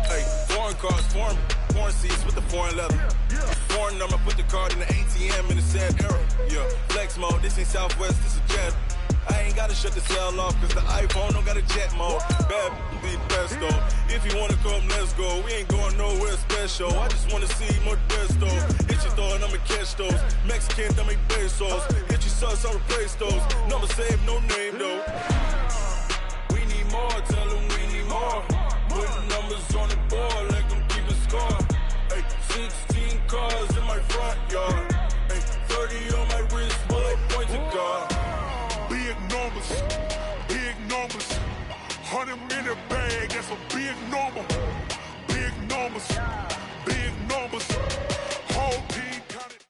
Hey, foreign cars, foreign seats with the foreign leather. Foreign number, put the card in the ATM in the sad era. Yeah, flex mode, this ain't Southwest, this is jet. I ain't gotta shut the cell off, cause the iPhone don't got a jet mode. Bad be the best though. If you wanna come, let's go. We ain't going nowhere special. I just wanna see more Modesto. Hit your throw and I'ma catch those. Mexican, that make pesos. Hit your sus, I'll replace those. Number saved, no name though. We need more, tell them we need more. Putting numbers on the board, like them keep a score. Hey, 16 cars in my front yard. Hey, 30 on my wrist, bullet point to God. Big numbers, 100 in the bag, that's a big number. Big numbers, whole team counted.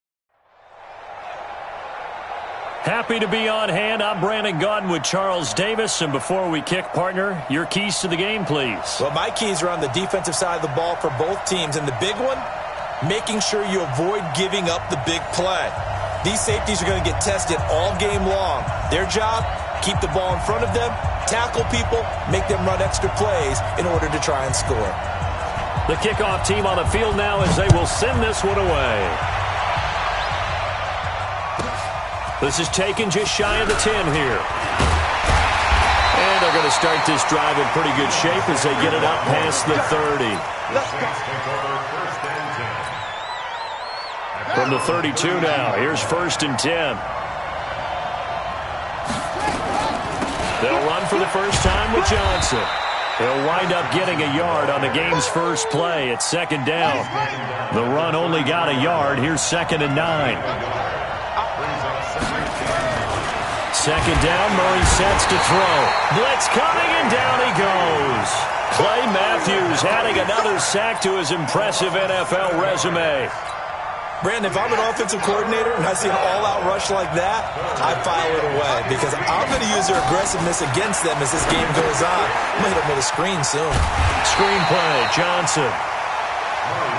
Happy to be on hand. I'm Brandon Gaudin with Charles Davis. And before we kick, partner, your keys to the game, please. Well, my keys are on the defensive side of the ball for both teams. And the big one, making sure you avoid giving up the big play. These safeties are going to get tested all game long. Their job, keep the ball in front of them, tackle people, make them run extra plays in order to try and score. The kickoff team on the field now as they will send this one away. This is taken just shy of the 10 here. And they're going to start this drive in pretty good shape as they get it up past the 30. From the 32 now, here's 1st and 10. They'll run for the first time with Johnson. He'll wind up getting a yard on the game's first play at 2nd down. The run only got a yard. Here's 2nd and 9. 2nd down, Murray sets to throw. Blitz coming, and down he goes. Clay Matthews adding another sack to his impressive NFL resume. Brandon, if I'm an offensive coordinator and I see an all-out rush like that, I file it away because I'm going to use their aggressiveness against them as this game goes on. I'm going to hit them with a screen soon. Screen play, Johnson.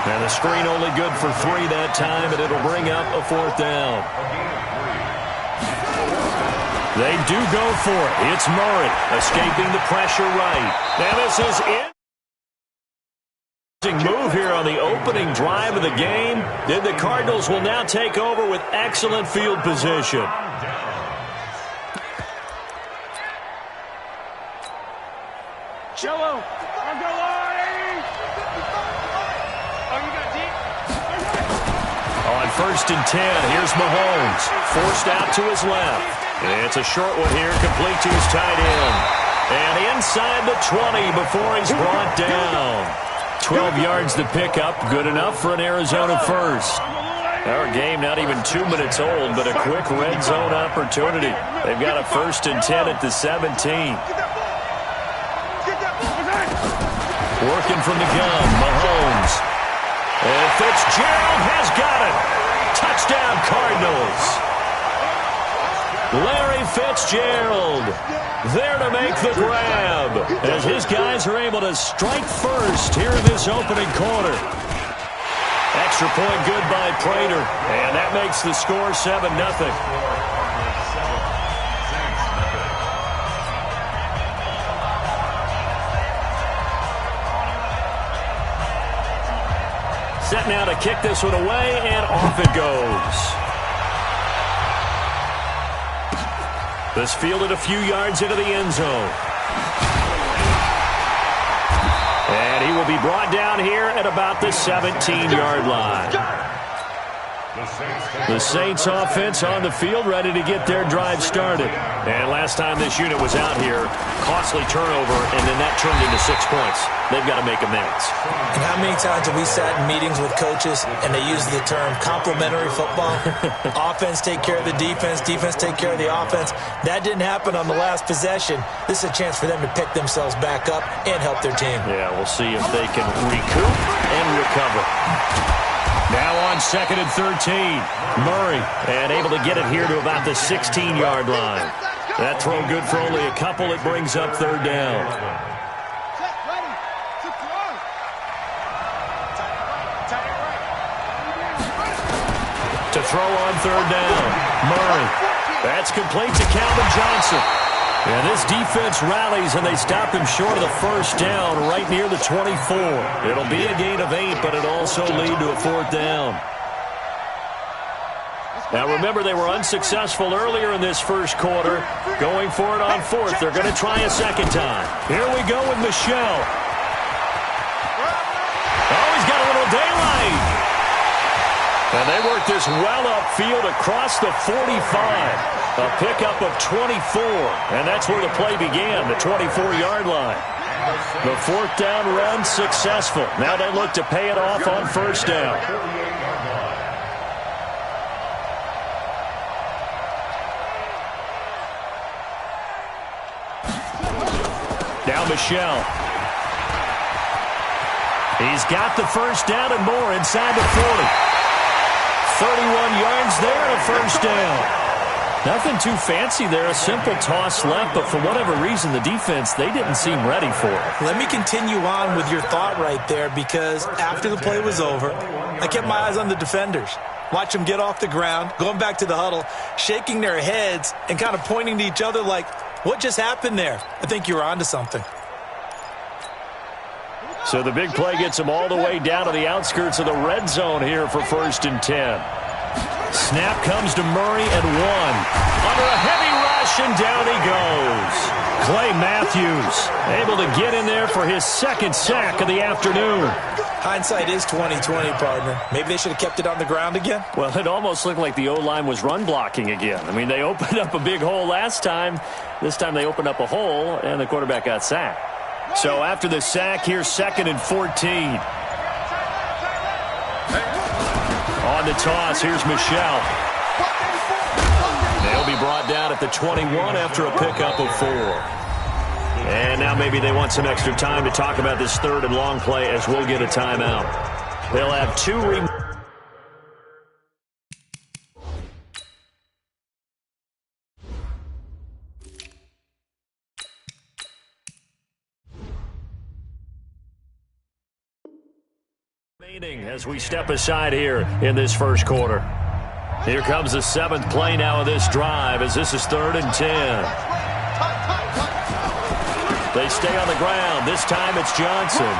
And the screen only good for 3 that time, and it'll bring up a 4th down. They do go for it. It's Murray escaping the pressure right. Now this is it. Move here on the opening drive of the game. Then the Cardinals will now take over with excellent field position. Cello. On 1st and 10, here's Mahomes. Forced out to his left. It's a short one here, complete to his tight end. And inside the 20 before he's brought down. 12 yards to pick up, good enough for an Arizona first. Our game not even 2 minutes old, but a quick red zone opportunity. They've got a 1st and 10 at the 17. Working from the gun, Mahomes. And Fitzgerald has got it. Touchdown, Cardinals. Larry Fitzgerald there to make the grab as his guys are able to strike first here in this opening quarter. Extra point good by Prater, and that makes the score 7-0. Set now to kick this one away, and off it goes. This fielded a few yards into the end zone. And he will be brought down here at about the 17-yard line. The Saints offense on the field, ready to get their drive started. And last time this unit was out here, costly turnover, and then that turned into 6 points. They've got to make amends. And how many times have we sat in meetings with coaches and they use the term complementary football? Offense take care of the defense, defense take care of the offense. That didn't happen on the last possession. This is a chance for them to pick themselves back up and help their team. Yeah, we'll see if they can recoup and recover. Now on 2nd and 13, Murray, and able to get it here to about the 16-yard line. That throw good for only a couple. It brings up 3rd down. To throw on 3rd down, Murray. That's complete to Calvin Johnson. And this defense rallies, and they stop him short of the first down right near the 24. It'll be a gain of 8, but it'll also lead to a 4th down. Now, remember, they were unsuccessful earlier in this first quarter. Going for it on 4th. They're going to try a second time. Here we go with Michel. Oh, he's got a little daylight. And they work this well upfield across the 45. A pickup of 24, and that's where the play began, the 24-yard line. The 4th down run successful. Now they look to pay it off on first down. Now Michel. He's got the first down and more inside the 40. 31 yards there and a first down. Nothing too fancy there, a simple toss left, but for whatever reason, the defense, they didn't seem ready for it. Let me continue on with your thought right there, because after the play was over, I kept my eyes on the defenders. Watch them get off the ground, going back to the huddle, shaking their heads and kind of pointing to each other like, what just happened there? I think you were onto something. So the big play gets them all the way down to the outskirts of the red zone here for 1st and 10. Snap comes to Murray and 1. Under a heavy rush, and down he goes. Clay Matthews able to get in there for his 2nd sack of the afternoon. Hindsight is 20/20, partner. Maybe they should have kept it on the ground again. Well, it almost looked like the O-line was run blocking again. I mean, they opened up a big hole last time. This time they opened up a hole, and the quarterback got sacked. So after the sack, here's 2nd and 14. On the toss, here's Michel. They'll be brought down at the 21 after a pickup of 4. And now maybe they want some extra time to talk about this 3rd and long play, as we'll get a timeout. They'll have 2 as we step aside here in this first quarter. Here comes the 7th play now of this drive, as this is 3rd and 10. They stay on the ground. This time it's Johnson.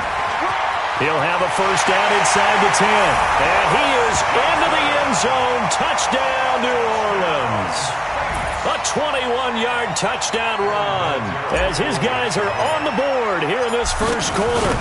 He'll have a first down inside the 10. And he is into the end zone. Touchdown, New Orleans. A 21-yard touchdown run, as his guys are on the board here in this first quarter.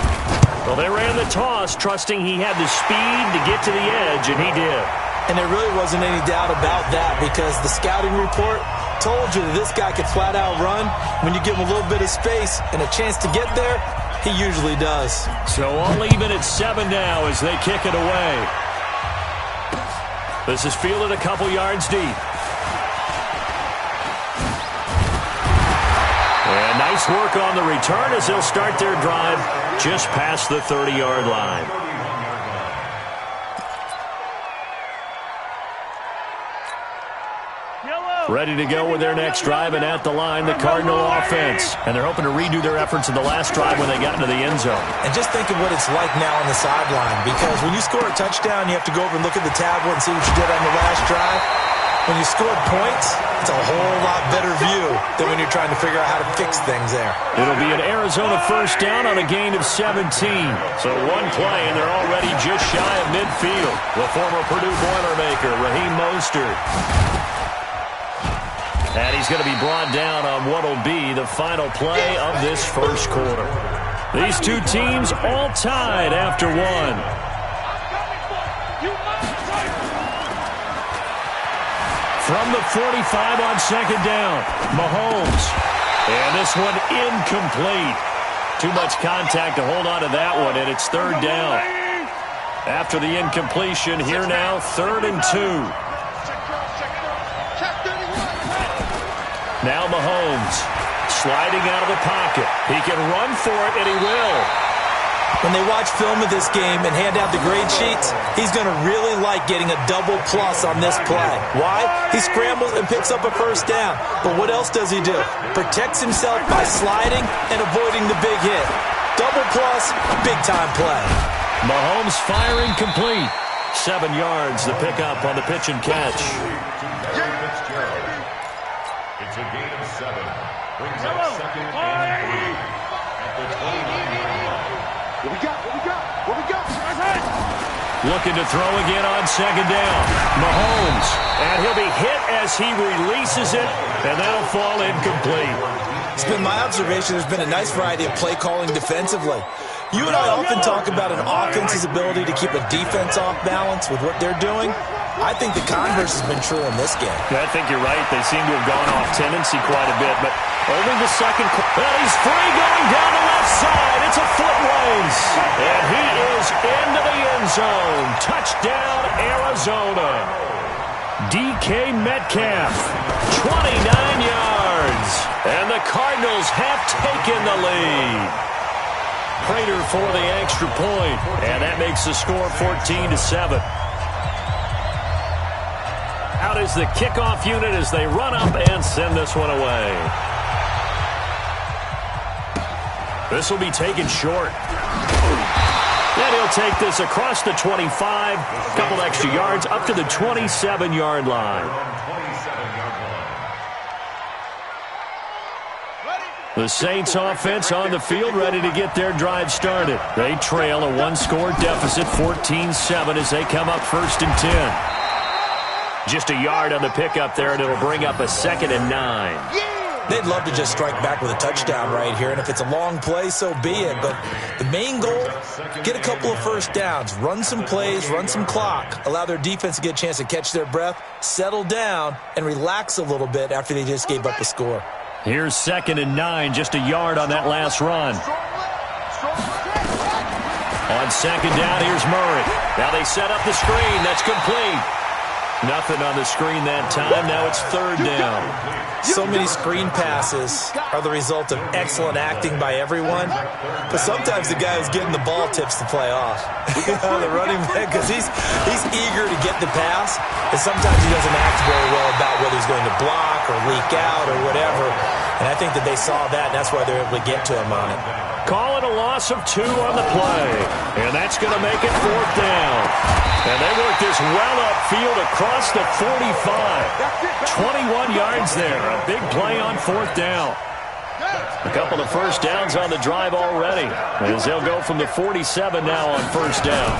Well, they ran the toss, trusting he had the speed to get to the edge, and he did. And there really wasn't any doubt about that, because the scouting report told you that this guy could flat-out run. When you give him a little bit of space and a chance to get there, he usually does. So all even at 7 now as they kick it away. This is fielded a couple yards deep. And nice work on the return as they'll start their drive just past the 30-yard line. Ready to go with their next drive, and at the line, the Cardinal offense. And they're hoping to redo their efforts in the last drive when they got into the end zone. And just think of what it's like now on the sideline, because when you score a touchdown, you have to go over and look at the tablet and see what you did on the last drive. When you scored points, it's a whole lot better view than when you're trying to figure out how to fix things there. It'll be an Arizona first down on a gain of 17. So one play, and they're already just shy of midfield. The former Purdue Boilermaker, Raheem Mostert. And he's going to be brought down on what will be the final play of this first quarter. These two teams all tied after 1. From the 45 on second down, Mahomes. And this one incomplete. Too much contact to hold on to that one, and it's 3rd down. After the incompletion, here now, 3rd and 2. Now Mahomes sliding out of the pocket. He can run for it, and he will. When they watch film of this game and hand out the grade sheets, he's going to really like getting a double plus on this play. Why? He scrambles and picks up a first down. But what else does he do? Protects himself by sliding and avoiding the big hit. Double plus, big-time play. Mahomes firing complete. 7 yards, the pickup on the pitch and catch. It's a gain of 7. Brings up second and 3 at the 29-yard line. What we got? What we got? What we got? Looking to throw again on second down. Mahomes. And he'll be hit as he releases it, and that'll fall incomplete. It's been my observation there's been a nice variety of play calling defensively. You and I often talk about an offense's ability to keep a defense off balance with what they're doing. I think the converse has been true in this game. Yeah, I think you're right. They seem to have gone off tendency quite a bit, but only the second. Well, he's free going down the left side. It's a foot race. And he is into the end zone. Touchdown, Arizona. DK Metcalf, 29 yards. And the Cardinals have taken the lead. Prater for the extra point, and that makes the score 14-7. Out is the kickoff unit as they run up and send this one away. This will be taken short. And he'll take this across the 25, a couple extra yards, up to the 27-yard line. The Saints offense on the field, ready to get their drive started. They trail a one-score deficit, 14-7, as they come up 1st and 10. Just a yard on the pickup there, and it'll bring up a 2nd and 9. They'd love to just strike back with a touchdown right here, and if it's a long play, so be it. But the main goal, get a couple of first downs, run some plays, run some clock, allow their defense to get a chance to catch their breath, settle down, and relax a little bit after they just gave up a score. Here's 2nd and 9, just a yard on that last run. On second down, here's Murray. Now they set up the screen. That's complete. Nothing on the screen that time. Now it's 3rd down. So many screen passes are the result of excellent acting by everyone, but sometimes the guy who's getting the ball tips the play off. The running back, because he's eager to get the pass, and sometimes he doesn't act very well about whether he's going to block or leak out or whatever. And I think that they saw that, and that's why they're able to get to him on it. Call it a loss of 2 on the play, and that's going to make it 4th down. And they work this well upfield across the 45. 21 yards there. A big play on 4th down. A couple of first downs on the drive already, as they'll go from the 47 now on 1st down.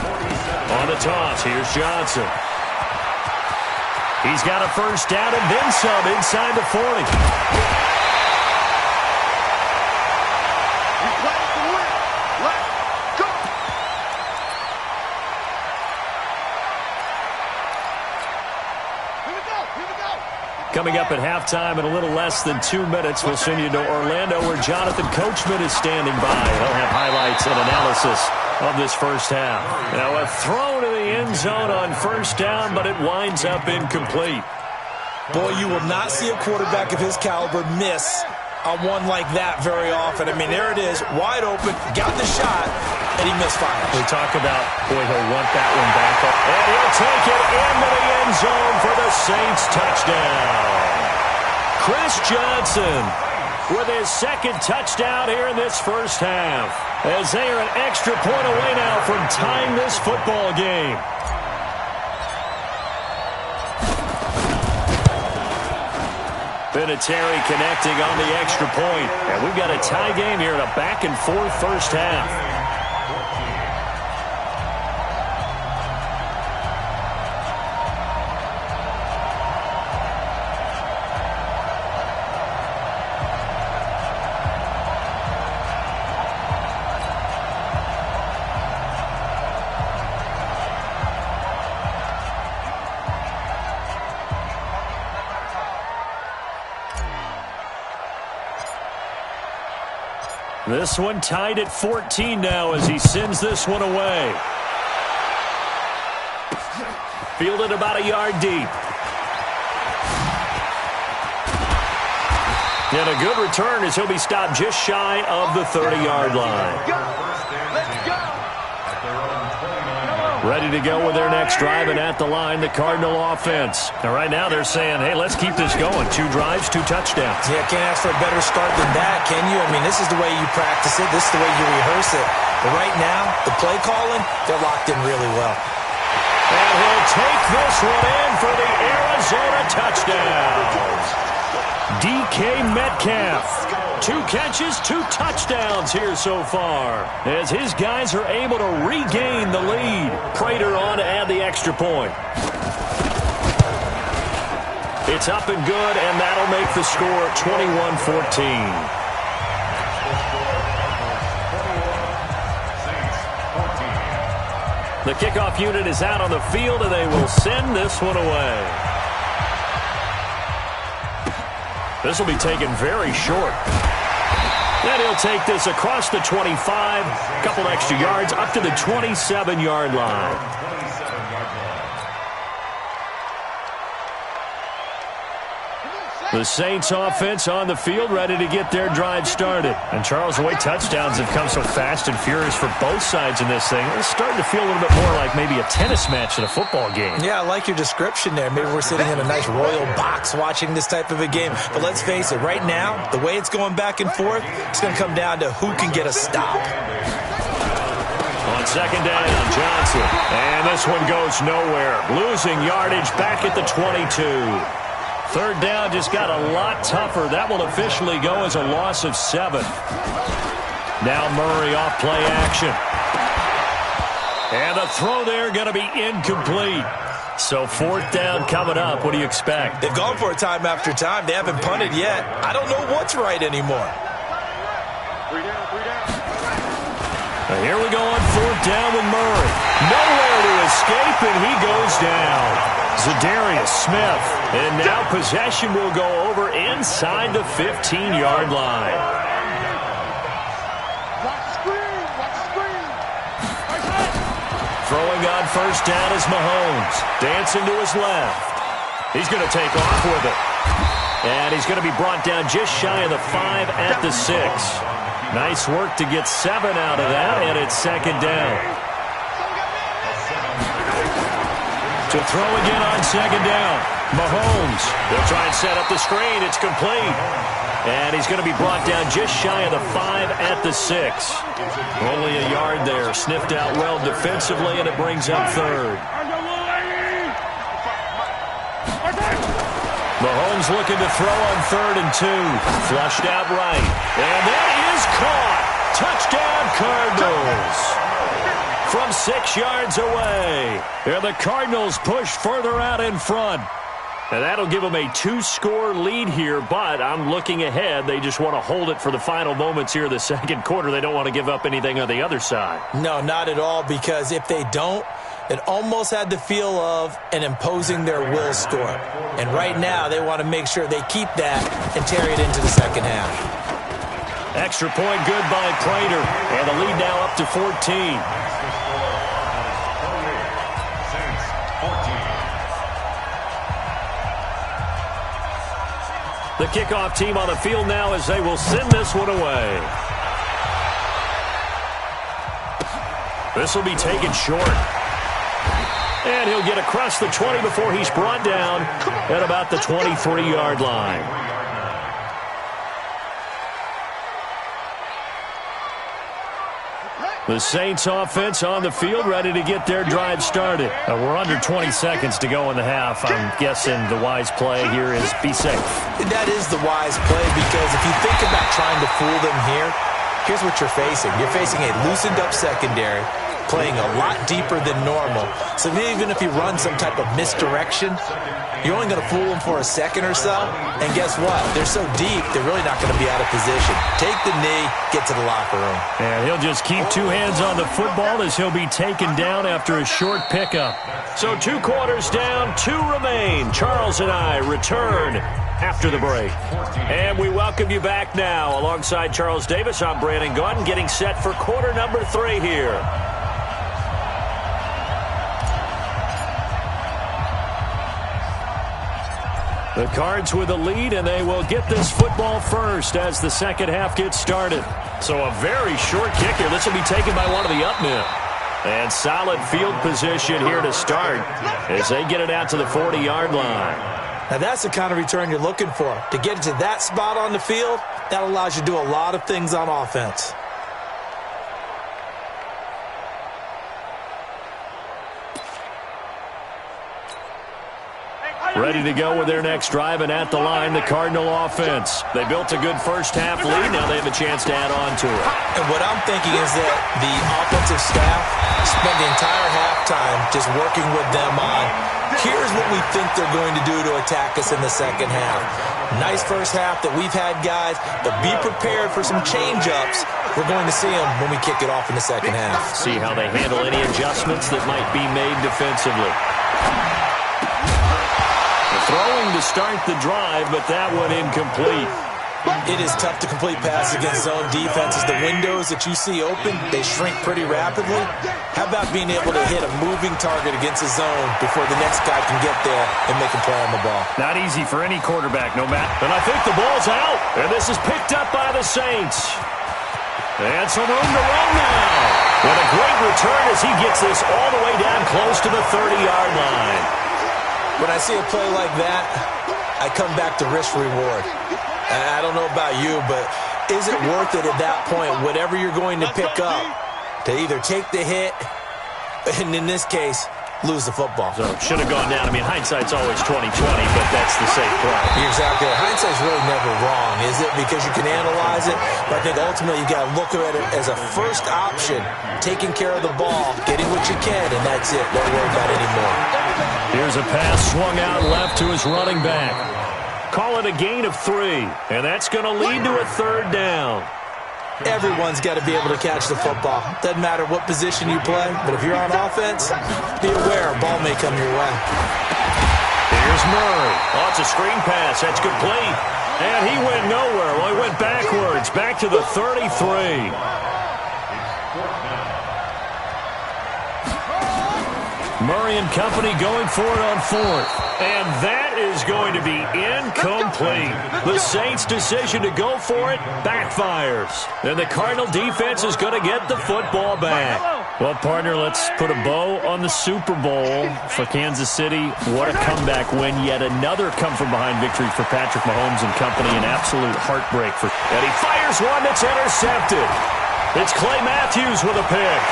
On the toss, here's Johnson. He's got a first down and then some inside the 40. Coming up at halftime in a little less than 2 minutes, we'll send you to Orlando where Jonathan Coachman is standing by. He'll have highlights and analysis of this first half. Now a throw to the end zone on 1st down, but it winds up incomplete. Boy, you will not see a quarterback of his caliber miss on one like that very often. I mean, there it is, wide open, got the shot, and he misfires. We talk about, boy, he'll want that one back up. And he'll take it into the end zone for the Saints touchdown. Chris Johnson with his 2nd touchdown here in this first half, as they are an extra point away now from tying this football game. Vinatieri connecting on the extra point. And we've got a tie game here in a back-and-forth first half. This one tied at 14 now as he sends this one away. Fielded about a yard deep. And a good return as he'll be stopped just shy of the 30-yard line. Ready to go with their next drive, and at the line, the Cardinal offense. Now, right now, they're saying, hey, let's keep this going. 2 drives, 2 touchdowns. Yeah, can't ask for a better start than that, can you? I mean, this is the way you practice it. This is the way you rehearse it. But right now, the play calling, they're locked in really well. And he'll take this one in for the Arizona touchdown. DK Metcalf. 2 catches, 2 touchdowns here so far, as his guys are able to regain the lead. Prater on to add the extra point. It's up and good, and that'll make the score 21-14. The kickoff unit is out on the field, and they will send this one away. This will be taken very short. And he'll take this across the 25, a couple extra yards, up to the 27-yard line. The Saints offense on the field, ready to get their drive started. And Charles, the way touchdowns have come so fast and furious for both sides in this thing, it's starting to feel a little bit more like maybe a tennis match than a football game. Yeah, I like your description there. Maybe we're sitting in a nice royal box watching this type of a game. But let's face it, right now, the way it's going back and forth, it's going to come down to who can get a stop. On second down, Johnson. And this one goes nowhere. Losing yardage back at the 22. Third down just got a lot tougher. That will officially go as a loss of 7. Now Murray off play action. And the throw there going to be incomplete. So 4th down coming up. What do you expect? They've gone for it time after time. They haven't punted yet. I don't know what's right anymore. 3 down. And here we go on 4th down with Murray. Nowhere to escape, and he goes down. Zadarius Smith. And now possession will go over inside the 15-yard line. Throwing on 1st down is Mahomes. Dancing to his left. He's going to take off with it. And he's going to be brought down just shy of the 5 at the 6. Nice work to get 7 out of that, and it's 2nd down. To throw again on 2nd down. Mahomes. They'll try and set up the screen. It's complete. And he's going to be brought down just shy of the 5 at the 6. Only a yard there. Sniffed out well defensively, and it brings up 3rd. Mahomes looking to throw on 3rd and 2. Flushed out right. And that is caught. Touchdown, Cardinals. From 6 yards away. And the Cardinals push further out in front. And that'll give them a 2-score lead here, but I'm looking ahead. They just want to hold it for the final moments here of the 2nd quarter. They don't want to give up anything on the other side. No, not at all, because if they don't, it almost had the feel of an imposing their will score. And right now, they want to make sure they keep that and carry it into the 2nd half. Extra point good by Prater. And the lead now up to 14. The kickoff team on the field now as they will send this one away. This will be taken short. And he'll get across the 20 before he's brought down at about the 23-yard line. The Saints offense on the field ready to get their drive started. We're under 20 seconds to go in the half. I'm guessing the wise play here is be safe. That is the wise play, because if you think about trying to fool them here, here's what you're facing. You're facing a loosened up secondary, playing a lot deeper than normal. So even if you run some type of misdirection, you're only going to fool them for a second or so. And guess what? They're so deep, they're really not going to be out of position. Take the knee, get to the locker room. And he'll just keep 2 hands on the football as he'll be taken down after a short pickup. So 2 quarters down, 2 remain. Charles and I return after the break. And we welcome you back now. Alongside Charles Davis, I'm Brandon Gunn, getting set for quarter number 3 here. The Cards with the lead, and they will get this football first as the 2nd half gets started. So a very short kick here. This will be taken by one of the up men. And solid field position here to start as they get it out to the 40-yard line. Now that's the kind of return you're looking for. To get it to that spot on the field, that allows you to do a lot of things on offense. Ready to go with their next drive, and at the line, the Cardinal offense. They built a good first-half lead. Now they have a chance to add on to it. And what I'm thinking is that the offensive staff spent the entire halftime just working with them on, here's what we think they're going to do to attack us in the second half. Nice first half that we've had, guys, but be prepared for some change-ups. We're going to see them when we kick it off in the second half. See how they handle any adjustments that might be made defensively. Throwing to start the drive, but that one incomplete. It is tough to complete passes against zone defenses. The windows that you see open, they shrink pretty rapidly. How about being able to hit a moving target against a zone before the next guy can get there and make a play on the ball? Not easy for any quarterback, no matter. And I think the ball's out. And this is picked up by the Saints. And some room to run now. With a great return as he gets this all the way down close to the 30-yard line. When I see a play like that, I come back to risk-reward. I don't know about you, but is it worth it at that point, whatever you're going to pick up, to either take the hit, and in this case, lose the football? So should have gone down. I mean, hindsight's always 20/20, but that's the safe play. Exactly. Hindsight's really never wrong, is it? Because you can analyze it, but I think ultimately you got to look at it as a first option, taking care of the ball, getting what you can, and that's it. Don't worry about it anymore. Here's a pass swung out left to his running back. Call it a gain of 3, and that's going to lead to a third down. Everyone's got to be able to catch the football. Doesn't matter what position you play, but if you're on offense, be aware a ball may come your way. Here's Murray. Oh, it's a screen pass. That's complete. And he went nowhere. Well, he went backwards, back to the 33. Murray and company going for it on 4th. And that is going to be incomplete. The Saints' decision to go for it backfires. And the Cardinal defense is going to get the football back. Well, partner, let's put a bow on the Super Bowl for Kansas City. What a comeback win. Yet another come-from-behind victory for Patrick Mahomes and company. An absolute heartbreak for... And he fires one that's intercepted. It's Clay Matthews with a pick.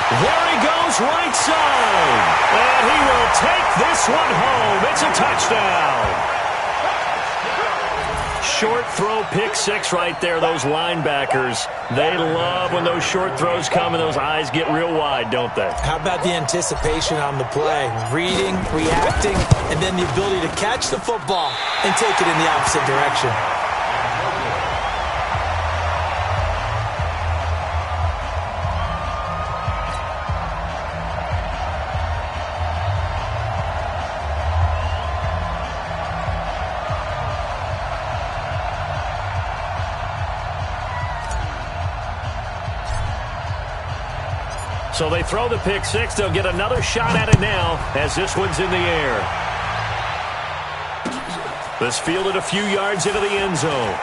There he goes right side. And he will take this one home. It's a touchdown. Short throw, pick 6 right there. Those linebackers, they love when those short throws come and those eyes get real wide, don't they? How about the anticipation on the play? Reading, reacting, and then the ability to catch the football and take it in the opposite direction. So they throw the pick 6. They'll get another shot at it now as this one's in the air. This fielded a few yards into the end zone.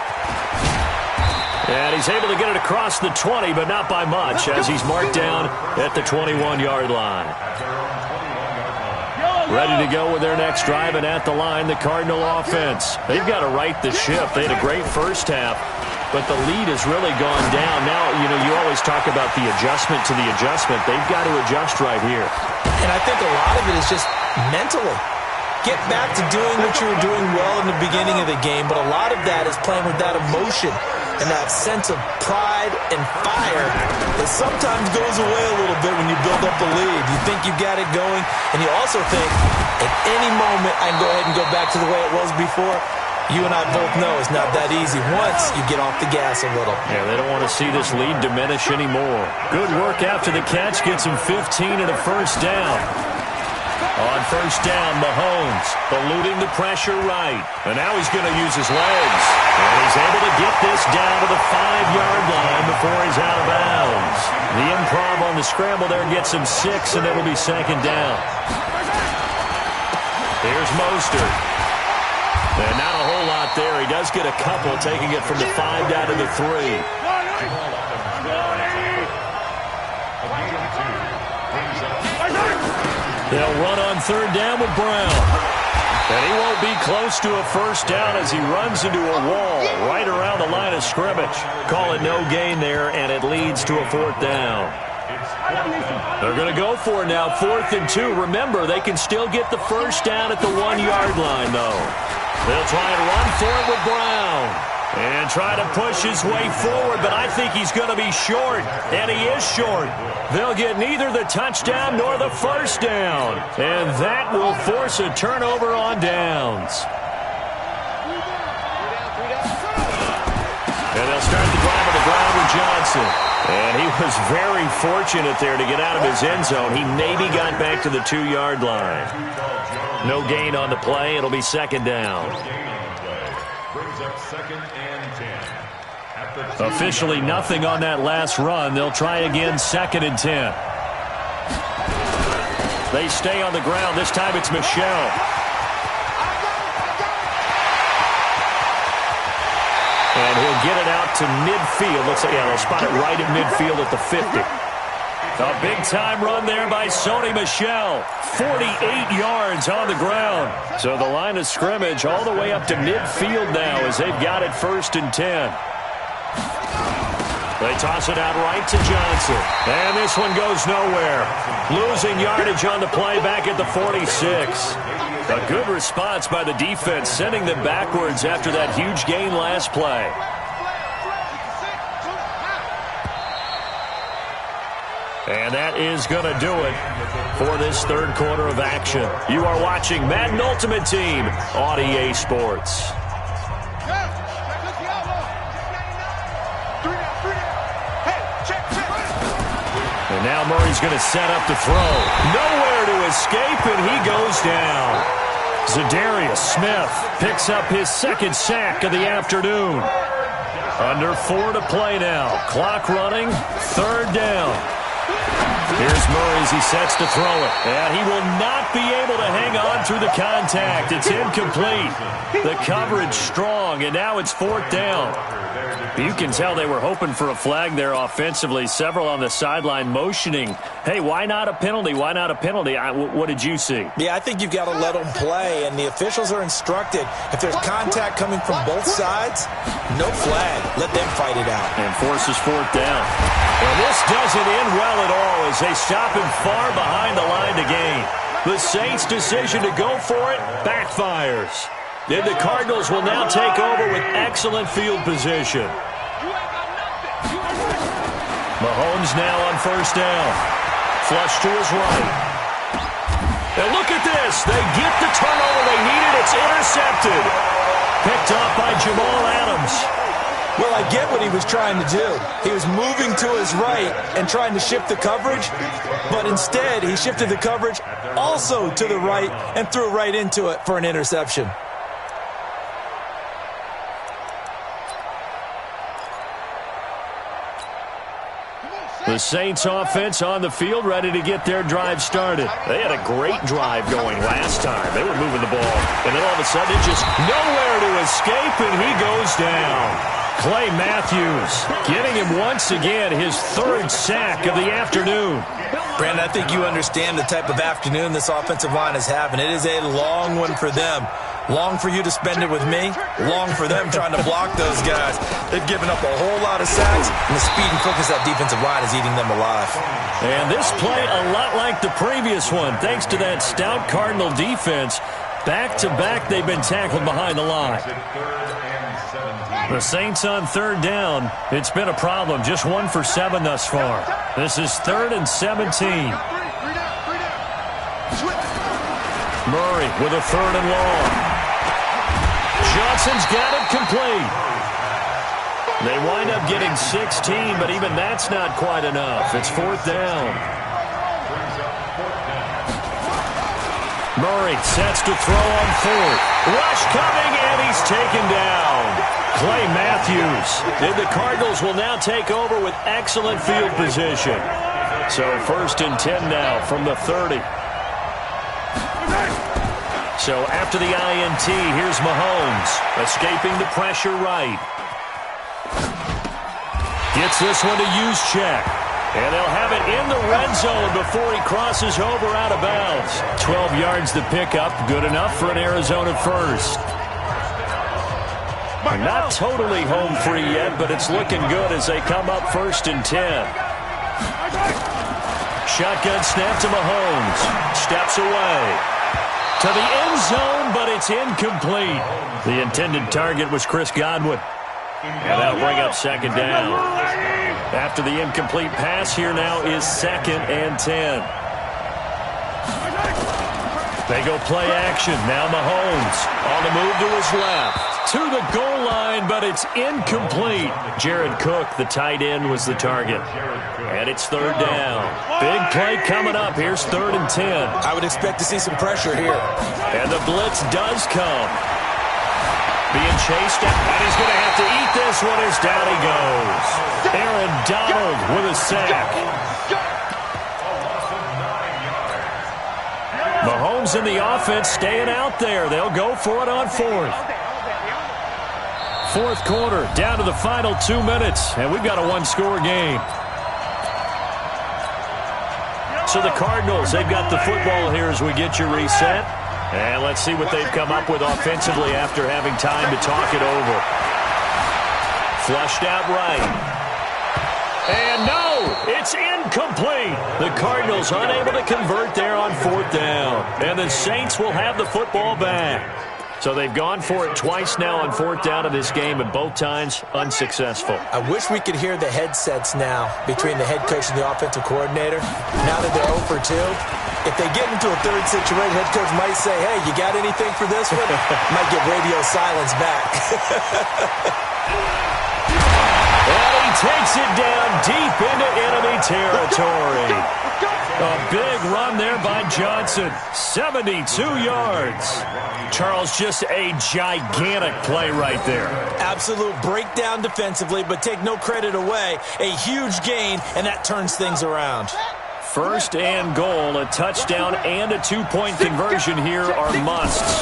And he's able to get it across the 20, but not by much, as he's marked down at the 21-yard line. Ready to go with their next drive, and at the line, the Cardinal offense. They've got to right the ship. They had a great first half, but the lead has really gone down. Now, you always talk about the adjustment to the adjustment. They've got to adjust right here. And I think a lot of it is just mentally. Get back to doing what you were doing well in the beginning of the game, but a lot of that is playing with that emotion and that sense of pride and fire that sometimes goes away a little bit when you build up the lead. You think you've got it going, and you also think, at any moment, I can go ahead and go back to the way it was before. You and I both know it's not that easy once you get off the gas a little. Yeah, they don't want to see this lead diminish anymore. Good work after the catch. Gets him 15 and a first down. On first down, Mahomes eluding the pressure right. And now he's going to use his legs. And he's able to get this down to the 5-yard line before he's out of bounds. The improv on the scramble there gets him 6, and it'll be second down. Here's Mostert. And not a whole lot there. He does get a couple, taking it from the 5 down to the 3. They'll run on third down with Brown. And he won't be close to a first down as he runs into a wall right around the line of scrimmage. Call it no gain there, and it leads to a fourth down. They're going to go for it now, 4th and 2. Remember, they can still get the first down at the 1-yard line, though. They'll try and run for it with Brown. And try to push his way forward, but I think he's going to be short. And he is short. They'll get neither the touchdown nor the first down. And that will force a turnover on downs. And they'll start the drive on the ground with Johnson. And he was very fortunate there to get out of his end zone. He maybe got back to the 2-yard line. No gain on the play. It'll be 2nd down. Officially nothing on that last run. They'll try again, 2nd and 10. They stay on the ground. This time it's Michel. And he'll get it out to midfield. Looks like, yeah, they'll spot it right at midfield at the 50. A big-time run there by Sony Michel. 48 yards on the ground. So the line of scrimmage all the way up to midfield now as they've got it 1st and 10. They toss it out right to Johnson. And this one goes nowhere. Losing yardage on the play back at the 46. A good response by the defense, sending them backwards after that huge gain last play. And that is going to do it for this 3rd quarter of action. You are watching Madden Ultimate Team on EA Sports. And now Murray's going to set up to throw. Nowhere to escape, and he goes down. Zadarius Smith picks up his 2nd sack of the afternoon. Under 4 to play now. Clock running, 3rd down. Here's Murray as he sets to throw it. And he will not be able to hang on through the contact. It's incomplete. The coverage strong, and now it's 4th down. You can tell they were hoping for a flag there offensively. Several on the sideline motioning, hey, why not a penalty? Why not a penalty? What did you see? Yeah, I think you've got to let them play, and the officials are instructed. If there's contact coming from both sides, no flag. Let them fight it out. And forces 4th down. And this doesn't end well at all as they stop him far behind the line to gain. The Saints' decision to go for it backfires. And the Cardinals will now take over with excellent field position. Mahomes now on 1st down. Flush to his right. And look at this. They get the turnover they needed. It's intercepted. Picked off by Jamal Adams. Well, I get what he was trying to do. He was moving to his right and trying to shift the coverage, but instead he shifted the coverage also to the right and threw right into it for an interception. The Saints offense on the field, ready to get their drive started. They had a great drive going last time. They were moving the ball, and then all of a sudden, just nowhere to escape, and he goes down. Clay Matthews getting him once again his 3rd sack of the afternoon. Brandon, I think you understand the type of afternoon this offensive line is having. It is a long one for them. Long for you to spend it with me. Long for them trying to block those guys. They've given up a whole lot of sacks, and the speed and quickness of that defensive line is eating them alive. And this play a lot like the previous one, thanks to that stout Cardinal defense. Back-to-back, they've been tackled behind the line. The Saints on 3rd down. It's been a problem. Just 1 for 7 thus far. This is 3rd and 17. Murray with a 3rd and long. Johnson's got it complete. They wind up getting 16, but even that's not quite enough. It's 4th down. Murray sets to throw on 4th. Rush coming, and he's taken down. Clay Matthews. And the Cardinals will now take over with excellent field position. So 1st and 10 now from the 30. So after the INT, here's Mahomes, escaping the pressure right. Gets this one to Juszczyk. And they'll have it in the red zone before he crosses over out of bounds. 12 yards to pick up, good enough for an Arizona first. Not totally home free yet, but it's looking good as they come up 1st and 10. Shotgun snap to Mahomes. Steps away. To the end zone, but it's incomplete. The intended target was Chris Godwin. And that'll bring up second down. After the incomplete pass, here now is 2nd and 10. They go play action. Now Mahomes on the move to his left. To the goal line, but it's incomplete. Jared Cook, the tight end, was the target. And it's 3rd down. Big play coming up. Here's 3rd and 10. I would expect to see some pressure here. And the blitz does come. Being chased out, and he's going to have to eat this one as down he goes. Aaron Donald with a sack. Mahomes in the offense staying out there. They'll go for it on 4th. 4th quarter, down to the final 2 minutes, and we've got a one-score game. So the Cardinals, they've got the football here as we get you reset. And let's see what they've come up with offensively after having time to talk it over. Flushed out right. And no, it's incomplete. The Cardinals unable to convert there on 4th down. And the Saints will have the football back. So they've gone for it twice now on 4th down in this game, and both times unsuccessful. I wish we could hear the headsets now between the head coach and the offensive coordinator. Now that they're 0 for 2, if they get into a third situation, head coach might say, hey, you got anything for this one? Might get radio silence back. And he takes it down deep into enemy territory. A big run there by Johnson. 72 yards. Charles, just a gigantic play right there. Absolute breakdown defensively, but take no credit away. A huge gain, and that turns things around. 1st and goal, a touchdown and a 2-point conversion here are musts.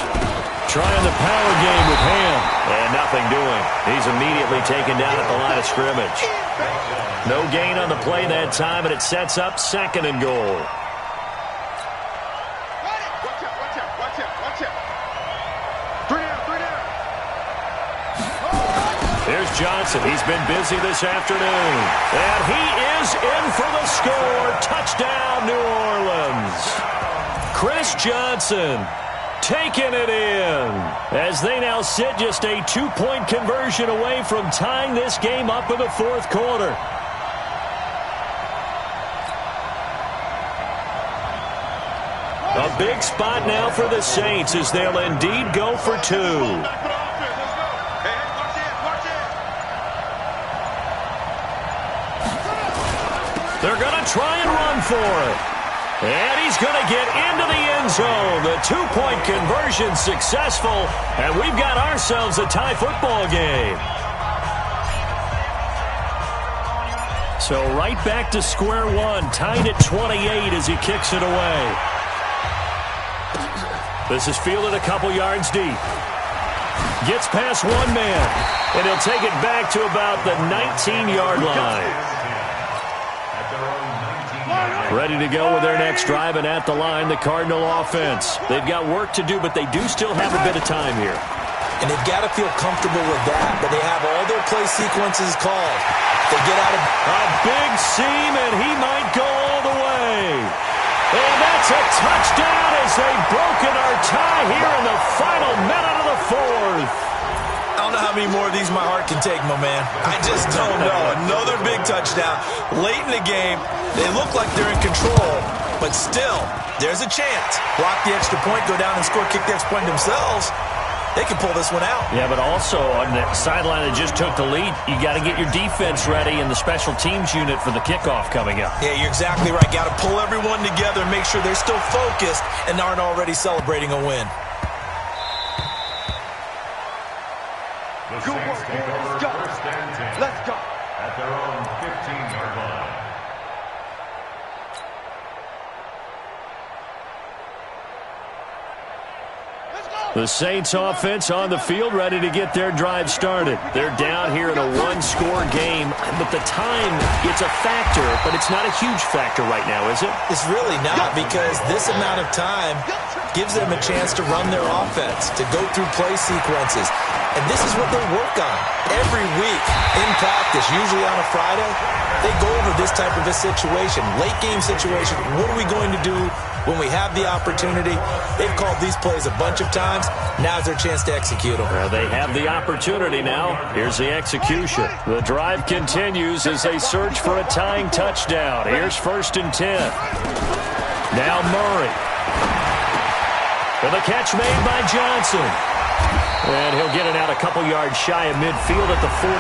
Trying the power game with Ham, and nothing doing. He's immediately taken down at the line of scrimmage. No gain on the play that time, and it sets up 2nd and goal. Here's Johnson. He's been busy this afternoon. And he is in for the score. Touchdown, New Orleans. Chris Johnson taking it in as they now sit just a 2-point conversion away from tying this game up in the 4th quarter. A big spot now for the Saints as they'll indeed go for 2. They're going to try and run for it. And he's going to get into the end zone. The 2-point conversion successful. And we've got ourselves a tie football game. So right back to square one. Tied at 28 as he kicks it away. This is fielded a couple yards deep. Gets past one man. And he'll take it back to about the 19-yard line. Ready to go with their next drive, and at the line, the Cardinal offense. They've got work to do, but they do still have a bit of time here. And they've got to feel comfortable with that, but they have all their play sequences called. They get out of a big seam, and he might go all the way. And that's a touchdown as they've broken our tie here in the final minute of the 4th. I don't know how many more of these my heart can take, my man. I just don't know. Another big touchdown. Late in the game, they look like they're in control, but still, there's a chance. Block the extra point, go down and score, kick the extra point themselves. They can pull this one out. Yeah, but also on the sideline that just took the lead, you got to get your defense ready and the special teams unit for the kickoff coming up. Yeah, you're exactly right. Got to pull everyone together and make sure they're still focused and aren't already celebrating a win. Good work, let's go. Let's go. At their own 15-yard line. The Saints offense on the field ready to get their drive started. They're down here in a one-score game, but the time, it's a factor, but it's not a huge factor right now, is it? It's really not, because this amount of time gives them a chance to run their offense, to go through play sequences. And this is what they work on every week in practice, usually on a Friday. They go over this type of a situation, late game situation. What are we going to do when we have the opportunity? They've called these plays a bunch of times. Now's their chance to execute them. Well, they have the opportunity now. Here's the execution. The drive continues as they search for a tying touchdown. Here's 1st and 10. Now Murray. With a catch made by Johnson. And he'll get it out a couple yards shy of midfield at the 48.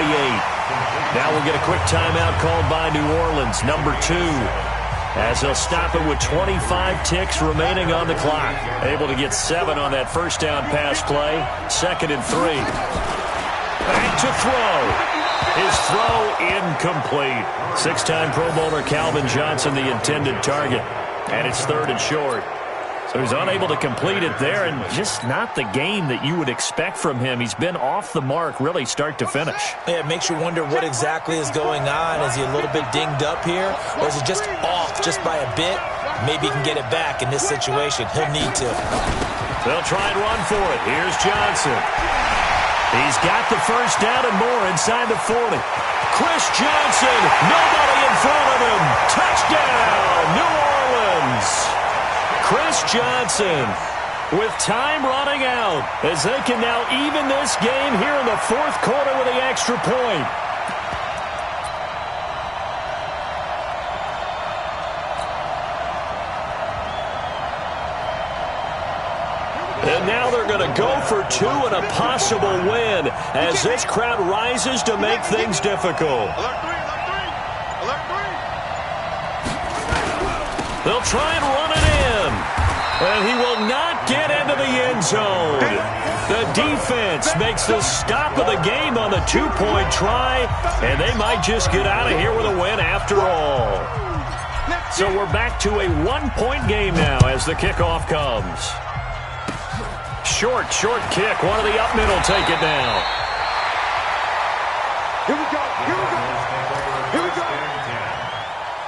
Now we'll get a quick timeout called by New Orleans, number 2. As they'll stop it with 25 ticks remaining on the clock. Able to get 7 on that first down pass play. 2nd and 3. Back to throw. His throw incomplete. 6-time Pro Bowler Calvin Johnson the intended target. And it's 3rd and short. So he's unable to complete it there, and just not the game that you would expect from him. He's been off the mark really start to finish. Yeah, it makes you wonder what exactly is going on. Is he a little bit dinged up here, or is he just off just by a bit? Maybe he can get it back in this situation. He'll need to. They'll try and run for it. Here's Johnson. He's got the first down and more inside the 40. Chris Johnson, nobody in front of him. Touchdown, New Orleans. Chris Johnson with time running out as they can now even this game here in the 4th quarter with the extra point. And now they're going to go for 2 and a possible win as this crowd rises to make things difficult. They'll try and run it in. And he will not get into the end zone. The defense makes the stop of the game on the 2-point try, and they might just get out of here with a win after all. So we're back to a 1-point game now as the kickoff comes. Short kick. One of the up middle take it down. Here we go. Here we go.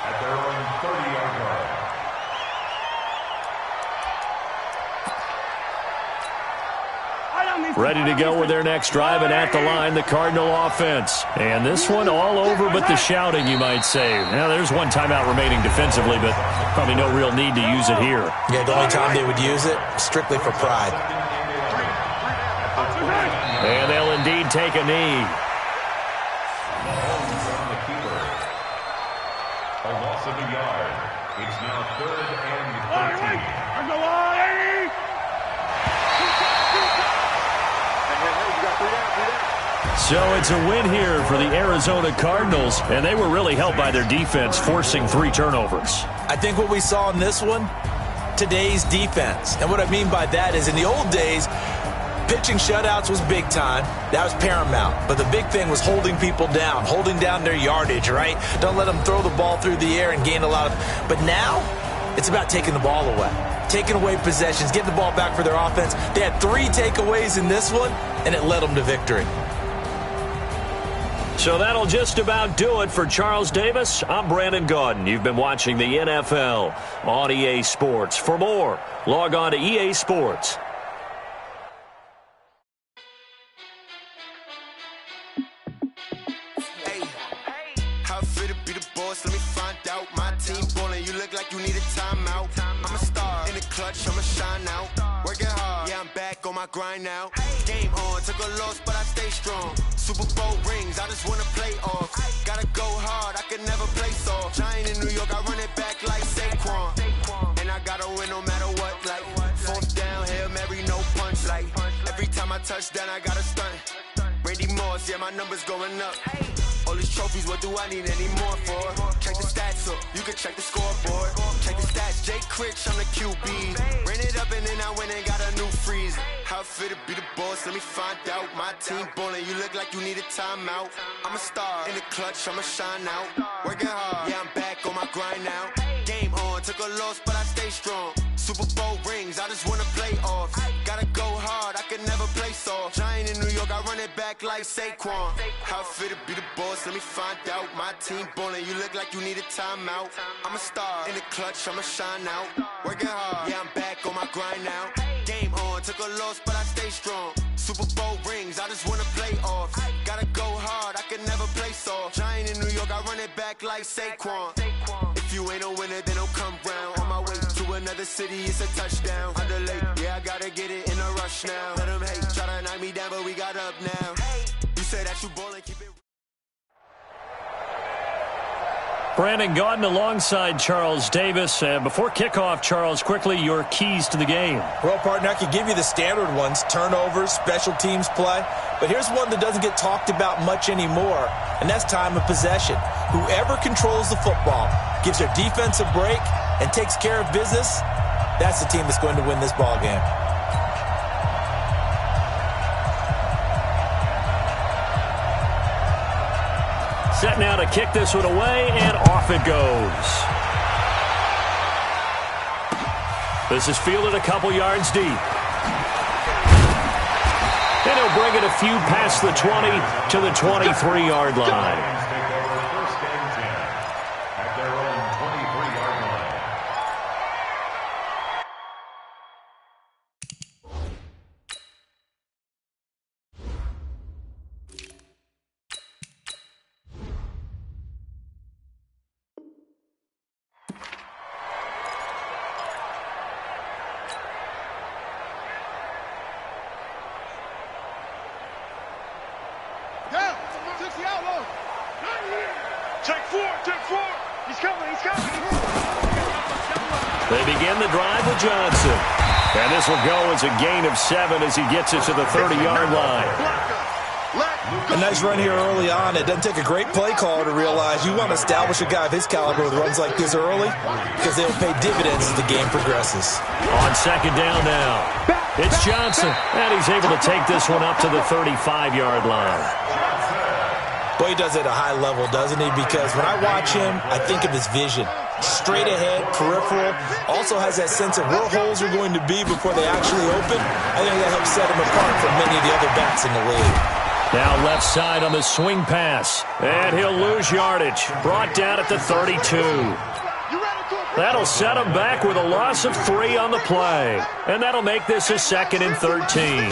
At their own 30-yard line. Ready to go with their next drive, and at the line, the Cardinal offense. And this one all over but the shouting, you might say. Now, there's one timeout remaining defensively, but probably no real need to use it here. Yeah, the only time they would use it, strictly for pride. And they'll indeed take a knee. A loss of a yard. It's now 3rd and 13. So it's a win here for the Arizona Cardinals, and they were really helped by their defense forcing 3 turnovers. I think what we saw in this one, today's defense. And what I mean by that is in the old days, pitching shutouts was big time. That was paramount. But the big thing was holding people down, holding down their yardage, right? Don't let them throw the ball through the air and gain a lot of... But now, it's about taking the ball away. Taking away possessions, getting the ball back for their offense. They had 3 takeaways in this one, and it led them to victory. So that'll just about do it for Charles Davis. I'm Brandon Gaudin. You've been watching the NFL on EA Sports. For more, log on to EA Sports. Hey, how fit to be the boss? Let me find out. My team ballin', you look like you need a timeout. I'm a star in the clutch, I'ma shine out. Working hard, yeah, I'm back on my grind now. Game on, took a loss, but I stay strong. Super Bowl rings, I just wanna play off. Gotta go hard, I can never play soft. Giant in New York, I run it back like Saquon. And I gotta win no matter what, like 4th down, Hail Mary, no punch. Like every time I touch down, I gotta stunt. Randy Moss, yeah, my numbers going up. All these trophies, what do I need any more for? Check the stats up, you can check the scoreboard. Check the stats, Jay Critch, I'm the QB. Ran it up and then I went and got a new freeze. How fit to be the boss, let me find out. My team ballin', you look like you need a timeout. I'm a star in the clutch, I'ma shine out. Working hard, yeah, I'm back on my grind now. Game on, took a loss, but I stay strong. Super Bowl rings, I just wanna play off. Gotta go hard, I can never play soft. Giant in New York, I run it back like Saquon. How fit to be the boss, let me find out. My team ballin', you look like you need a timeout. I'm a star in the clutch, I'ma shine out. Working hard, yeah, I'm back on my grind now. Game on, took a loss, but I stay strong. Super Bowl rings, I just wanna play off. Gotta go hard, I can never play soft. Giant in New York, I run it back like Saquon. If you ain't a winner, then don't come round. On my way to another city, it's a touchdown. Underlay, yeah, I gotta get it in a rush now. Let them hate, try to knock me down, but we got up now. You say that you ballin', keep it. Brandon Gaudin alongside Charles Davis. Before kickoff, Charles, quickly, your keys to the game. Well, partner, I could give you the standard ones, turnovers, special teams play. But here's one that doesn't get talked about much anymore, and that's time of possession. Whoever controls the football, gives their defense a break, and takes care of business, that's the team that's going to win this ball game. Set now to kick this one away, and off it goes. This is fielded a couple yards deep. And he'll bring it a few past the 20 to the 23-yard line. They begin the drive with Johnson. And this will go as a gain of 7 as he gets it to the 30-yard line. A nice run here early on. It doesn't take a great play caller to realize you want to establish a guy of his caliber with runs like this early because they'll pay dividends as the game progresses. On second down now, it's Johnson, and he's able to take this one up to the 35-yard line. Boy, he does it at a high level, doesn't he? Because when I watch him, I think of his vision. Straight ahead, peripheral, also has that sense of where holes are going to be before they actually open. I think that helps set him apart from many of the other backs in the league. Now left side on the swing pass, and he'll lose yardage. Brought down at the 32. That'll set him back with a loss of 3 on the play. And that'll make this a 2nd and 13.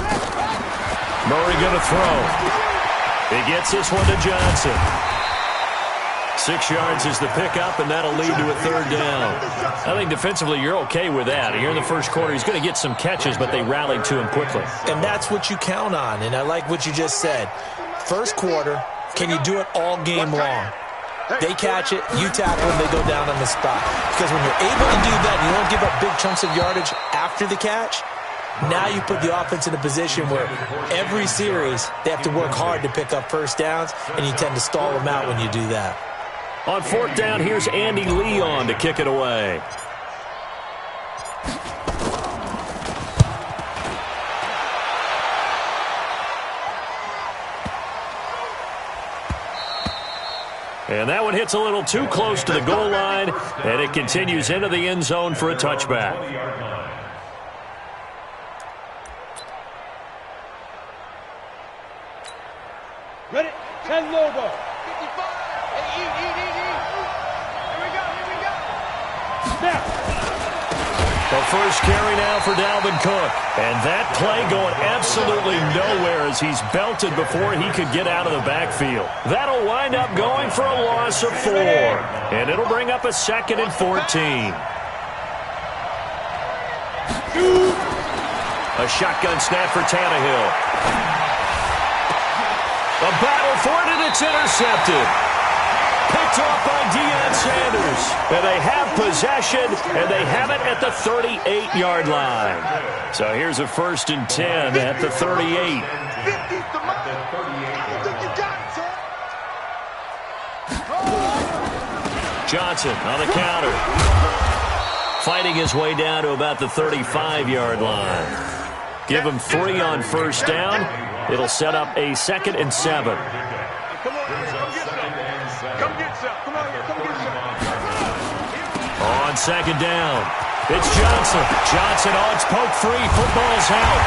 Murray going to throw. He gets this one to Johnson. 6 yards is the pickup, and that'll lead to a 3rd down. I think defensively you're okay with that. Here in the first quarter, he's going to get some catches, but they rallied to him quickly. And that's what you count on, and I like what you just said. First quarter, can you do it all game long? They catch it, you tackle them, they go down on the spot. Because when you're able to do that, you don't give up big chunks of yardage after the catch, now you put the offense in a position where every series they have to work hard to pick up first downs, and you tend to stall them out when you do that. On 4th down, here's Andy Leon to kick it away. And that one hits a little too close to the goal line, and it continues into the end zone for a touchback. Ready? 10 logo. The first carry now for Dalvin Cook. And that play going absolutely nowhere as he's belted before he could get out of the backfield. That'll wind up going for a loss of 4. And it'll bring up a 2nd and 14. A shotgun snap for Tannehill. A battle for it, and it's intercepted. Picked off by Deion Sanders. And they have possession, and they have it at the 38-yard line. So here's a 1st and 10 at the 38. Johnson on the counter. Fighting his way down to about the 35-yard line. Give him 3 on 1st down. It'll set up a 2nd and 7. On 2nd down, it's Johnson. Johnson on its poke free. Football's out.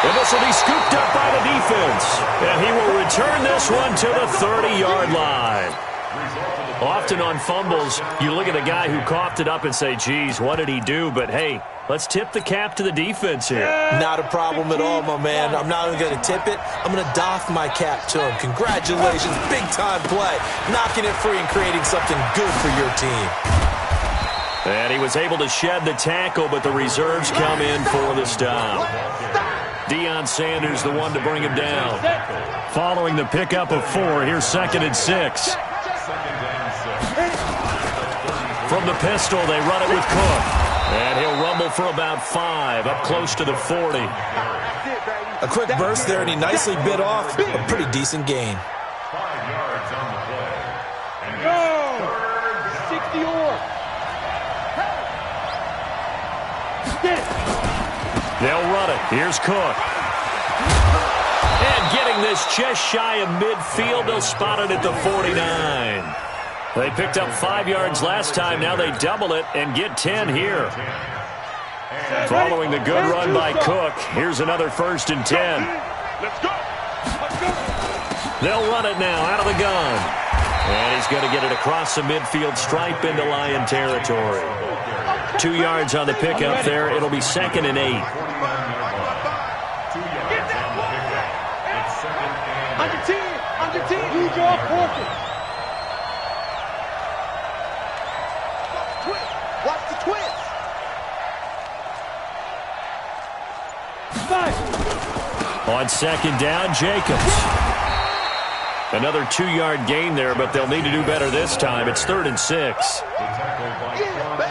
And this will be scooped up by the defense. And he will return this one to the 30-yard line. Often on fumbles, you look at a guy who coughed it up and say, geez, what did he do? But, hey, let's tip the cap to the defense here. Not a problem at all, my man. I'm not only going to tip it, I'm going to doff my cap to him. Congratulations, big-time play. Knocking it free and creating something good for your team. And he was able to shed the tackle, but the reserves come in for the stop. Deion Sanders, the one to bring him down. Following the pickup of 4, here's 2nd and 6. From the pistol, they run it with Cook. And he'll rumble for about 5, up close to the 40. A quick burst there, and he nicely bit off a pretty decent gain. 5 yards on the play. And Go! 60 or. They'll run it. Here's Cook. And getting this just shy of midfield, they'll spot it at the 49. They picked up 5 yards last time. Now they double it and get 10 here. Following the good run by Cook, here's another 1st and 10. Let's go. They'll run it now out of the gun. And he's going to get it across the midfield stripe into Lion territory. 2 yards on the pickup there. It'll be 2nd and 8. Under 10. Huge off focus. Watch the twist. On 2nd down, Jacobs. Another 2-yard gain there, but they'll need to do better this time. It's 3rd and 6.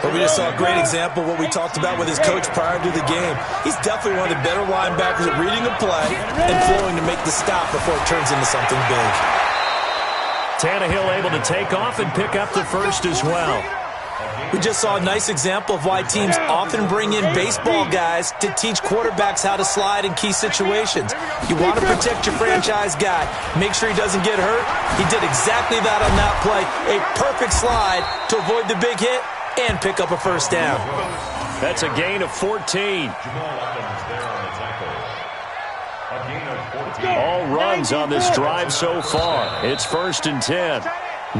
But we just saw a great example of what we talked about with his coach prior to the game. He's definitely one of the better linebackers at reading a play and flowing to make the stop before it turns into something big. Tannehill able to take off and pick up the 1st as well. We just saw a nice example of why teams often bring in baseball guys to teach quarterbacks how to slide in key situations. You want to protect your franchise guy. Make sure he doesn't get hurt. He did exactly that on that play. A perfect slide to avoid the big hit and pick up a 1st down. That's a gain of 14. All runs on this drive so far. It's 1st and 10.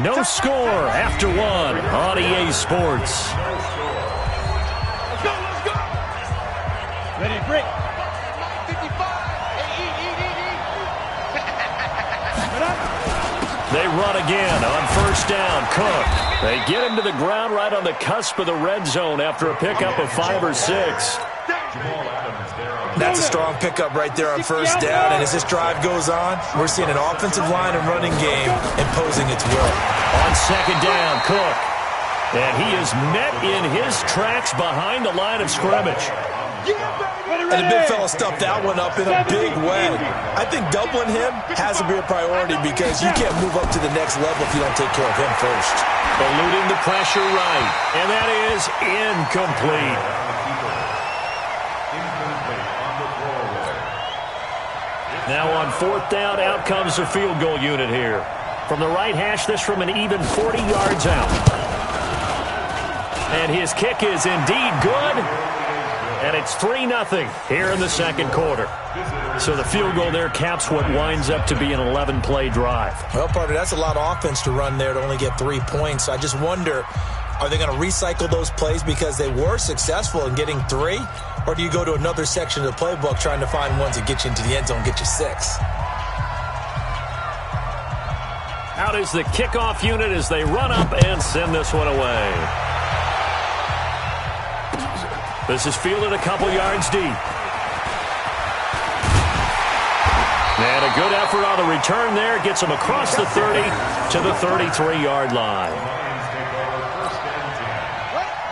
No score after 1 on EA Sports. Let's go. Ready to break. 55. They run again on 1st down. Cook. They get him to the ground right on the cusp of the red zone after a pickup of 5 or 6. That's a strong pickup right there on 1st down, and as this drive goes on, we're seeing an offensive line and running game imposing its will. On 2nd down, Cook. And he is met in his tracks behind the line of scrimmage. And the big fella stuffed that one up in a big way. I think doubling him has to be a priority because you can't move up to the next level if you don't take care of him first. Eluding the pressure right, and that is incomplete. Now on 4th down, out comes the field goal unit here. From the right hash, this from an even 40 yards out. And his kick is indeed good. And it's 3-0 here in the 2nd quarter. So the field goal there caps what winds up to be an 11-play drive. Well, partner, that's a lot of offense to run there to only get 3 points. So I just wonder, are they going to recycle those plays because they were successful in getting 3? Or do you go to another section of the playbook trying to find ones that get you into the end zone, get you 6? Out is the kickoff unit as they run up and send this one away. This is fielded a couple yards deep. And a good effort on the return there. Gets him across the 30 to the 33-yard line.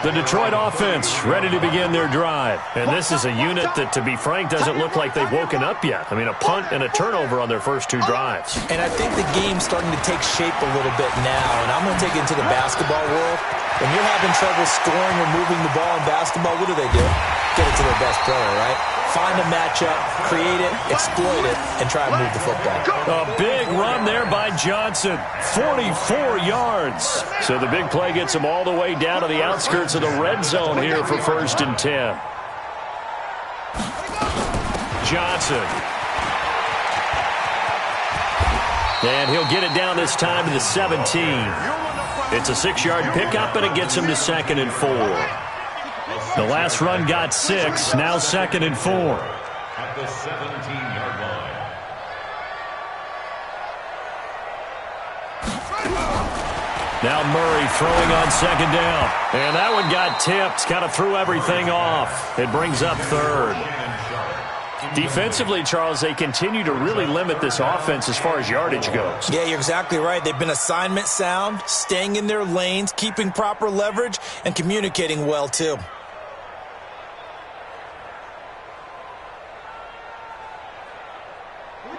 The Detroit offense ready to begin their drive. And this is a unit that, to be frank, doesn't look like they've woken up yet. I mean, a punt and a turnover on their first 2 drives. And I think the game's starting to take shape a little bit now. And I'm going to take it into the basketball world. When you're having trouble scoring or moving the ball in basketball, what do? Get it to their best player, right? Find a matchup, create it, exploit it, and try and move the football. A big run there by Johnson. 44 yards. So the big play gets him all the way down to the outskirts of the red zone here for 1st and 10. Johnson. And he'll get it down this time to the 17. It's a 6-yard pickup, and it gets him to 2nd and 4. The last run got 6, now 2nd and 4. At the 17-yard line. Now Murray throwing on 2nd down. And that one got tipped, kind of threw everything off. It brings up 3rd. Defensively, Charles, they continue to really limit this offense as far as yardage goes. Yeah, you're exactly right. They've been assignment sound, staying in their lanes, keeping proper leverage, and communicating well, too.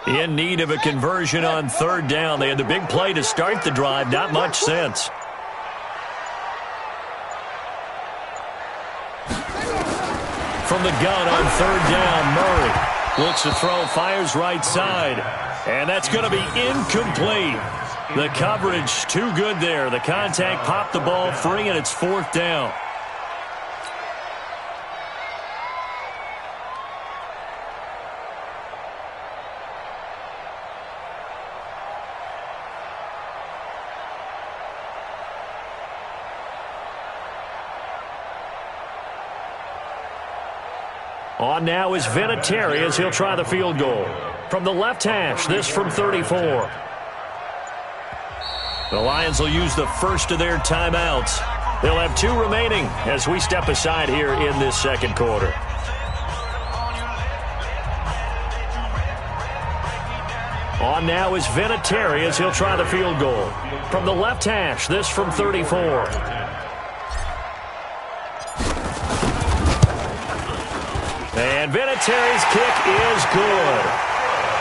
In need of a conversion on 3rd down. They had the big play to start the drive. Not much sense. From the gun on 3rd down, Murray looks to throw, fires right side. And that's going to be incomplete. The coverage too good there. The contact popped the ball free, and it's 4th down. On now is Vinatieri as he'll try the field goal. From the left hash, this from 34. The Lions will use the first of their timeouts. They'll have 2 remaining as we step aside here in this 2nd quarter. On now is Vinatieri as he'll try the field goal. From the left hash, this from 34. And Vinatieri's kick is good.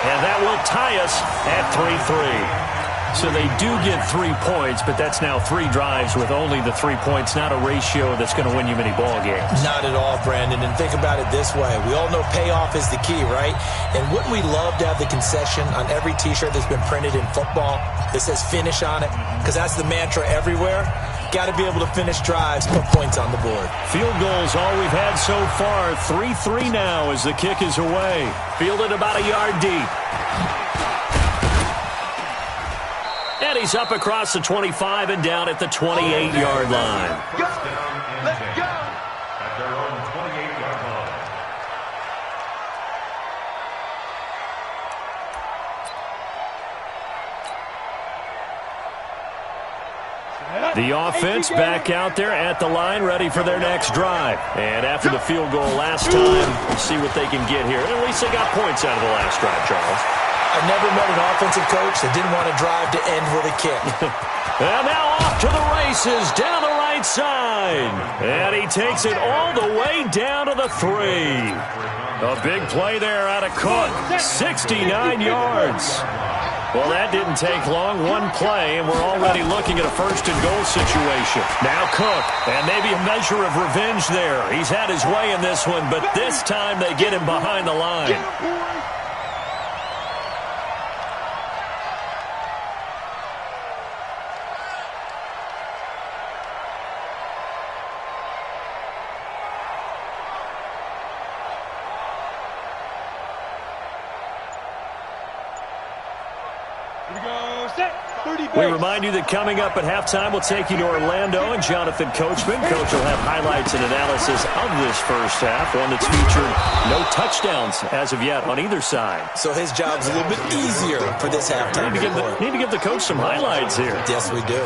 And that will tie us at 3-3. So they do get 3 points, but that's now 3 drives with only the 3 points, not a ratio that's going to win you many ball games. Not at all, Brandon. And think about it this way. We all know payoff is the key, right? And wouldn't we love to have the concession on every T-shirt that's been printed in football that says finish on it? Because that's the mantra everywhere. Got to be able to finish drives, put points on the board. Field goals all we've had so far. 3-3 now as the kick is away. Fielded about a yard deep. And he's up across the 25 and down at the 28-yard line. Let's go! At their own 28-yard line. The offense back out there at the line, ready for their next drive. And after the field goal last time, we'll see what they can get here. And at least they got points out of the last drive, Charles. I've never met an offensive coach that didn't want to drive to end with a kick. And now off to the races, down the right side. And he takes it all the way down to the 3. A big play there out of Cook, 69 yards. Well, that didn't take long, 1 play, and we're already looking at a 1st and goal situation. Now Cook, and maybe a measure of revenge there. He's had his way in this one, but this time they get him behind the line. We remind you that coming up at halftime, we'll take you to Orlando and Jonathan Coachman. Coach will have highlights and analysis of this first half, one that's featured no touchdowns as of yet on either side. So his job's a little bit easier for this halftime. Need to give the coach some highlights here. Yes, we do.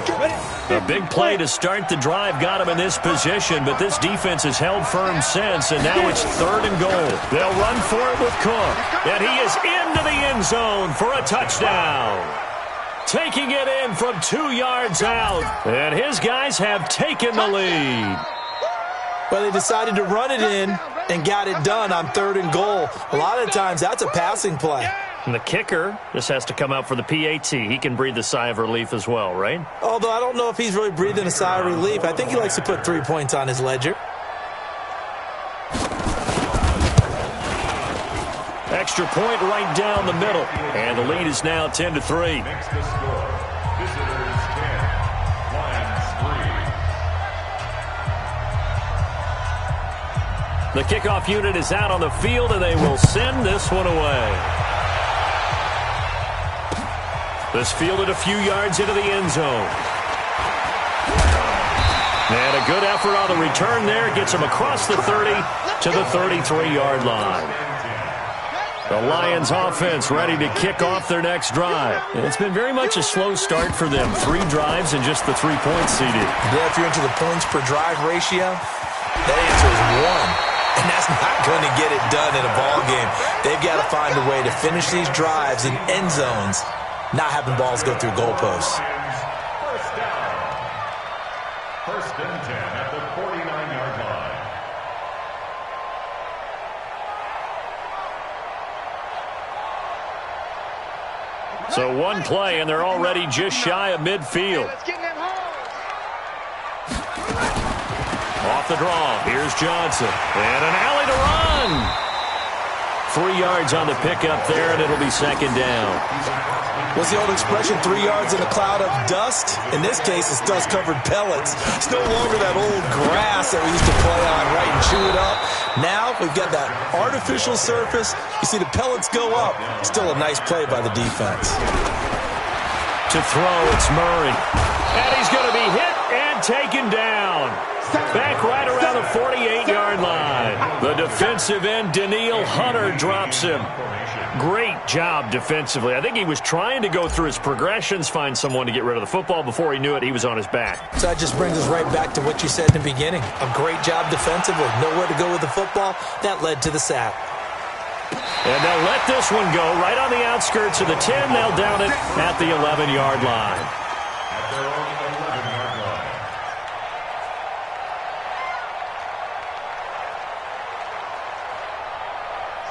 A big play to start the drive got him in this position, but this defense has held firm since, and now it's 3rd and goal. They'll run for it with Cook, and he is into the end zone for a touchdown. Taking it in from 2 yards out. And his guys have taken the lead. Well, they decided to run it in and got it done on 3rd and goal. A lot of times, that's a passing play. And the kicker just has to come out for the PAT. He can breathe a sigh of relief as well, right? Although I don't know if he's really breathing a sigh of relief. I think he likes to put 3 points on his ledger. Extra point right down the middle. And the lead is now 10-3. Next to score, visitors 10, Lions 3. The kickoff unit is out on the field, and they will send this one away. This fielded a few yards into the end zone. good effort on the return there. Gets him across the 30 to the 33-yard line. The Lions offense ready to kick off their next drive. It's been very much a slow start for them. 3 drives and just the 3 points CD. Yeah, if you're into the points per drive ratio, that answer is 1. And that's not going to get it done in a ball game. They've got to find a way to finish these drives in end zones, not having balls go through goalposts. First down. First and 10 at the 49-yard line. So one play, and they're already just shy of midfield. Off the draw. Here's Johnson. And an alley to run. 3 yards on the pickup there, and it'll be second down. What's the old expression, 3 yards in a cloud of dust? In this case, it's dust-covered pellets. It's no longer that old grass that we used to play on, right, and chew it up. Now we've got that artificial surface. You see the pellets go up. Still a nice play by the defense. To throw, it's Murray. And he's going to be hit and taken down. Back right around the 48-yard line. The defensive end, Daniil Hunter, drops him. Great job defensively. I think he was trying to go through his progressions, find someone to get rid of the football. Before he knew it, he was on his back. So that just brings us right back to what you said in the beginning. A great job defensively. Nowhere to go with the football. That led to the sack. And they'll let this one go right on the outskirts of the 10. They'll down it at the 11-yard line. At their own 11-yard line.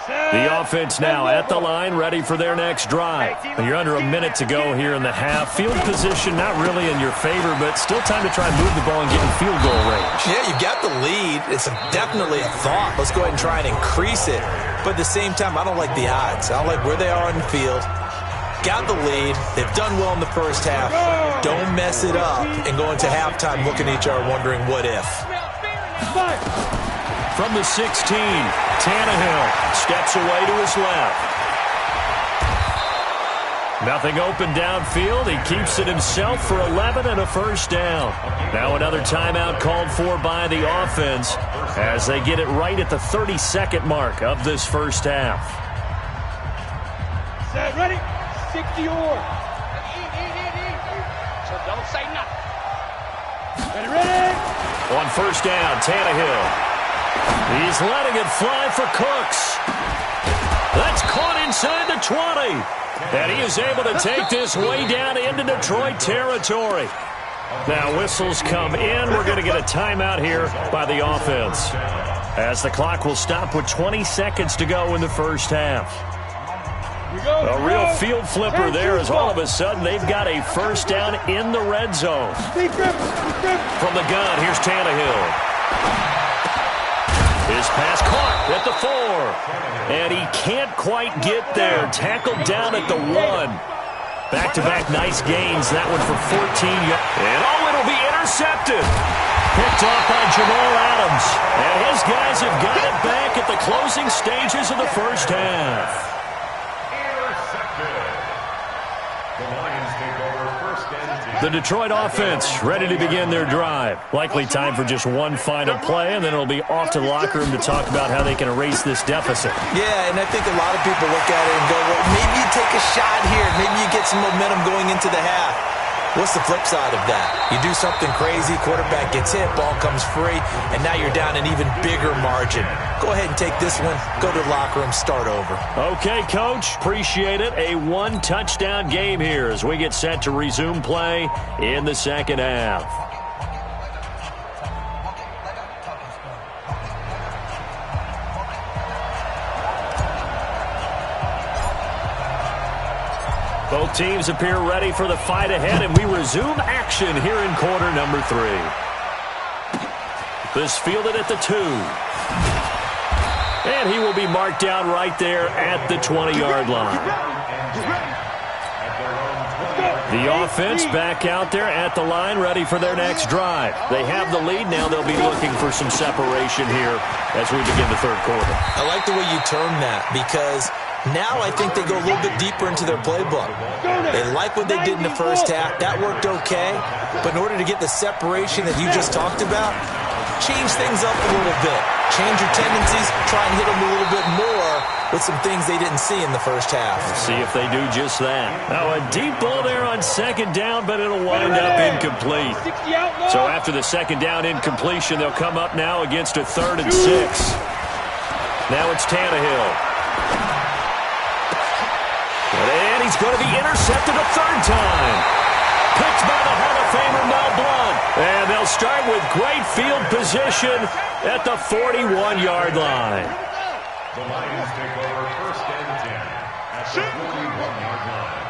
The offense now at the line, ready for their next drive. You're under a minute to go here in the half. Field position not really in your favor, but still time to try and move the ball and get in field goal range. Yeah, you've got the lead. It's definitely a thought. Let's go ahead and try and increase it. But at the same time, I don't like the odds. I don't like where they are on the field. Got the lead. They've done well in the first half. Don't mess it up and go into halftime looking at each other wondering what if. From the 16, Tannehill steps away to his left. Nothing open downfield. He keeps it himself for 11 and a first down. Now another timeout called for by the offense as they get it right at the 32nd mark of this first half. Set, ready? 60 or. So don't say nothing. Ready? On first down, Tannehill. He's letting it fly for Cooks. That's caught inside the 20. And he is able to take this way down into Detroit territory. Now whistles come in. We're going to get a timeout here by the offense, as the clock will stop with 20 seconds to go in the first half. A real field flipper there, as all of a sudden they've got a first down in the red zone. From the gun, here's Tannehill. His pass caught at the 4. And he can't quite get there. Tackled down at the 1. Back-to-back nice gains. That one for 14. And it'll be intercepted. Picked off by Jamal Adams. And his guys have got it back at the closing stages of the first half. Intercepted. The Lions take over first and 10. The Detroit offense ready to begin their drive. Likely time for just one final play, and then it'll be off to the locker room to talk about how they can erase this deficit. Yeah, and I think a lot of people look at it and go, well, maybe you take a shot here. Maybe you get some momentum going into the half. What's the flip side of that? You do something crazy, quarterback gets hit, ball comes free, and now you're down an even bigger margin. Go ahead and take this one, go to the locker room, start over. Okay, Coach, appreciate it. A one-touchdown game here as we get set to resume play in the second half. Both teams appear ready for the fight ahead, and we resume action here in quarter number 3. This fielded at the 2. And he will be marked down right there at the 20-yard line. The offense back out there at the line, ready for their next drive. They have the lead. Now they'll be looking for some separation here as we begin the third quarter. I like the way you term that, because Now I think they go a little bit deeper into their playbook. They like what they did in the first half. That worked okay. But in order to get the separation that you just talked about, change things up a little bit. Change your tendencies. Try and hit them a little bit more with some things they didn't see in the first half. See if they do just that. Now a deep ball there on second down, but it'll wind up incomplete. So after the second down incompletion, they'll come up now against a 3rd and 6. Now it's Tannehill. And he's going to be intercepted a 3rd time. Picked by the Hall of Famer Mel Blount. And they'll start with great field position at the 41-yard line. The Lions take over 1st and 10 at the 41-yard line.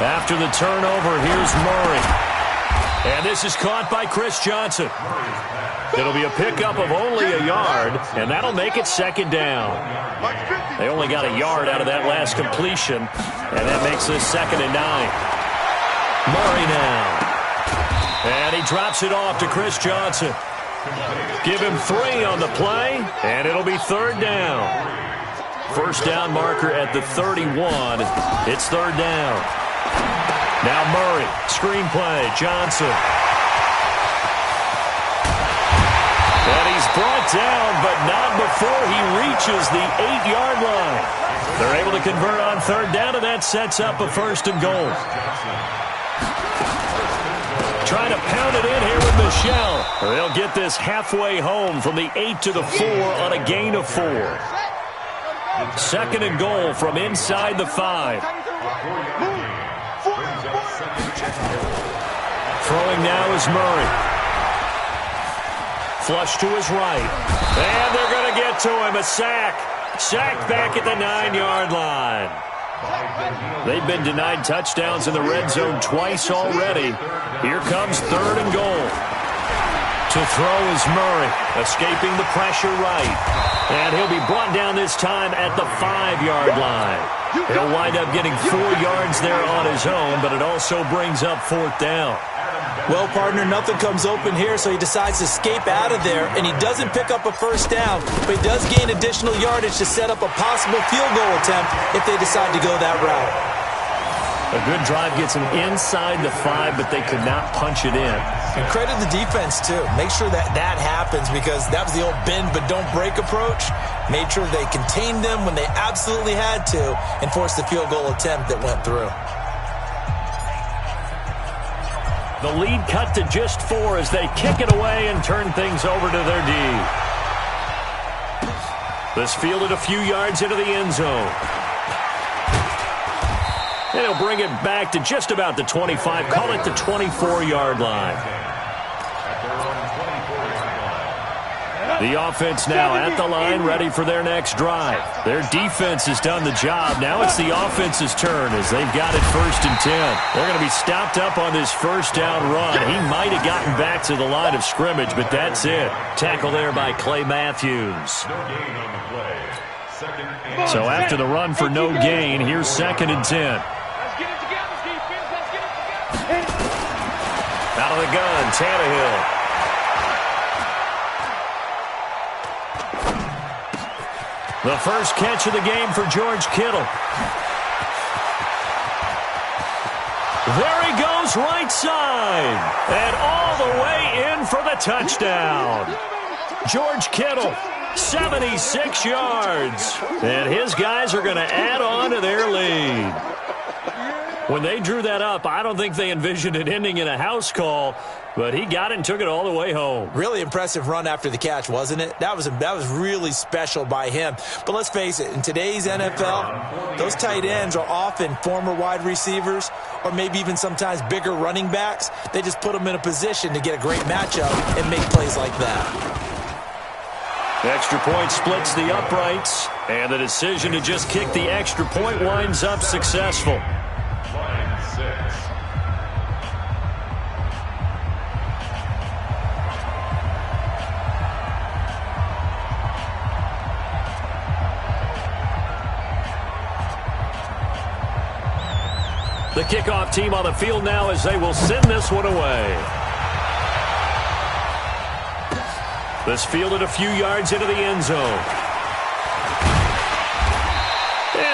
After the turnover, here's Murray. And this is caught by Chris Johnson. It'll be a pickup of only a yard, and that'll make it 2nd down. They only got a yard out of that last completion, and that makes this 2nd and 9. Murray now. And he drops it off to Chris Johnson. Give him 3 on the play, and it'll be 3rd down. 1st down marker at the 31. It's 3rd down. Now Murray, screen play, Johnson. And he's brought down, but not before he reaches the 8-yard line. They're able to convert on 3rd down, and that sets up a 1st and goal. Trying to pound it in here with Michelle. They'll get this halfway home from the 8 to the 4 on a gain of 4. 2nd and goal from inside the 5. Throwing now is Murray. Flush to his right. And they're going to get to him. A sack. Sacked back at the 9-yard line. They've been denied touchdowns in the red zone twice already. Here comes 3rd and goal. To throw is Murray, escaping the pressure right. And he'll be brought down this time at the 5-yard line. He'll wind up getting 4 yards there on his own, but it also brings up 4th down. Well, partner, nothing comes open here, so he decides to escape out of there, and he doesn't pick up a 1st down, but he does gain additional yardage to set up a possible field goal attempt if they decide to go that route. A good drive gets him inside the 5, but they could not punch it in. And credit the defense, too. Make sure that that happens, because that was the old bend but don't break approach. Made sure they contained them when they absolutely had to and forced the field goal attempt that went through. The lead cut to just 4 as they kick it away and turn things over to their D. This fielded a few yards into the end zone. And he'll bring it back to just about the 25. Call it the 24-yard line. The offense now at the line, ready for their next drive. Their defense has done the job. Now it's the offense's turn as they've got it 1st and 10. They're going to be stopped up on this 1st down run. He might have gotten back to the line of scrimmage, but that's it. Tackle there by Clay Matthews. So after the run for no gain, here's 2nd and 10. Out of the gun, Tannehill. The first catch of the game for George Kittle. There he goes, right side. And all the way in for the touchdown. George Kittle, 76 yards. And his guys are going to add on to their lead. When they drew that up, I don't think they envisioned it ending in a house call, but he got it and took it all the way home. Really impressive run after the catch, wasn't it? That was really special by him. But let's face it, in today's NFL, those tight ends are often former wide receivers or maybe even sometimes bigger running backs. They just put them in a position to get a great matchup and make plays like that. The extra point splits the uprights, and the decision to just kick the extra point winds up successful. The kickoff team on the field now as they will send this one away. This fielded a few yards into the end zone.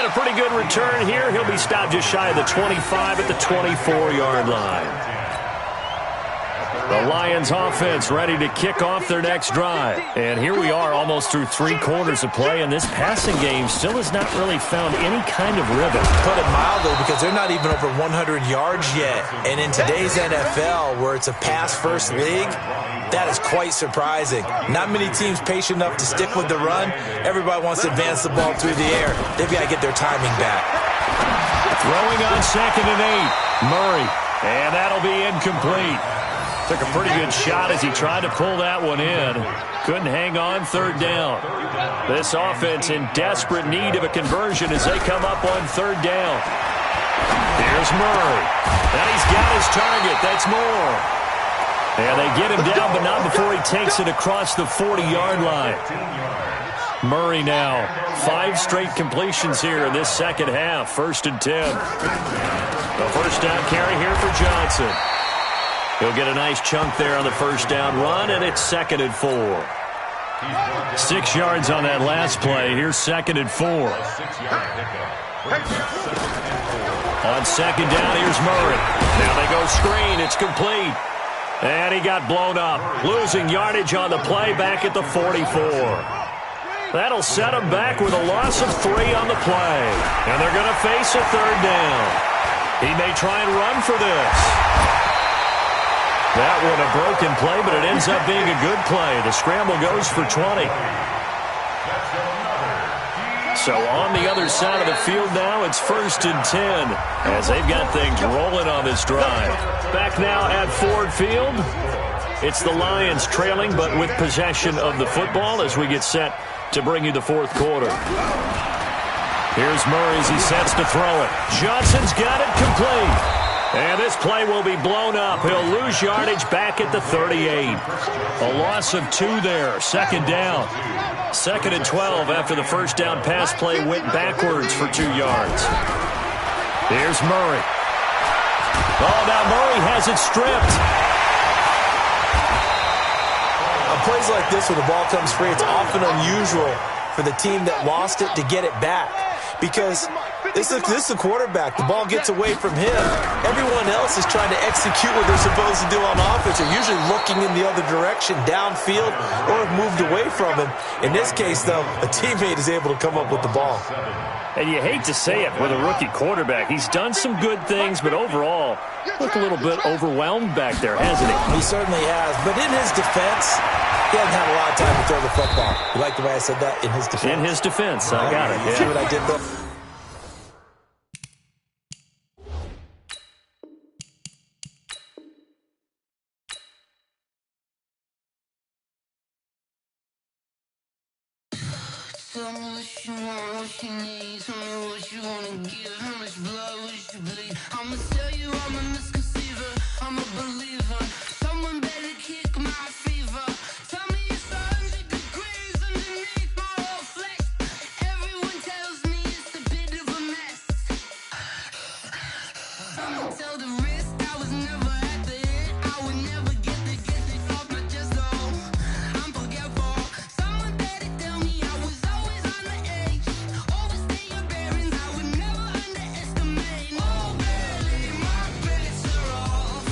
a pretty good return here. He'll be stopped just shy of the 25 at the 24-yard line. The Lions offense ready to kick off their next drive. And here we are almost through 3 quarters of play, and this passing game still has not really found any kind of rhythm. Put it mildly, because they're not even over 100 yards yet. And in today's NFL, where it's a pass-first league, that is quite surprising. Not many teams patient enough to stick with the run. Everybody wants to advance the ball through the air. They've got to get their timing back. Throwing on 2nd and 8. Murray. And that'll be incomplete. Took a pretty good shot as he tried to pull that one in. Couldn't hang on 3rd down. This offense in desperate need of a conversion as they come up on 3rd down. Here's Murray. And he's got his target. That's Moore. And they get him down, but not before he takes it across the 40-yard line. Murray now, 5 straight completions here in this second half. 1st and 10. The first down carry here for Johnson. He'll get a nice chunk there on the first down run, and it's 2nd and 4. 6 yards on that last play. Here's 2nd and 4. On 2nd down, here's Murray. Now they go screen. It's complete. And he got blown up. Losing yardage on the play back at the 44. That'll set him back with a loss of 3 on the play. And they're going to face a 3rd down. He may try and run for this. That one a broken play, but it ends up being a good play. The scramble goes for 20. So on the other side of the field now, it's 1st and 10 as they've got things rolling on this drive. Back now at Ford Field. It's the Lions trailing, but with possession of the football as we get set to bring you the 4th quarter. Here's Murray as he sets to throw it. Johnson's got it complete. And this play will be blown up. He'll lose yardage back at the 38. A loss of 2 there. 2nd down. 2nd and 12 after the first down pass play went backwards for 2 yards. Here's Murray. Oh, now Murray has it stripped. On plays like this, when the ball comes free, it's often unusual for the team that lost it to get it back. Because this is the quarterback. The ball gets away from him. Everyone else is trying to execute what they're supposed to do on offense. They're usually looking in the other direction, downfield, or have moved away from him. In this case, though, a teammate is able to come up with the ball. And you hate to say it with a rookie quarterback. He's done some good things, but overall, looked a little bit overwhelmed back there, hasn't he? He certainly has. But in his defense, he hasn't had a lot of time to throw the football. You like the way I said that? In his defense. In his defense. I got it. Yeah. See what I did there? Tell me what you want, what you need. Tell me what you wanna give. How much blood would you bleed? I'ma tell you I'm a misconceiver. I'm a believer. Someone better kick my fever. Tell me it's 100 degrees underneath my whole flesh. Everyone tells me it's a bit of a mess. I'ma tell the risk I was never at the hit. I would never get it off my chest though. I'm forgetful. Someone better tell me I was always on the edge. Overstay your bearings, I would never underestimate. Oh, barely, my bets are off.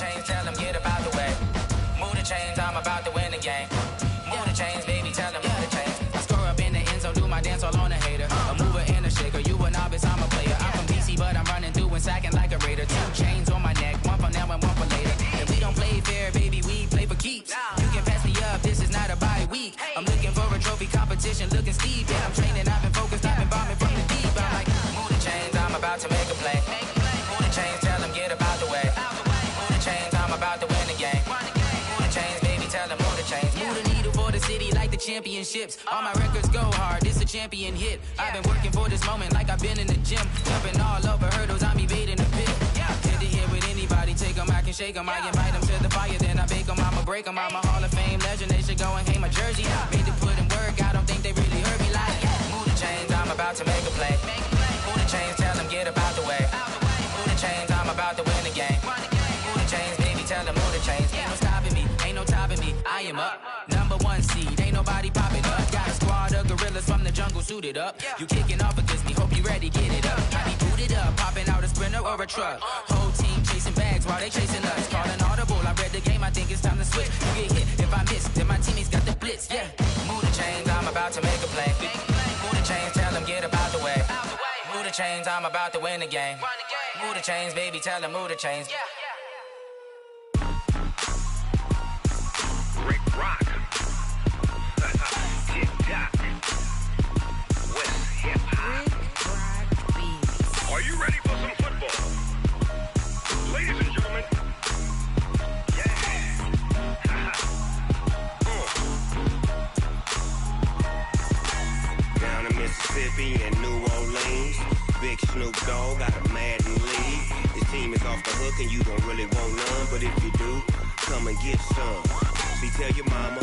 chains, tell them get about the way. Move the chains, I'm about to win the game. Move the chains, baby, tell them move the chains. I score up in the end zone, do my dance all on a hater. A mover and a shaker, you a novice, I'm a player. I'm from DC, but I'm running through and sacking like a raider. 2 chains on my neck, one for now and one for later. If we don't play fair, baby, we play for keeps. You can pass me up, this is not a bye week. I'm looking for a trophy competition, looking steep. Yeah, I'm training, I've been focused, I've been bombing from the deep. I'm like, move the chains, I'm about to make a play. Move the chains, tell them get about the way. Move the chains, I'm about to win the game. Move the chains, baby, tell them move the chains. Move the needle for the city like the championships. All my records go hard, this a champion hit. I've been working for this moment like I've been in the gym. Jumping all over hurdles, I'm evading the pit. Head to head with anybody, take them, I can shake them. I invite them to the fire, then I bake them, I'ma break them. I'm a Hall of Fame legend, they should go and hang my jersey. Made to put in work, I don't think they really heard me like. Move the chains, I'm about to make a play. Move the chains, tell them get about the way. Move the chains, I'm about to win the game. Move the chains, baby, tell them move the chains. Ain't no stopping me, ain't no topping me, I am up. Number 1 seed, ain't nobody popping up. Got a squad of gorillas from the jungle suited up. You kicking off against me, hope you ready, get it up. I be booted up, popping out a sprinter or a truck. Whole team chasing bags while they chasing us. Calling audible, I read the game, I think it's time to switch. You get hit, if I miss, then my teammates got the blitz, yeah. Move the chains, I'm about to make a play. Move the chains, tell them get about the way. Move the chains, I'm about to win the game. Move the chains, baby, tell them move the chains. Rick Rock. Tick-tock. West hip-hop. Are you ready for some football? Ladies and gentlemen. Yeah. Down in Mississippi and New Orleans, Big Snoop Dogg got a Madden league. His team is off the hook and you don't really want none, but if you do, come and get some. See, tell your mama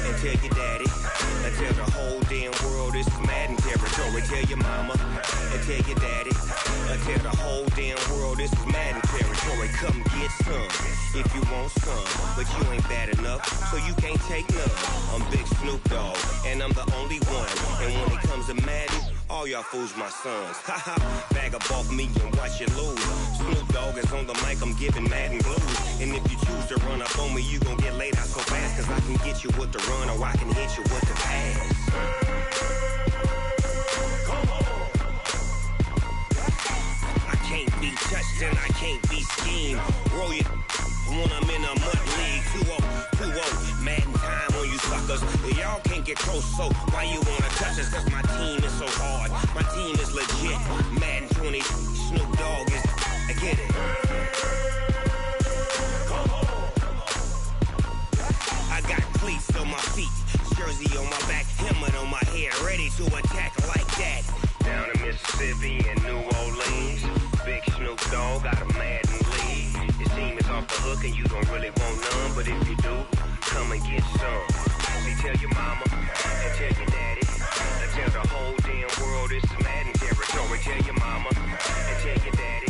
and tell your daddy and tell the whole damn world this is Madden territory. Tell your mama and tell your daddy and tell the whole damn world this is Madden territory. Come get some if you want some, but you ain't bad enough, so you can't take none. I'm Big Snoop Dogg and I'm the only one, and when it comes to Madden, all y'all fools my sons. Haha, bag up off me and watch you lose. Snoop Dogg is on the mic, I'm giving Madden blues. And if you choose to run up on me, you gon' get laid out so fast, cause I can get you with the run or I can hit you with the pass. I can't be touched and I can't be schemed. Roll you when I'm in a mud league. 2-0, Madden time on you suckers. Y'all can't get close, so why you wanna touch us? Cause my team is so hard, my team is legit. Madden 20, Snoop Dogg is, I get it. I got cleats on my feet, jersey on my back, helmet on my head, ready to attack like that. Down in Mississippi and New Orleans, Big Snoop Dogg got a Madden league. His team is off the hook and you don't really want none, but if you do, come and get some. See, tell your mama and tell your daddy and tell the whole damn world this is Madden territory. Tell your mama and tell your daddy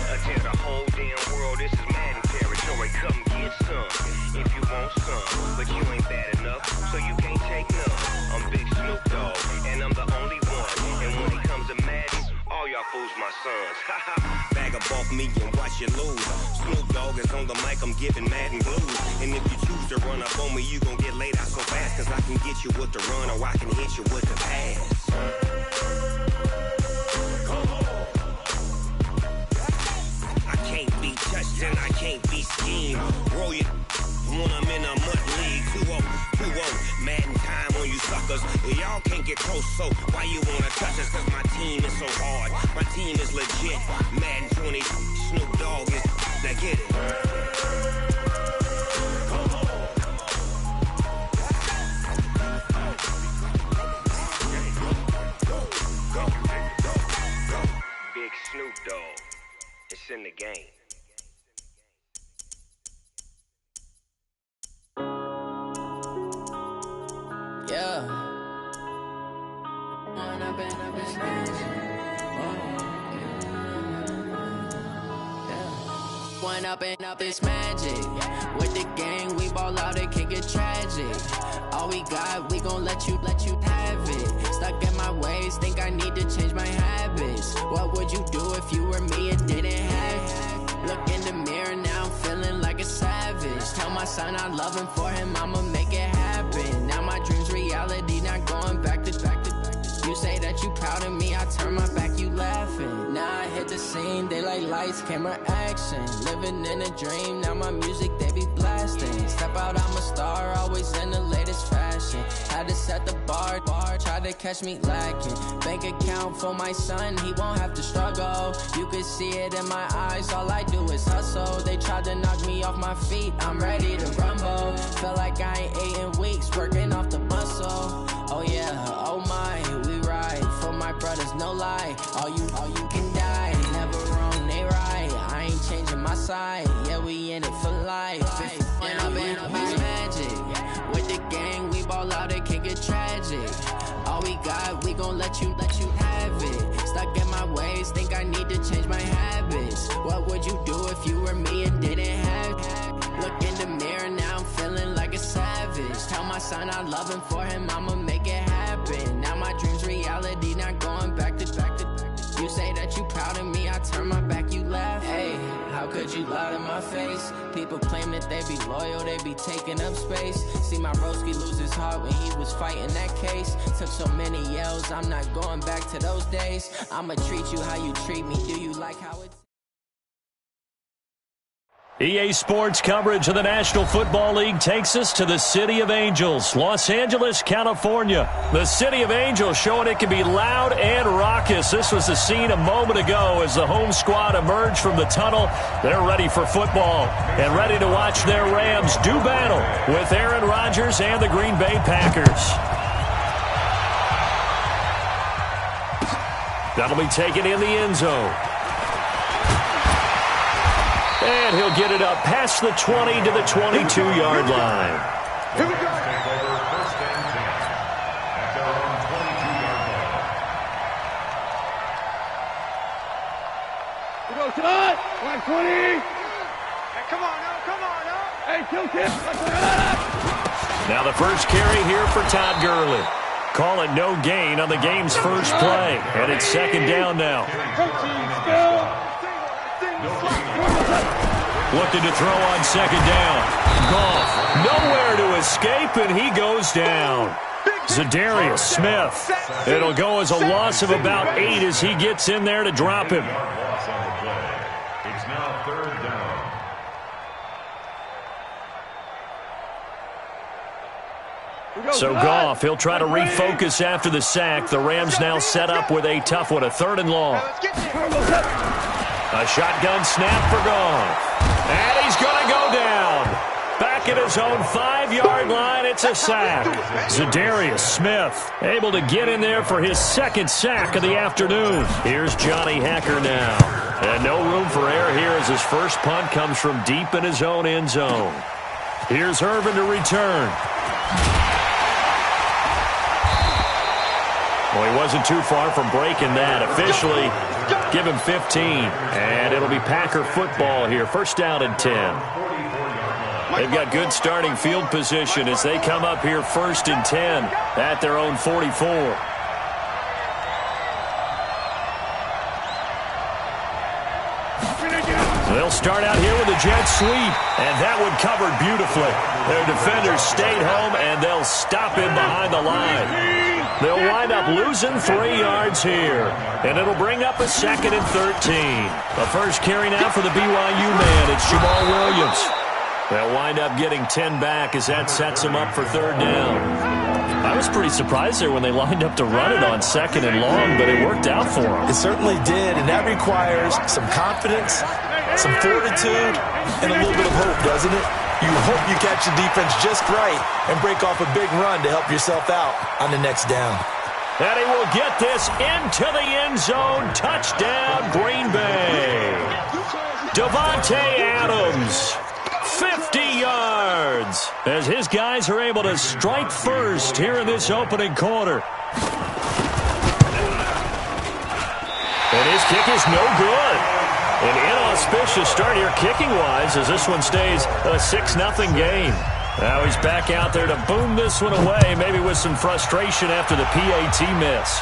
and tell the whole damn world this is Madden territory. Come get some if you want some, but you ain't bad enough, so you can't take none. I'm Big Snoop Dogg and I'm the only one, and when it comes to Madden, all y'all fools my sons. Bag up off me and watch you lose. Snoop Dogg is on the mic, I'm giving Madden blues. And if you choose to run up on me, you gon' get laid out so fast, cause I can get you with the run or I can hit you with the pass. I can't be touched and I can't be schemed. Roll you when I'm in a mud league. 2-0, Madden time on you suckers. Y'all can't get close, so why you wanna touch us? Cause my team is so hard, my team is legit. Madden 20, Snoop Dogg is, now get it. Big Snoop Dogg, it's in the game. Yeah. One up and up, it's magic. With the gang, we ball out, it can get tragic. All we got, we gon' let you have it. Stuck in my ways, think I need to change my habits. What would you do if you were me and didn't have it? Look in the mirror now, I'm feeling like a son, I love him, for him, I'ma make it happen. Now my dream's reality, not going back to. You say that you proud of me, I turn my back, you laughing. Now I hit the scene, they like lights, camera, action. Living in a dream, now my music, they be blasting. Step out, I'm a star, always in the latest fashion. Had to set the bar, tried to catch me lacking. Bank account for my son, he won't have to struggle. You can see it in my eyes, all I do is hustle. They tried to knock me off my feet, I'm ready to rumble. Felt like I ain't ate in weeks, working off the muscle. Oh yeah, oh my, we ride for my brothers, no lie. All you can die, never wrong, they right. I ain't changing my side, yeah, we in it for life. And I've been magic with the gang, we ball out, it can get tragic. All we got, we gon' let you have it. Stuck in my ways, think I need to change my habits. What would you do if you were me and didn't have it? Look in the mirror, now I'm feeling like a savage. Tell my son I love him, for him, I'ma make it happen. Now my dream's reality, not going back to. You say that you proud of me, I turn my back, you laugh. Hey, how could you lie to my face? People claim that they be loyal, they be taking up space. See my broski lose his heart when he was fighting that case. Took so many yells, I'm not going back to those days. I'ma treat you how you treat me, do you like how it's... EA Sports coverage of the National Football League takes us to the City of Angels, Los Angeles, California. The City of Angels showing it can be loud and raucous. This was the scene a moment ago as the home squad emerged from the tunnel. They're ready for football and ready to watch their Rams do battle with Aaron Rodgers and the Green Bay Packers. That'll be taken in the end zone. And he'll get it up past the 20 to the 22-yard line. Here we go. Take over first and 10 at their own 22-yard line. We go tonight. 120. Hey, come on now. Hey, kill kick. Now the first carry here for Todd Gurley. Call it no gain on the game's first play. And it's second down now. Looking to throw on second down. Goff nowhere to escape, and he goes down. Zadarius Smith. It'll go as a loss of about 8 as he gets in there to drop him. It's now third down. So Goff, he'll try to refocus after the sack. The Rams now set up with a tough one, a 3rd and long. A shotgun snap for Goff. And he's going to go down. Back at his own 5-yard line, it's a sack. Zadarius Smith able to get in there for his 2nd sack of the afternoon. Here's Johnny Hacker now. And no room for error here as his first punt comes from deep in his own end zone. Here's Irvin to return. Well, he wasn't too far from breaking that. Officially, give him 15. And it'll be Packer football here. First down and 10. They've got good starting field position as they come up here 1st and 10 at their own 44. They'll start out here with a jet sweep, and that one covered beautifully. Their defenders stayed home, and they'll stop him behind the line. They'll wind up losing 3 yards here, and it'll bring up a 2nd and 13. The first carry now for the BYU man. It's Jamal Williams. They'll wind up getting 10 back as that sets them up for 3rd down. I was pretty surprised there when they lined up to run it on 2nd and long, but it worked out for them. It certainly did, and that requires some confidence, some fortitude, and a little bit of hope, doesn't it? You hope you catch the defense just right and break off a big run to help yourself out on the next down. And he will get this into the end zone. Touchdown, Green Bay. Devontae Adams, 50 yards, as his guys are able to strike first here in this opening quarter. And his kick is no good. An inauspicious start here kicking-wise as this one stays a 6-0 game. Now he's back out there to boom this one away, maybe with some frustration after the PAT miss.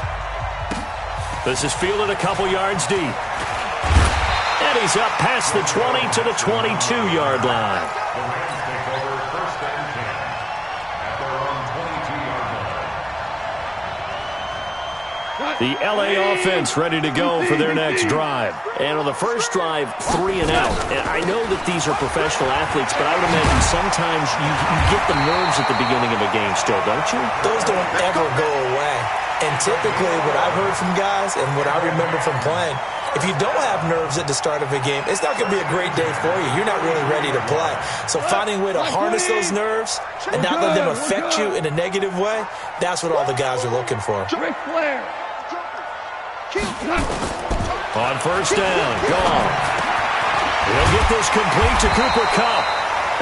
This is fielded a couple yards deep. And he's up past the 20 to the 22-yard line. The L.A. offense ready to go for their next drive. And on the first drive, 3 and out. And I know that these are professional athletes, but I would imagine sometimes you get the nerves at the beginning of a game still, don't you? Those don't ever go away. And typically what I've heard from guys and what I remember from playing, if you don't have nerves at the start of a game, it's not going to be a great day for you. You're not really ready to play. So finding a way to harness those nerves and not let them affect you in a negative way, that's what all the guys are looking for. On first down, Goff. He'll get this complete to Cooper Kupp.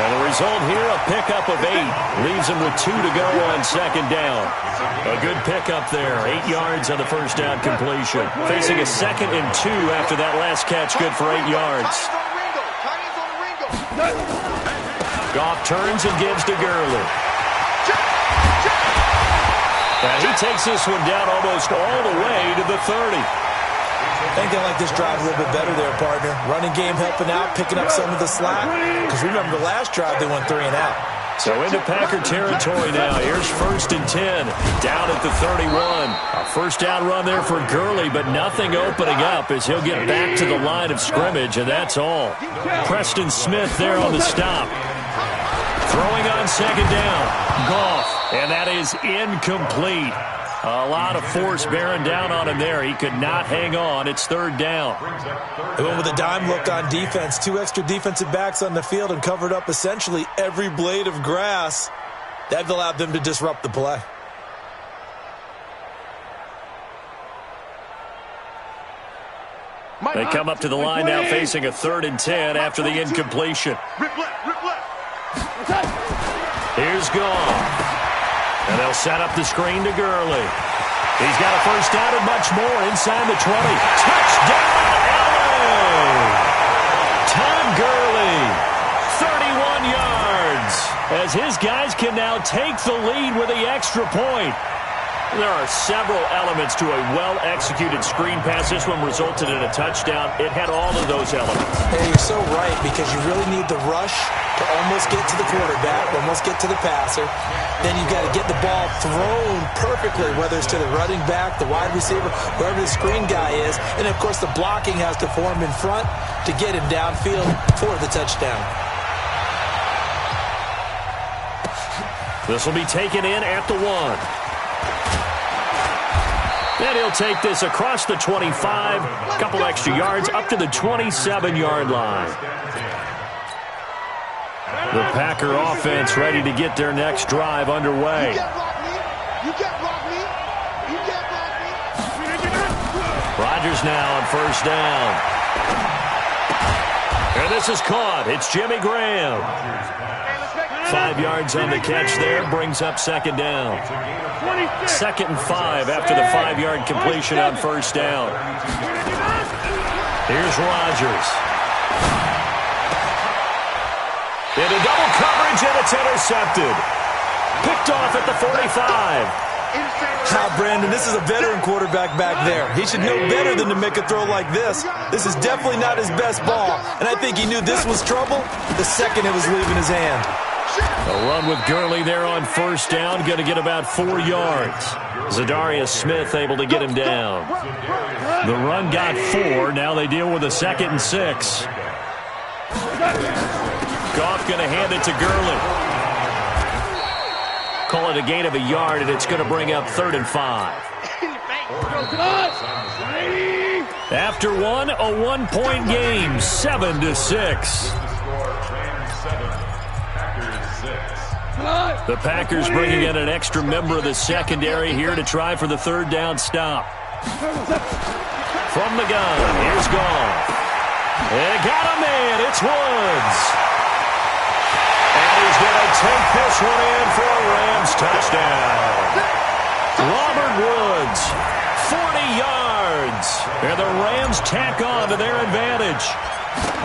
And the result here, a pickup of 8. Leaves him with 2 to go on second down. A good pickup there. 8 yards on the first down completion. Facing a 2nd and 2 after that last catch, good for 8 yards. Goff turns and gives to Gurley. And he takes this one down almost all the way to the 30. I think they like this drive a little bit better there, partner. Running game helping out, picking up some of the slack. Because remember the last drive, they went 3 and out. So into Packer territory now. Here's 1st and 10. Down at the 31. A first down run there for Gurley, but nothing opening up as he'll get back to the line of scrimmage, and that's all. Preston Smith there on the stop. Throwing on second down. Goff, and that is incomplete. A lot of force bearing down on him there. He could not hang on. It's 3rd down. They went with a dime look on defense. 2 extra defensive backs on the field and covered up essentially every blade of grass. That allowed them to disrupt the play. They come up to the line now facing a 3rd and 10 after the incompletion. Here's Goff. And they'll set up the screen to Gurley. He's got a first down and much more inside the 20. Touchdown, LA! Todd Gurley, 31 yards. As his guys can now take the lead with the extra point. There are several elements to a well-executed screen pass. This one resulted in a touchdown. It had all of those elements. Hey, you're so right, because you really need the rush to almost get to the quarterback, almost get to the passer. Then you've got to get the ball thrown perfectly, whether it's to the running back, the wide receiver, wherever the screen guy is. And, of course, the blocking has to form in front to get him downfield for the touchdown. This will be taken in at the 1. And he'll take this across the 25, a couple extra yards, up to the 27-yard line. The Packer offense ready to get their next drive underway. Rodgers now on first down. And this is caught. It's Jimmy Graham. 5 yards on the catch there, brings up second down. 2nd and 5 after the 5-yard completion on first down. Here's Rodgers. Into double coverage, and it's intercepted. Picked off at the 45. Brandon, this is a veteran quarterback back there. He should know better than to make a throw like this. This is definitely not his best ball, and I think he knew this was trouble the second it was leaving his hand. A run with Gurley there on first down, going to get about 4 yards. Zadarius Smith able to get him down. The run got 4. Now they deal with a 2nd and 6. Goff going to hand it to Gurley. Call it a gain of a yard, and it's going to bring up 3rd and 5. After one, a 1-point game, 7-6. The Packers bringing in an extra member of the secondary here to try for the 3rd down stop. From the gun, here's Goff. They got a man, it's Woods. And he's going to take this one in for a Rams touchdown. Robert Woods, 40 yards. And the Rams tack on to their advantage.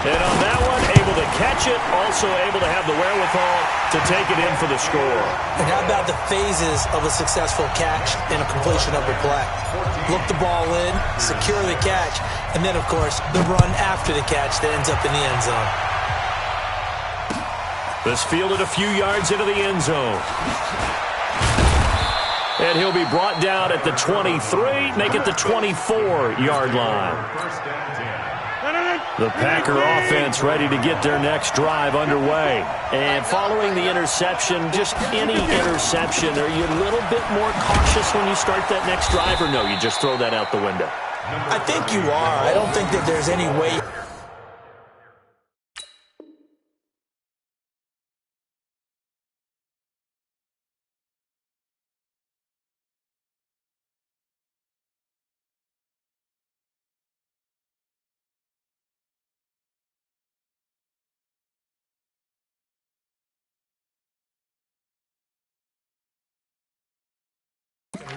And on that one, able to catch it, also able to have the wherewithal to take it in for the score. And how about the phases of a successful catch and a completion of a play? Look the ball in, secure the catch, and then, of course, the run after the catch that ends up in the end zone. This fielded a few yards into the end zone. And he'll be brought down at the 23, make it the 24-yard line. The Packer offense ready to get their next drive underway. And following the interception, just any interception, are you a little bit more cautious when you start that next drive, or no, you just throw that out the window? I think you are. I don't think that there's any way.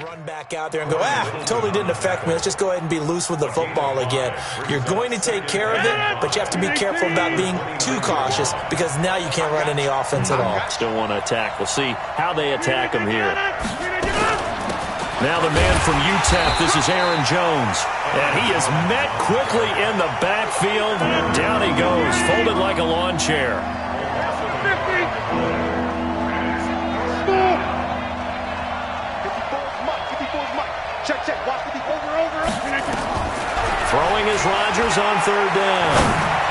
Run back out there and go, totally didn't affect me. Let's just go ahead and be loose with the football again. You're going to take care of it, but you have to be careful about being too cautious because now you can't run any offense at all. Still want to attack. We'll see how they attack him here. Now the man from UTEP, this is Aaron Jones. And he is met quickly in the backfield. Down he goes, folded like a lawn chair. Check. Watch the over. Throwing is Rodgers on third down.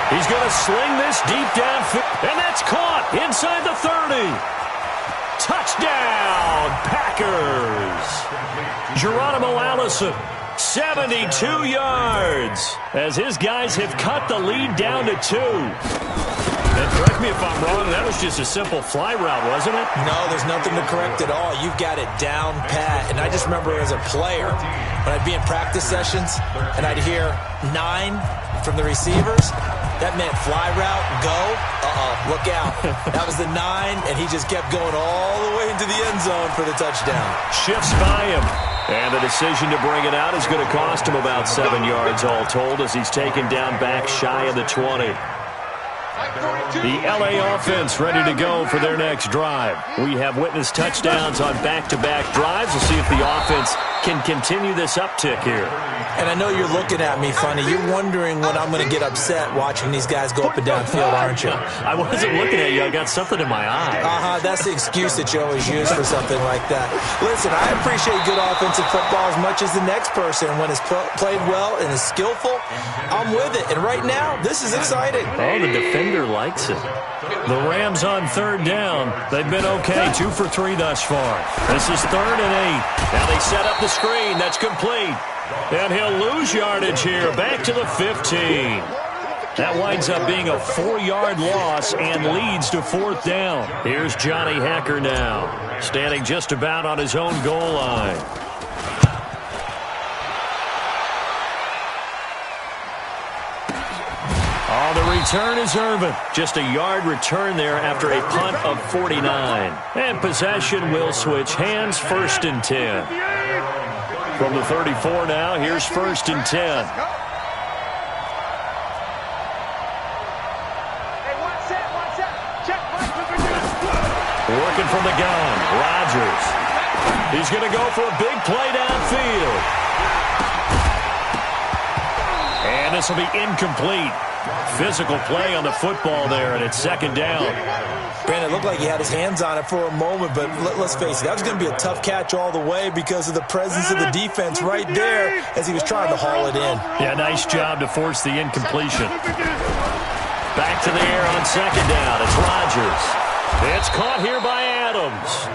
He's going to sling this deep downfield. And that's caught inside the 30. Touchdown, Packers. Geronimo Allison, 72 yards. As his guys have cut the lead down to 2. And correct me if I'm wrong, that was just a simple fly route, wasn't it? No, there's nothing to correct at all. You've got it down pat. And I just remember as a player, when I'd be in practice sessions and I'd hear 9 from the receivers, that meant fly route, go, look out. That was the 9, and he just kept going all the way into the end zone for the touchdown. Shifts by him. And the decision to bring it out is going to cost him about 7 yards all told as he's taken down back shy of the 20. The LA offense ready to go for their next drive. We have witnessed touchdowns on back-to-back drives. We'll see if the offense can continue this uptick here. And I know you're looking at me funny. You're wondering when I'm going to get upset watching these guys go up and down field, aren't you? I wasn't looking at you. I got something in my eye. That's the excuse that you always use for something like that. Listen, I appreciate good offensive football as much as the next person. When it's played well and is skillful, I'm with it. And right now, this is exciting. Oh, the defender likes it. The Rams on third down. They've been okay, 2 for 3 thus far. This is 3rd and 8. Now they set up the screen. That's complete. And he'll lose yardage here. Back to the 15. That winds up being a 4-yard loss and leads to 4th down. Here's Johnny Hacker now, standing just about on his own goal line. The return is Irvin. Just a yard return there after a punt of 49. And possession will switch hands, 1st and 10. From the 34 now, here's 1st and 10. Working from the gun, Rodgers. He's going to go for a big play downfield. And this will be incomplete. Physical play on the football there, and it's 2nd down. Brandon, it looked like he had his hands on it for a moment, but let's face it, that was going to be a tough catch all the way because of the presence of the defense right there as he was trying to haul it in. Yeah, nice job to force the incompletion. Back to the air on 2nd down. It's Rodgers. It's caught here by Adams.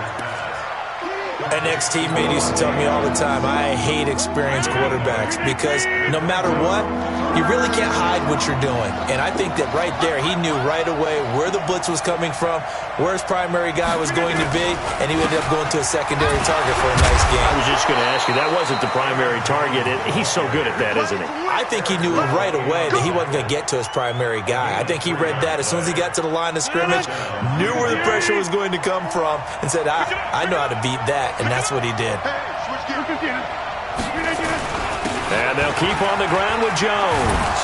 An ex-teammate used to tell me all the time, I hate experienced quarterbacks because no matter what, you really can't hide what you're doing. And I think that right there, he knew right away where the blitz was coming from, where his primary guy was going to be, and he ended up going to a secondary target for a nice game. I was just going to ask you, that wasn't the primary target. He's so good at that, isn't he? I think he knew right away that he wasn't going to get to his primary guy. I think he read that as soon as he got to the line of scrimmage, knew where the pressure was going to come from, and said, I know how to beat that. And that's what he did. And they'll keep on the ground with Jones.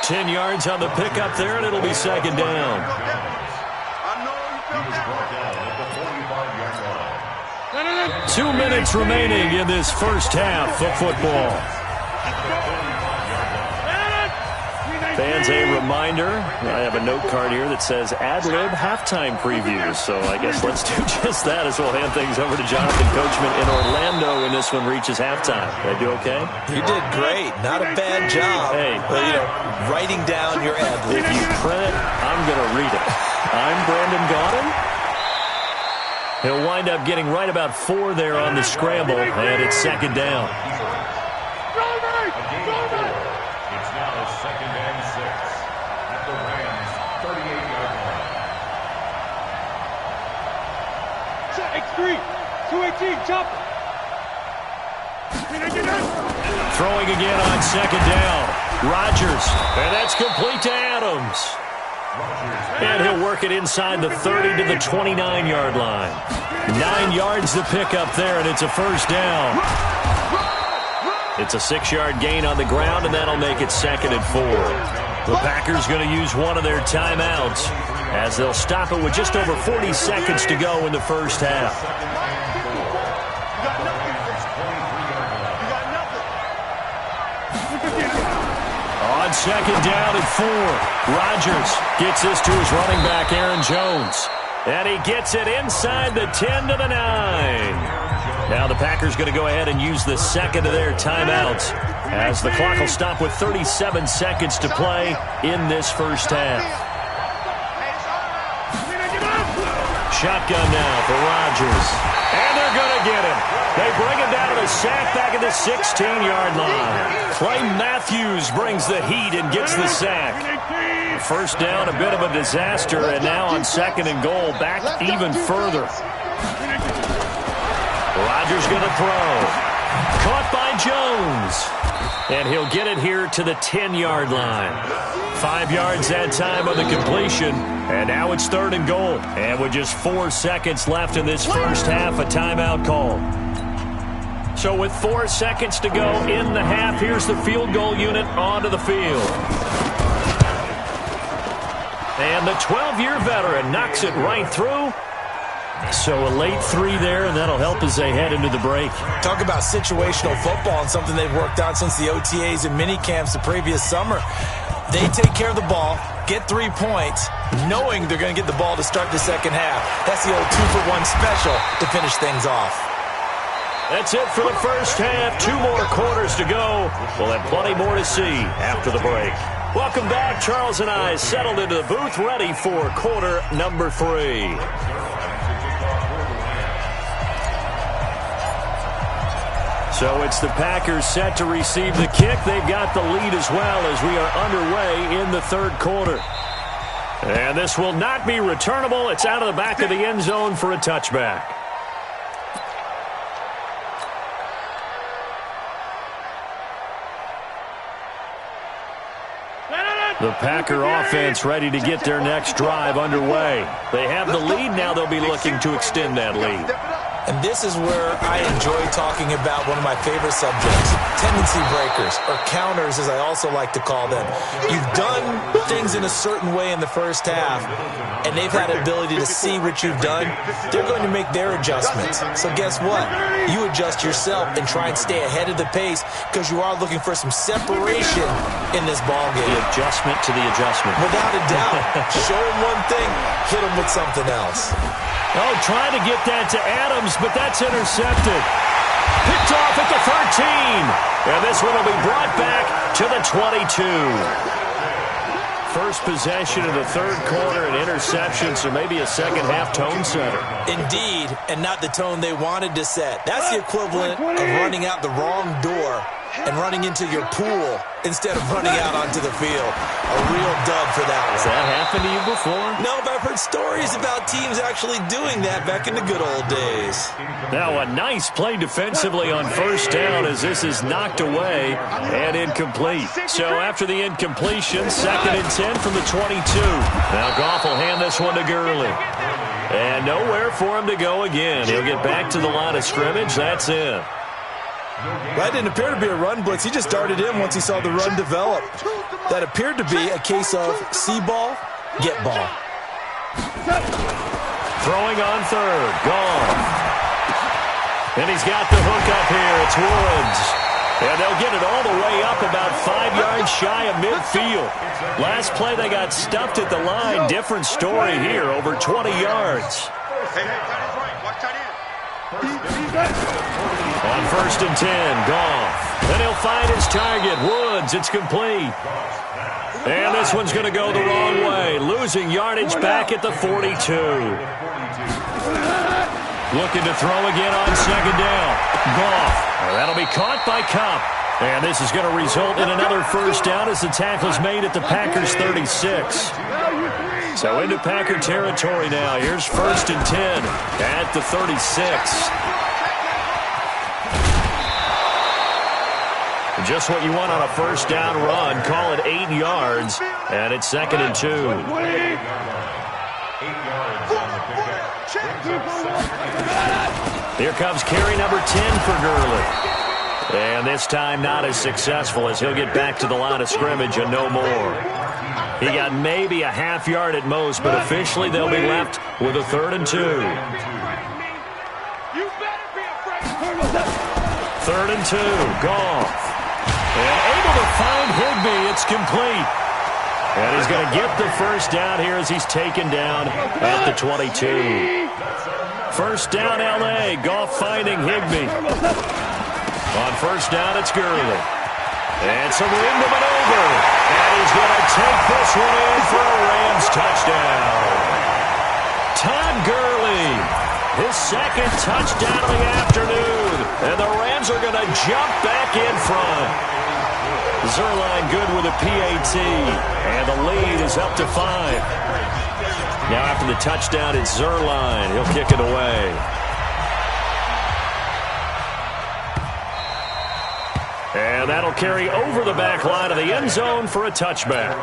10 yards on the pickup there, and it'll be 2nd down. 2 minutes remaining in this first half of football. Fans, a reminder, I have a note card here that says ad-lib halftime previews. So I guess let's do just that as we'll hand things over to Jonathan Coachman in Orlando when this one reaches halftime. Did I do okay? You did great. Not a bad job. Hey. But, writing down your ad-lib. If you print it, I'm going to read it. I'm Brandon Gaudin. He'll wind up getting right about 4 there on the scramble, and it's second down. It's now 2nd and 6 at the Rams' 38-yard line. Set X3, 218, jump. Throwing again on second down. Rodgers, and that's complete to Adams. And he'll work it inside the 30 to the 29-yard line. 9 yards to pick up there, and it's a first down. It's a 6-yard gain on the ground, and that'll make it 2nd and 4. The Packers going to use one of their timeouts as they'll stop it with just over 40 seconds to go in the first half. On second down and 4, Rodgers gets this to his running back, Aaron Jones. And he gets it inside the 10 to the 9. Now the Packers going to go ahead and use the second of their timeouts as the clock will stop with 37 seconds to play in this first half. Shotgun now for Rodgers. And they're going to get him. They bring him down to the sack back at the 16-yard line. Clay Matthews brings the heat and gets the sack. First down, a bit of a disaster, and now on 2nd and goal, back even further. Rodgers going to throw. Caught by Jones. And he'll get it here to the 10-yard line. 5 yards that time on the completion. And now it's 3rd and goal. And with just 4 seconds left in this first half, a timeout call. So with 4 seconds to go in the half, here's the field goal unit onto the field. And the 12-year veteran knocks it right through. So a late 3 there, and that'll help as they head into the break. Talk about situational football and something they've worked on since the OTAs and mini camps the previous summer. They take care of the ball, get 3 points, knowing they're going to get the ball to start the second half. That's the old 2-for-1 special to finish things off. That's it for the first half. 2 more quarters to go. We'll have plenty more to see after the break. Welcome back. Charles and I settled into the booth, ready for quarter number 3. So it's the Packers set to receive the kick. They've got the lead as well as we are underway in the 3rd quarter. And this will not be returnable. It's out of the back of the end zone for a touchback. The Packer offense ready to get their next drive underway. They have the lead. Now they'll be looking to extend that lead. And this is where I enjoy talking about one of my favorite subjects, tendency breakers, or counters as I also like to call them. You've done things in a certain way in the first half, and they've had the ability to see what you've done. They're going to make their adjustments. So guess what? You adjust yourself and try and stay ahead of the pace because you are looking for some separation in this ballgame. The adjustment to the adjustment. Without a doubt. Show them one thing, hit them with something else. Oh, trying to get that to Adams, but that's intercepted. Picked off at the 13. And this one will be brought back to the 22. First possession of the 3rd quarter, an interception, so maybe a second-half tone setter. Indeed, and not the tone they wanted to set. That's the equivalent of running out the wrong door and running into your pool instead of running out onto the field. A real dud for that one. Has that happened to you before? No, but I've heard stories about teams actually doing that back in the good old days. Now a nice play defensively on first down as this is knocked away and incomplete. So after the incompletion, 2nd and 10 from the 22. Now Goff will hand this one to Gurley. And nowhere for him to go again. He'll get back to the line of scrimmage. That's it. That didn't appear to be a run blitz. He just darted in once he saw the run develop. That appeared to be a case of see ball, get ball. Throwing on 3rd. Gone. And he's got the hook up here. It's Woods. And they'll get it all the way up about 5 yards shy of midfield. Last play, they got stuffed at the line. Different story here, over 20 yards. On 1st and 10, Goff. Then he'll find his target, Woods. It's complete. And this one's going to go the wrong way, losing yardage back at the 42. Looking to throw again on 2nd down. Goff. That'll be caught by Kupp. And this is going to result in another 1st down as the tackle's made at the Packers' 36. So into Packer territory now. Here's 1st and 10 at the 36. Just what you want on a 1st down run. Call it 8 yards. And it's 2nd and 2. 8 yards on the pickup. Here comes carry number 10 for Gurley. And this time not as successful as he'll get back to the line of scrimmage and no more. He got maybe a half yard at most, but officially they'll be left with a 3rd and 2. 3rd and 2, Goff. And able to find Higbee. It's complete. And he's going to get the 1st down here as he's taken down at the 22. 1st down, L.A. Goff finding Higbee. On 1st down, it's Gurley. And some room to maneuver. And he's going to take this one in for a Rams touchdown. Todd Gurley, his 2nd touchdown of the afternoon. And the Rams are going to jump back in front. Zuerlein good with a PAT. And the lead is up to 5. Now after the touchdown, it's Zuerlein. He'll kick it away. And that'll carry over the back line of the end zone for a touchback.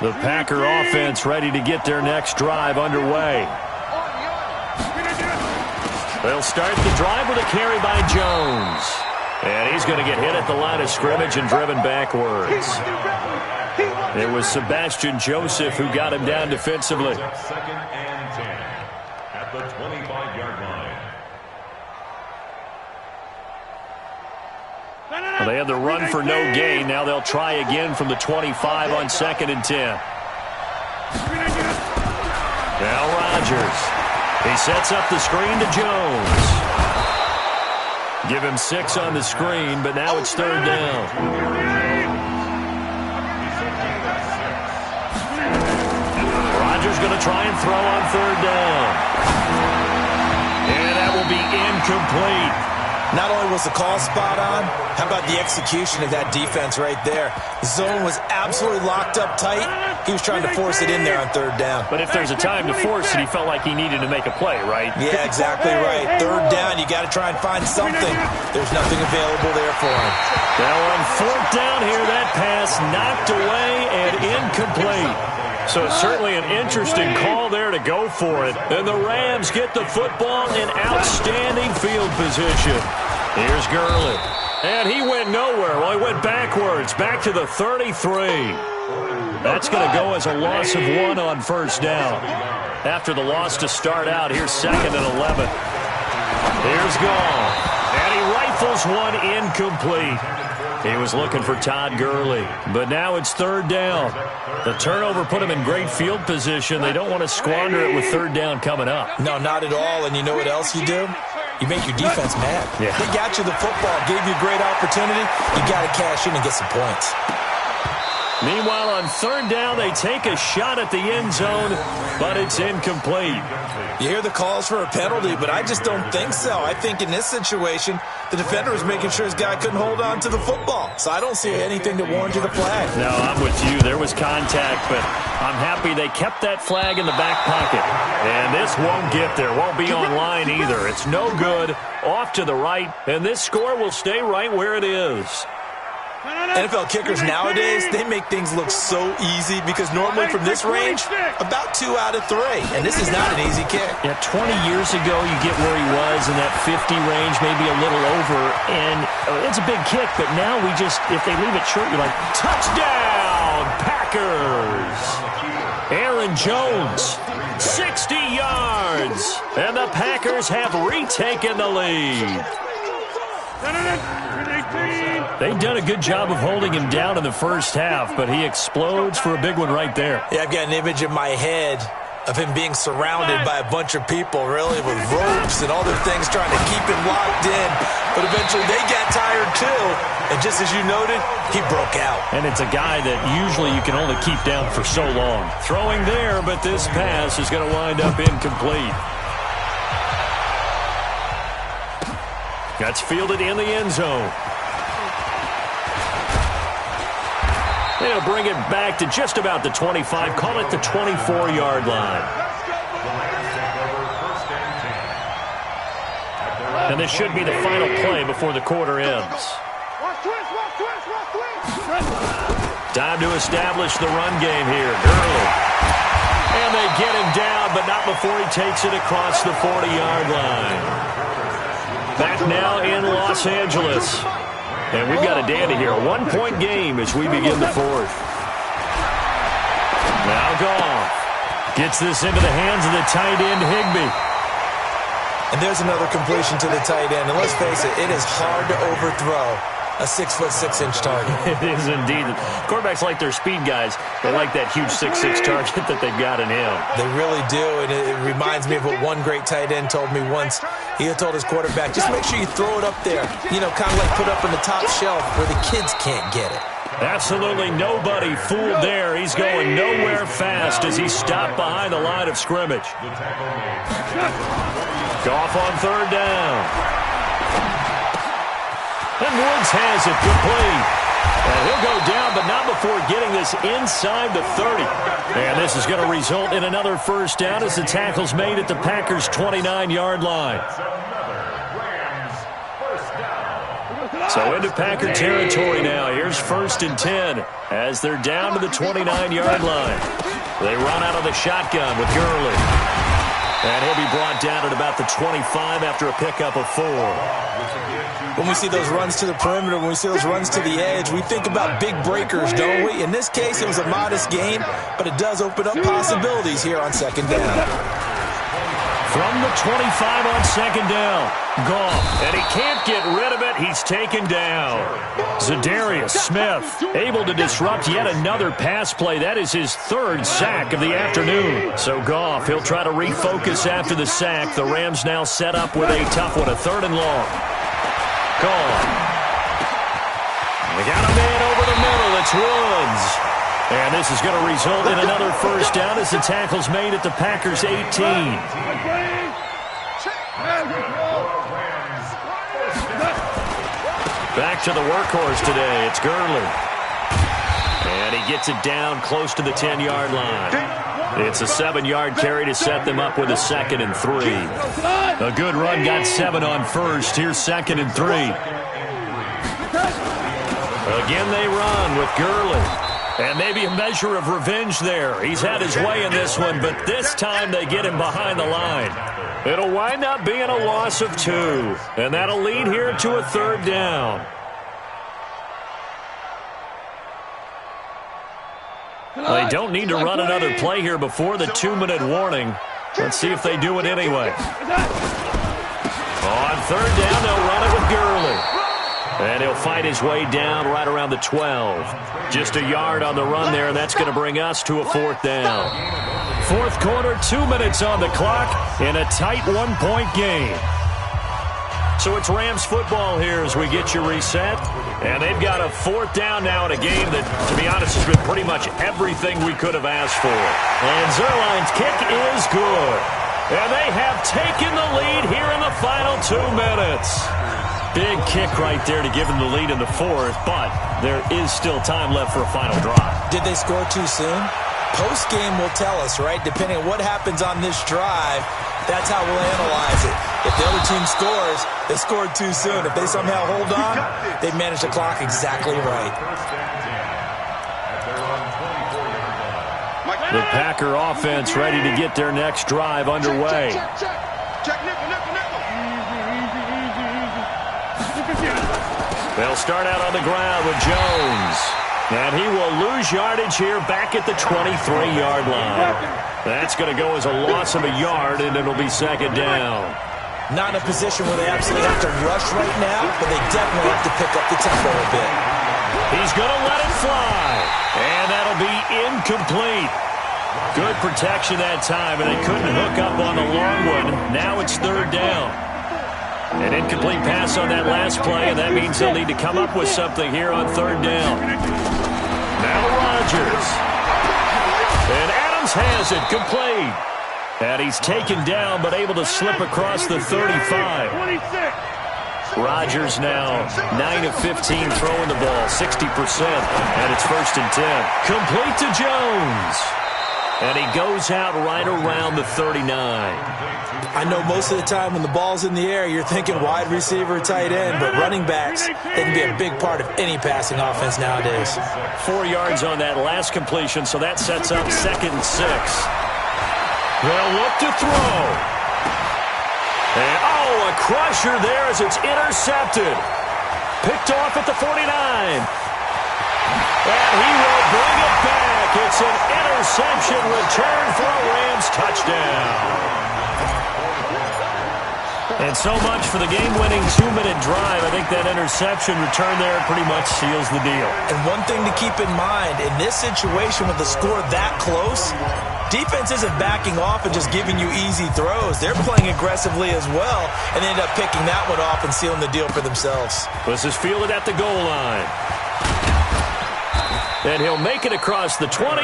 The Packer offense ready to get their next drive underway. They'll start the drive with a carry by Jones. And he's going to get hit at the line of scrimmage and driven backwards. It was Sebastian Joseph who got him down defensively. 2nd and 10 at the 25-yard line. Well, they had the run for no gain. Now they'll try again from the 25 on 2nd and 10. Now Rodgers. He sets up the screen to Jones. Give him 6 on the screen, but now it's 3rd down. Rodgers going to try and throw on 3rd down. And that will be incomplete. Not only was the call spot on, how about the execution of that defense right there? The zone was absolutely locked up tight. He was trying to force it in there on 3rd down. But if there's a time to force it, he felt like he needed to make a play, right? Yeah, exactly right. 3rd down, you got to try and find something. There's nothing available there for him. Now on 4th down here, that pass knocked away and incomplete. So certainly an interesting call there to go for it. And the Rams get the football in outstanding field position. Here's Gurley. And he went nowhere. Well, he went backwards, back to the 33. That's going to go as a loss of 1 on 1st down. After the loss to start out, here's 2nd and 11. Here's Goff. And he rifles one incomplete. He was looking for Todd Gurley, but now it's 3rd down. The turnover put him in great field position. They don't want to squander it with 3rd down coming up. No, not at all. And you know what else you do? You make your defense mad. Yeah. They got you the football, gave you a great opportunity. You got to cash in and get some points. Meanwhile, on 3rd down, they take a shot at the end zone, but it's incomplete. You hear the calls for a penalty, but I just don't think so. I think in this situation, the defender was making sure his guy couldn't hold on to the football. So I don't see anything to warrant you the flag. No, I'm with you. There was contact, but I'm happy they kept that flag in the back pocket. And this won't get there. Won't be online either. It's no good. Off to the right, and this score will stay right where it is. NFL kickers nowadays, they make things look so easy because normally from this range, about 2 out of 3. And this is not an easy kick. Yeah, 20 years ago, you get where he was in that 50 range, maybe a little over. And it's a big kick, but now we just, if they leave it short, you're like, touchdown, Packers! Aaron Jones, 60 yards. And the Packers have retaken the lead. They've done a good job of holding him down in the first half, but he explodes for a big one right there. Yeah, I've got an image in my head of him being surrounded by a bunch of people, really, with ropes and other things trying to keep him locked in. But eventually they got tired too, and just as you noted, he broke out. And it's a guy that usually you can only keep down for so long. Throwing there, but this pass is going to wind up incomplete. That's fielded in the end zone. They'll bring it back to just about the 25. Call it the 24-yard line. And this should be the final play before the quarter ends. Time to establish the run game here. Gurley. And they get him down, but not before he takes it across the 40-yard line. Back now in Los Angeles. And we've got a dandy here. A one-point game as we begin the fourth. Now Goff gets this into the hands of the tight end, Higbee. And there's another completion to the tight end. And let's face it, it is hard to overthrow a 6'6" target. It is indeed. Quarterbacks like their speed guys. They like that huge 6'6" target that they've got in him. They really do, and it reminds me of what one great tight end told me once. He had told his quarterback, just make sure you throw it up there. You know, kind of like put up in the top shelf where the kids can't get it. Absolutely nobody fooled there. He's going nowhere fast as he stopped behind the line of scrimmage. Goff on third down. And Woods has it complete. And he'll go down, but not before getting this inside the 30. And this is going to result in another first down as the tackle's made at the Packers' 29-yard line. So into Packer territory now. Here's 1st and 10 as they're down to the 29-yard line. They run out of the shotgun with Gurley. And he'll be brought down at about the 25 after a pickup of 4. When we see those runs to the perimeter, when we see those runs to the edge, we think about big breakers, don't we? In this case, it was a modest gain, but it does open up possibilities here on second down. From the 25 on second down, Goff, and he can't get rid of it. He's taken down. Za'Darius Smith able to disrupt yet another pass play. That is his 3rd sack of the afternoon. So Goff, he'll try to refocus after the sack. The Rams now set up with a tough one, a 3rd and long. Gone. They got a man over the middle. It's Woods. And this is going to result in another first down as the tackle's made at the Packers' 18. Back to the workhorse today. It's Gurley. And he gets it down close to the 10-yard line. It's a 7-yard carry to set them up with a 2nd and 3. A good run got 7 on first. Here's 2nd and 3. Again they run with Gurley. And maybe a measure of revenge there. He's had his way in this one, but this time they get him behind the line. It'll wind up being a loss of 2. And that'll lead here to a 3rd down. They don't need to run another play here before the 2-minute warning. Let's see if they do it anyway. On 3rd down, they'll run it with Gurley. And he'll fight his way down right around the 12. Just a yard on the run there, and that's going to bring us to a 4th down. 4th quarter, 2 minutes on the clock in a tight 1-point game. So it's Rams football here as we get you reset. And they've got a 4th down now in a game that, to be honest, has been pretty much everything we could have asked for. And Zuerlein's kick is good. And they have taken the lead here in the final 2 minutes. Big kick right there to give them the lead in the 4th, but there is still time left for a final drive. Did they score too soon? Post-game will tell us, right? Depending on what happens on this drive, that's how we'll analyze it. If the other team scores, they scored too soon. If they somehow hold on, they manage the clock exactly right. The Packer offense ready to get their next drive underway. Check, nickel. They'll start out on the ground with Jones. And he will lose yardage here back at the 23-yard line. That's going to go as a loss of a yard, and it'll be 2nd down. Not in a position where they absolutely have to rush right now, but they definitely have to pick up the tempo a bit. He's going to let it fly, and that'll be incomplete. Good protection that time, and they couldn't hook up on the long one. Now it's third down. An incomplete pass on that last play, and that means they'll need to come up with something here on third down. Now Rodgers. And Adams has it, complete. And he's taken down, but able to slip across the 35. Rodgers now 9 of 15 throwing the ball, 60%, and it's 1st and 10. Complete to Jones. And he goes out right around the 39. I know most of the time when the ball's in the air, you're thinking wide receiver, tight end, but running backs, they can be a big part of any passing offense nowadays. 4 yards on that last completion, so that sets up 2nd and 6. They'll look to throw. And, a crusher there as it's intercepted. Picked off at the 49. And he will bring it back. It's an interception return for a Rams touchdown. And so much for the game-winning 2-minute drive. I think that interception return there pretty much seals the deal. And one thing to keep in mind, in this situation with the score that close, defense isn't backing off and just giving you easy throws. They're playing aggressively as well, and they end up picking that one off and sealing the deal for themselves. This is fielded at the goal line. And he'll make it across the 20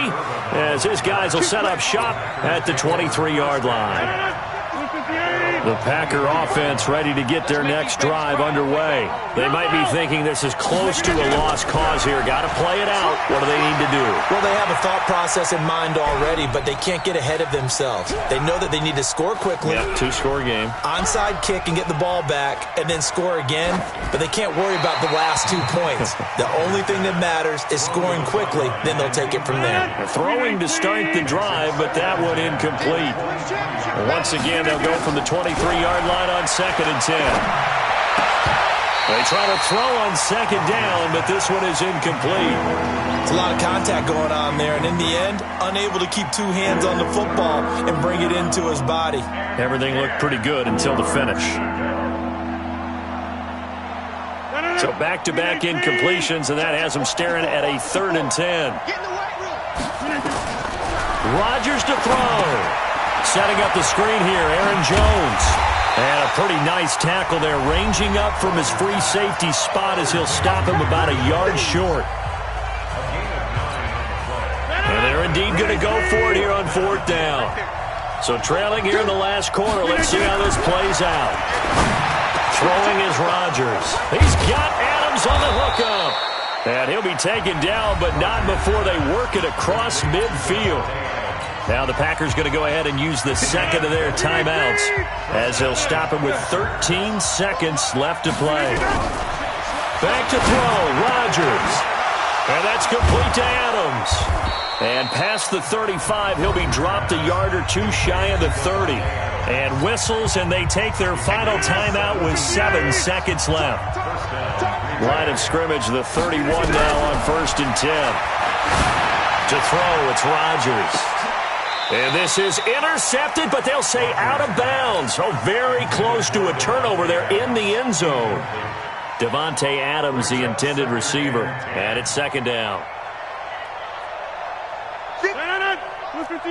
as his guys will set up shop at the 23-yard line. The Packer offense ready to get their next drive underway. They might be thinking this is close to a lost cause here. Got to play it out. What do they need to do? Well, they have a thought process in mind already, but they can't get ahead of themselves. They know that they need to score quickly. Yep, 2-score game. Onside kick and get the ball back and then score again, but they can't worry about the last 2 points. The only thing that matters is scoring quickly, then they'll take it from there. They're throwing to start the drive, but that one incomplete. And once again, they'll go from the 23-yard line on 2nd and 10. They try to throw on 2nd down, but this one is incomplete. It's a lot of contact going on there, and in the end, unable to keep 2 hands on the football and bring it into his body. Everything looked pretty good until the finish. So back-to-back incompletions, and that has them staring at a 3rd and 10. Rodgers to throw. Setting up the screen here, Aaron Jones. And a pretty nice tackle there, ranging up from his free safety spot as he'll stop him about a yard short. And they're indeed going to go for it here on 4th down. So trailing here in the last quarter, let's see how this plays out. Throwing is Rodgers. He's got Adams on the hookup. And he'll be taken down, but not before they work it across midfield. Now the Packers going to go ahead and use the second of their timeouts as they'll stop him with 13 seconds left to play. Back to throw, Rodgers. And that's complete to Adams. And past the 35, he'll be dropped a yard or 2 shy of the 30. And whistles, and they take their final timeout with 7 seconds left. Line of scrimmage, the 31 now on 1st and 10. To throw, it's Rodgers. And this is intercepted, but they'll say out of bounds. Oh, very close to a turnover there in the end zone. Devontae Adams, the intended receiver. And it's 2nd down. 58.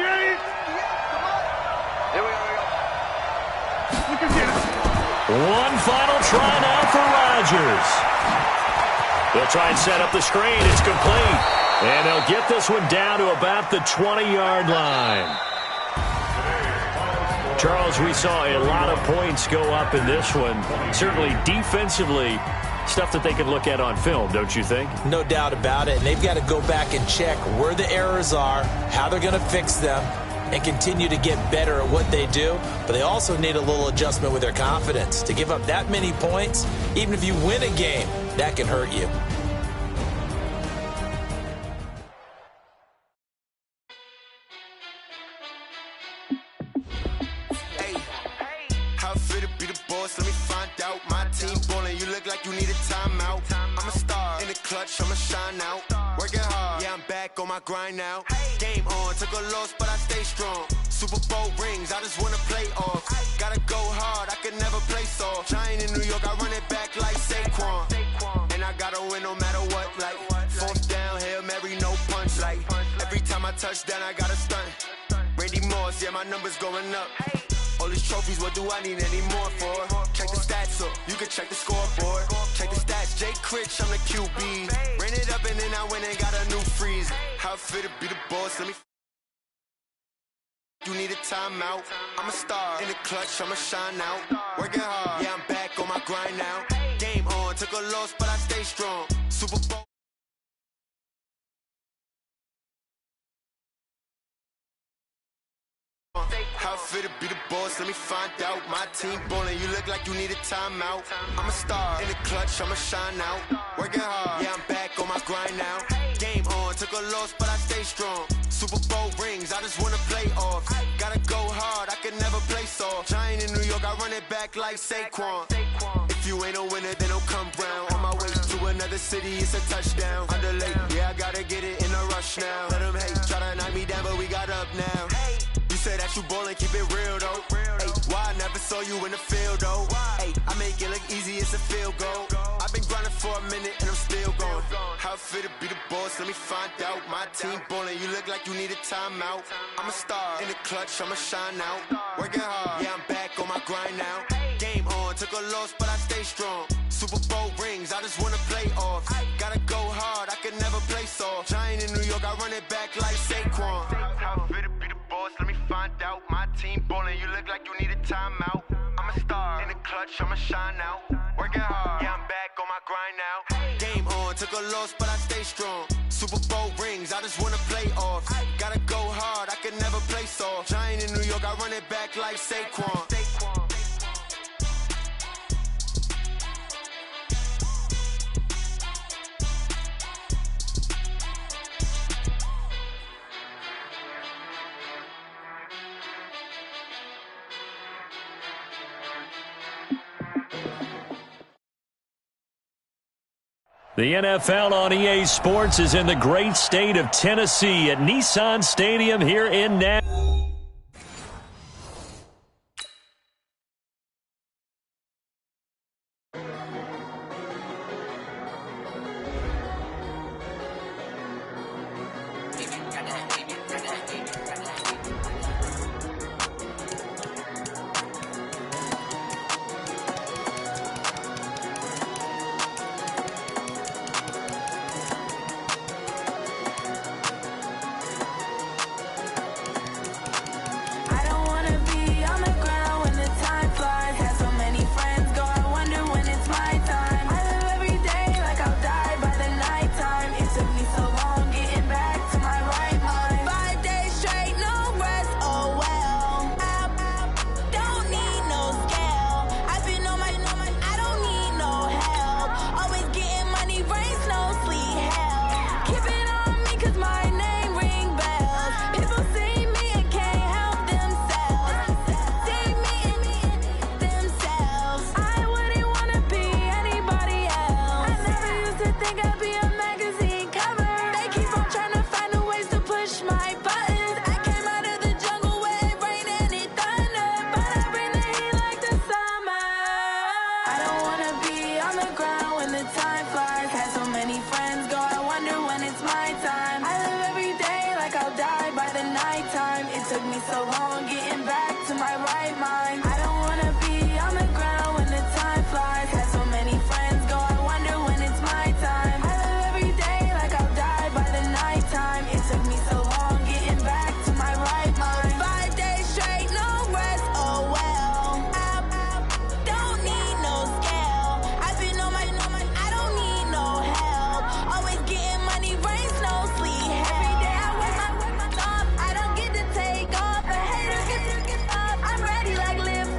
Here we go. One final try now for Rodgers. They'll try and set up the screen. It's complete. And they'll get this one down to about the 20-yard line. Charles, we saw a lot of points go up in this one. Certainly defensively, stuff that they can look at on film, don't you think? No doubt about it. And they've got to go back and check where the errors are, how they're going to fix them, and continue to get better at what they do. But they also need a little adjustment with their confidence. To give up that many points, even if you win a game, that can hurt you. I'ma shine out, working hard, yeah, I'm back on my grind now. Game on, took a loss, but I stay strong. Super Bowl rings, I just wanna play off. Gotta go hard, I can never my touchdown, I got a stunt. Randy Moss, yeah, my numbers going up. All these trophies, what do I need any more for? Check the stats up, you can check the scoreboard. Check the stats, Jay Critch, I'm the QB. Ran it up and then I went and got a new freeze. How it feel to be the boss, let me. You need a timeout. I'm a star in the clutch, I'ma shine out. Working hard, yeah, I'm back on my grind now. Game on, took a loss, but I stay strong. Super Bowl. How it feel to be the boss, let me find out. My team ballin', you look like you need a timeout. I'm a star in the clutch, I'ma shine out. Working hard, yeah, I'm back on my grind now. Game on, took a loss, but I stay strong. Super Bowl rings, I just wanna play off. Gotta go hard, I can never play soft. Giant in New York, I run it back like Saquon. If you ain't a winner, then don't come round. On my way to another city, it's a touchdown. Underlay, yeah, I gotta get it in a rush now. Let them hate, try to knock me down, but we got up now. You say that you ballin', keep it real though. Hey, why I never saw you in the field though? Hey, I make it look easy, it's a field goal. I've been grinding for a minute and I'm still going. How it feel to be the boss, let me find out. My team ballin', you look like you need a timeout. I'm a star in the clutch, I'ma shine out. Working hard, yeah, I'm back on my grind now. Game on, took a loss, but I stay strong. Super Bowl rings, I just wanna play off. Gotta go hard, I can never play soft. Giant in New York, I run it back like Saquon. How it feel to be the boss, let me find out. My team ballin', you look like you need a timeout. I'm a star in the clutch, I'ma shine out. Working hard, yeah, I'm back on my grind now. Game on, took a loss, but I stay strong. Super Bowl rings, I just wanna play off. Gotta go hard, I can never play soft. Giant in New York, I run it back like Saquon. The NFL on EA Sports is in the great state of Tennessee at Nissan Stadium here in Nashville. Live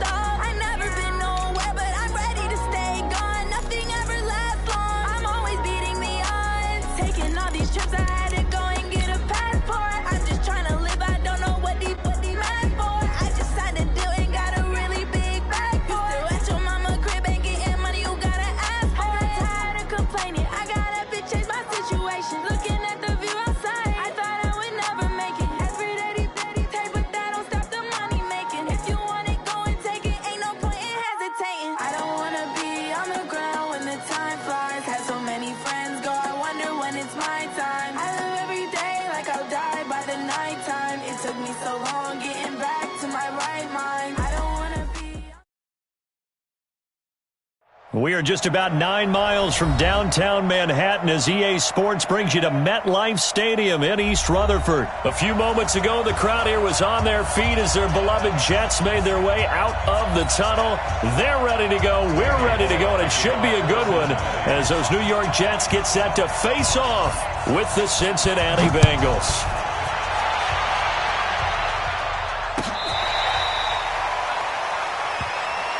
We are just about 9 miles from downtown Manhattan as EA Sports brings you to MetLife Stadium in East Rutherford. A few moments ago, the crowd here was on their feet as their beloved Jets made their way out of the tunnel. They're ready to go. We're ready to go, and it should be a good one as those New York Jets get set to face off with the Cincinnati Bengals.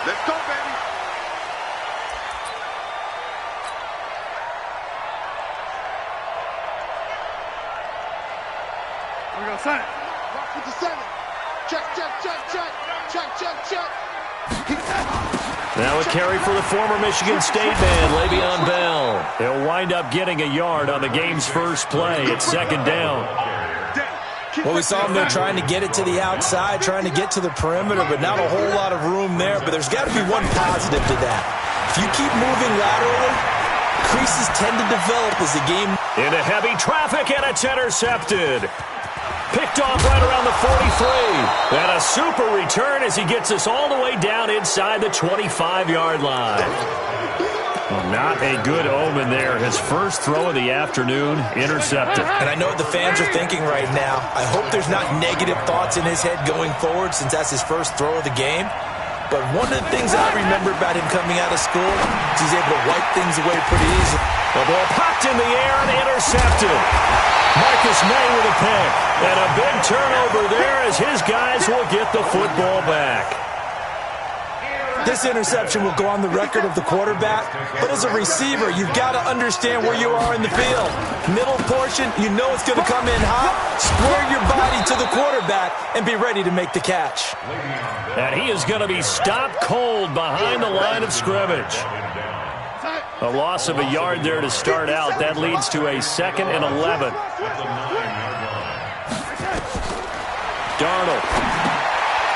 Let's go, baby. We go center. Rock with the center. Check, check, check, check. Check, check, check. Now a carry for the former Michigan State man, Le'Veon Bell. He'll wind up getting a yard on the game's first play. It's second down. Well, we saw him there trying to get it to the outside, trying to get to the perimeter, but not a whole lot of room there. But there's got to be one positive to that. If you keep moving laterally, creases tend to develop as the game... Into heavy traffic, and it's intercepted. Picked off right around the 43. And a super return as he gets us all the way down inside the 25-yard line. Not a good omen there. His first throw of the afternoon, intercepted. And I know what the fans are thinking right now. I hope there's not negative thoughts in his head going forward since that's his first throw of the game. But one of the things I remember about him coming out of school is he's able to wipe things away pretty easy. The ball popped in the air and intercepted. Marcus May with a pick. And a big turnover there as his guys will get the football back. This interception will go on the record of the quarterback, but as a receiver, you've got to understand where you are in the field. Middle portion, you know it's going to come in hot. Square your body to the quarterback and be ready to make the catch. And he is going to be stopped cold behind the line of scrimmage. A loss of a yard there to start out. That leads to a 2nd and 11. Darnold.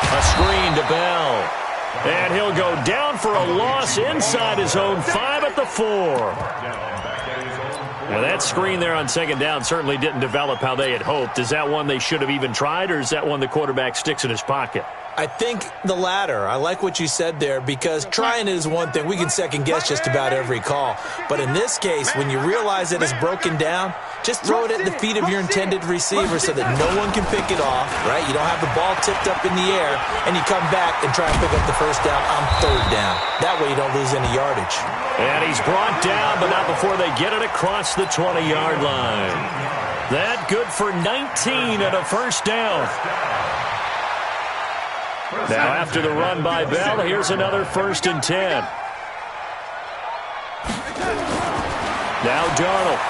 A screen to Bell. And he'll go down for a loss inside his own 5 at the 4. Now that screen there on second down certainly didn't develop how they had hoped. Is that one they should have even tried, or is that one the quarterback sticks in his pocket? I think the latter. I like what you said there because trying it is one thing. We can second guess just about every call. But in this case, when you realize that it's broken down, just throw it at the feet of your intended receiver so that no one can pick it off, right? You don't have the ball tipped up in the air, and you come back and try and pick up the first down on third down. That way you don't lose any yardage. And he's brought down, but not before they get it across the 20-yard line. That good for 19 and a first down. Now after the run by Bell, here's another 1st and 10. Now Darnold.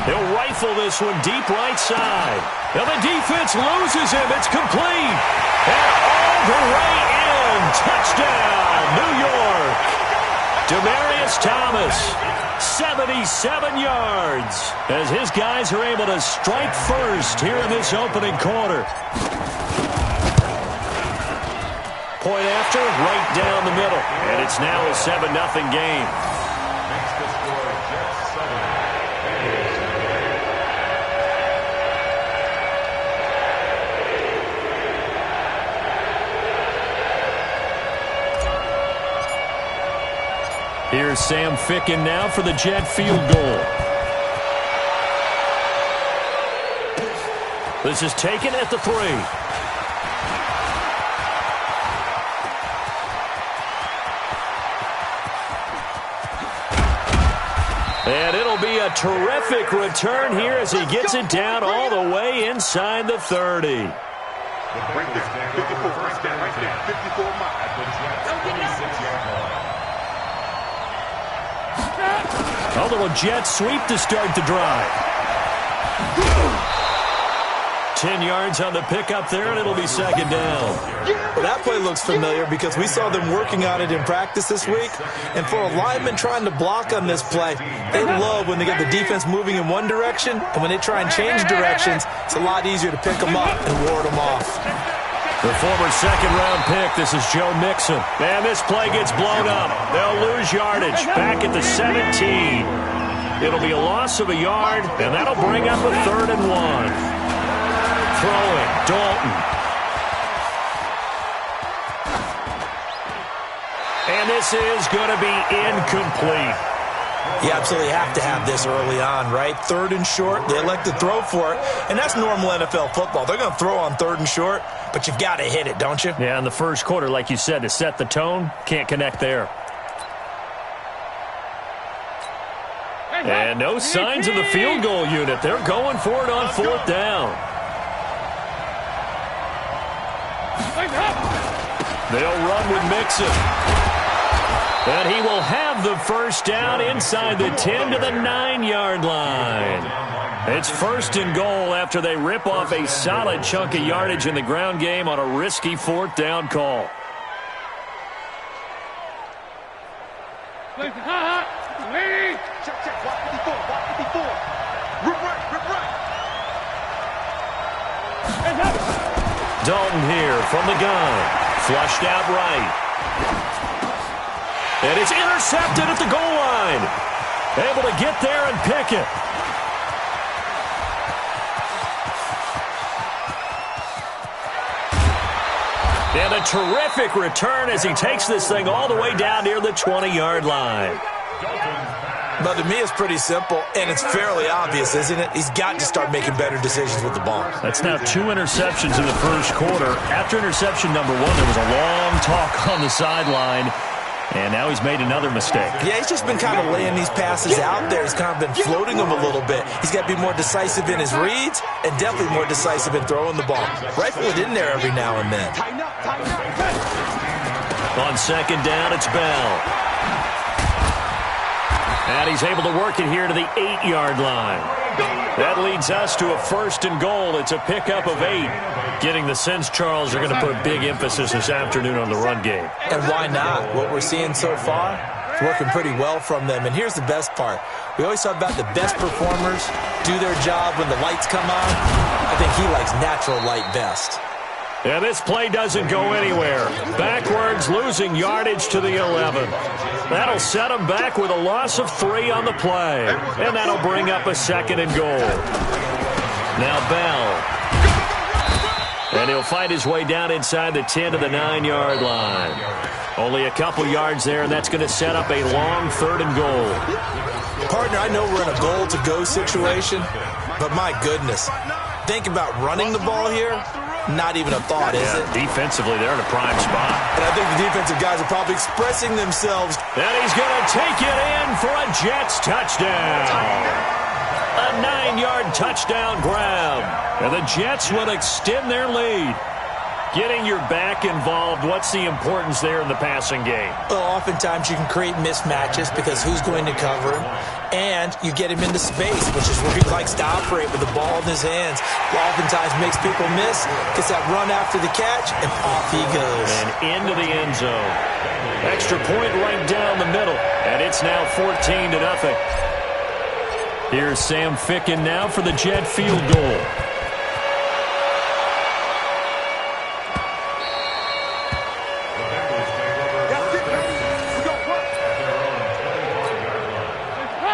He'll rifle this one deep right side. Now the defense loses him. It's complete. And all the way in. Touchdown, New York. Demaryius Thomas, 77 yards, as his guys are able to strike first here in this opening quarter. Point after, right down the middle. And it's now a 7-0 game. Makes the score Jets 7. Here's Sam Ficken now for the Jet field goal. This is taken at the 3. And it'll be a terrific return here as he gets it down all the way inside the 30. Right there, 54, right there, right there, 54 miles. A little jet sweep to start the drive. 10 yards on the pickup there, and it'll be second down. Well, that play looks familiar because we saw them working on it in practice this week. And for a lineman trying to block on this play, they love when they get the defense moving in one direction, and when they try and change directions, it's a lot easier to pick them up and ward them off. The former second-round pick, this is Joe Mixon. And this play gets blown up. They'll lose yardage back at the 17. It'll be a loss of a yard, and that'll bring up a 3rd and 1. Throwing, Dalton. And this this is going to be incomplete. You absolutely have to have this early on, right? 3rd and short, they elect to throw for it, and that's normal NFL football. They're going to throw on 3rd and short, but you've got to hit it, don't you? Yeah, in the first quarter, like you said, to set the tone, can't connect there. And no signs of the field goal unit. They're going for it on 4th down. They'll run with Mixon. And he will have the first down inside the 10 to the 9-yard line. It's 1st and goal after they rip off a solid chunk of yardage in the ground game on a risky 4th down call. Check, watch 54, watch 54. Rip right. Dalton here from the gun. Flushed out right. And it's intercepted at the goal line. Able to get there and pick it. And a terrific return as he takes this thing all the way down near the 20-yard line. But to me, it's pretty simple, and it's fairly obvious, isn't it? He's got to start making better decisions with the ball. That's now 2 interceptions in the first quarter. After interception number 1, there was a long talk on the sideline, and now he's made another mistake. Yeah, he's just been kind of laying these passes out there. He's kind of been floating them a little bit. He's got to be more decisive in his reads and definitely more decisive in throwing the ball. Rifle it in there every now and then. On 2nd down, it's Bell. And he's able to work it here to the 8-yard line. That leads us to a 1st and goal. It's a pickup of 8. Getting the sense Charles are going to put a big emphasis this afternoon on the run game. And why not? What we're seeing so far, it's working pretty well from them. And here's the best part. We always talk about the best performers do their job when the lights come on. I think he likes natural light best. And this play doesn't go anywhere. Backwards, losing yardage to the 11. That'll set him back with a loss of 3 on the play. And that'll bring up a 2nd and goal. Now Bell. And he'll fight his way down inside the 10 to the 9-yard line. Only a couple yards there, and that's going to set up a long 3rd and goal. Partner, I know we're in a goal-to-go situation, but my goodness. Think about running the ball here. Not even a thought, is it? Defensively, they're in a prime spot. And I think the defensive guys are probably expressing themselves. And he's going to take it in for a Jets touchdown. A 9-yard touchdown grab. And the Jets will extend their lead. Getting your back involved, what's the importance there in the passing game? Well, oftentimes you can create mismatches because who's going to cover him? And you get him into space, which is where he likes to operate with the ball in his hands. Oftentimes makes people miss, gets that run after the catch, and off he goes. And into the end zone. Extra point right down the middle. And it's now 14-0. Here's Sam Ficken now for the Jet field goal.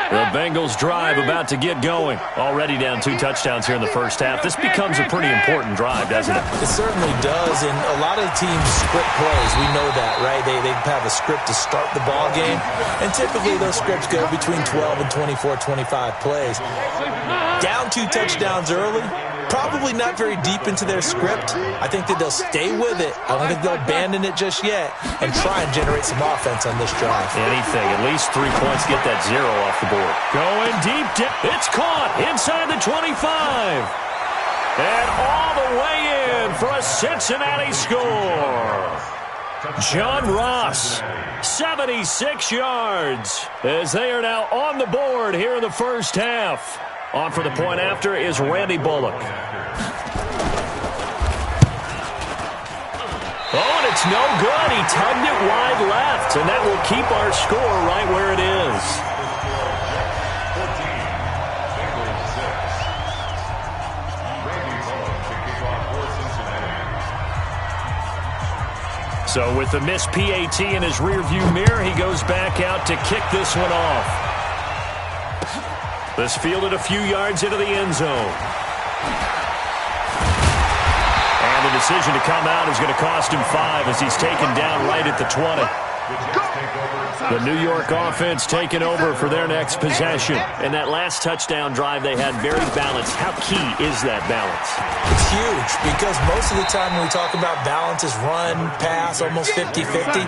The Bengals drive about to get going. Already down 2 touchdowns here in the first half. This becomes a pretty important drive, doesn't it? It certainly does, and a lot of teams script plays. We know that, right? They have a script to start the ball game, and typically those scripts go between 12 and 24, 25 plays. Down 2 touchdowns early, probably not very deep into their script. I think that they'll stay with it. I don't think they'll abandon it just yet and try and generate some offense on this drive. Anything, at least 3 points, get that 0 off the board. Going deep, it's caught inside the 25. And all the way in for a Cincinnati score. John Ross, 76 yards, as they are now on the board here in the first half. On for the point after is Randy Bullock. Oh, and it's no good. He tugged it wide left, and that will keep our score right where it is. So with the missed PAT in his rearview mirror, he goes back out to kick this one off. This fielded a few yards into the end zone. And the decision to come out is going to cost him 5 as he's taken down right at the 20. The New York offense taking over for their next possession. And that last touchdown drive they had very balanced. How key is that balance? It's huge because most of the time when we talk about balance is run, pass, almost 50-50.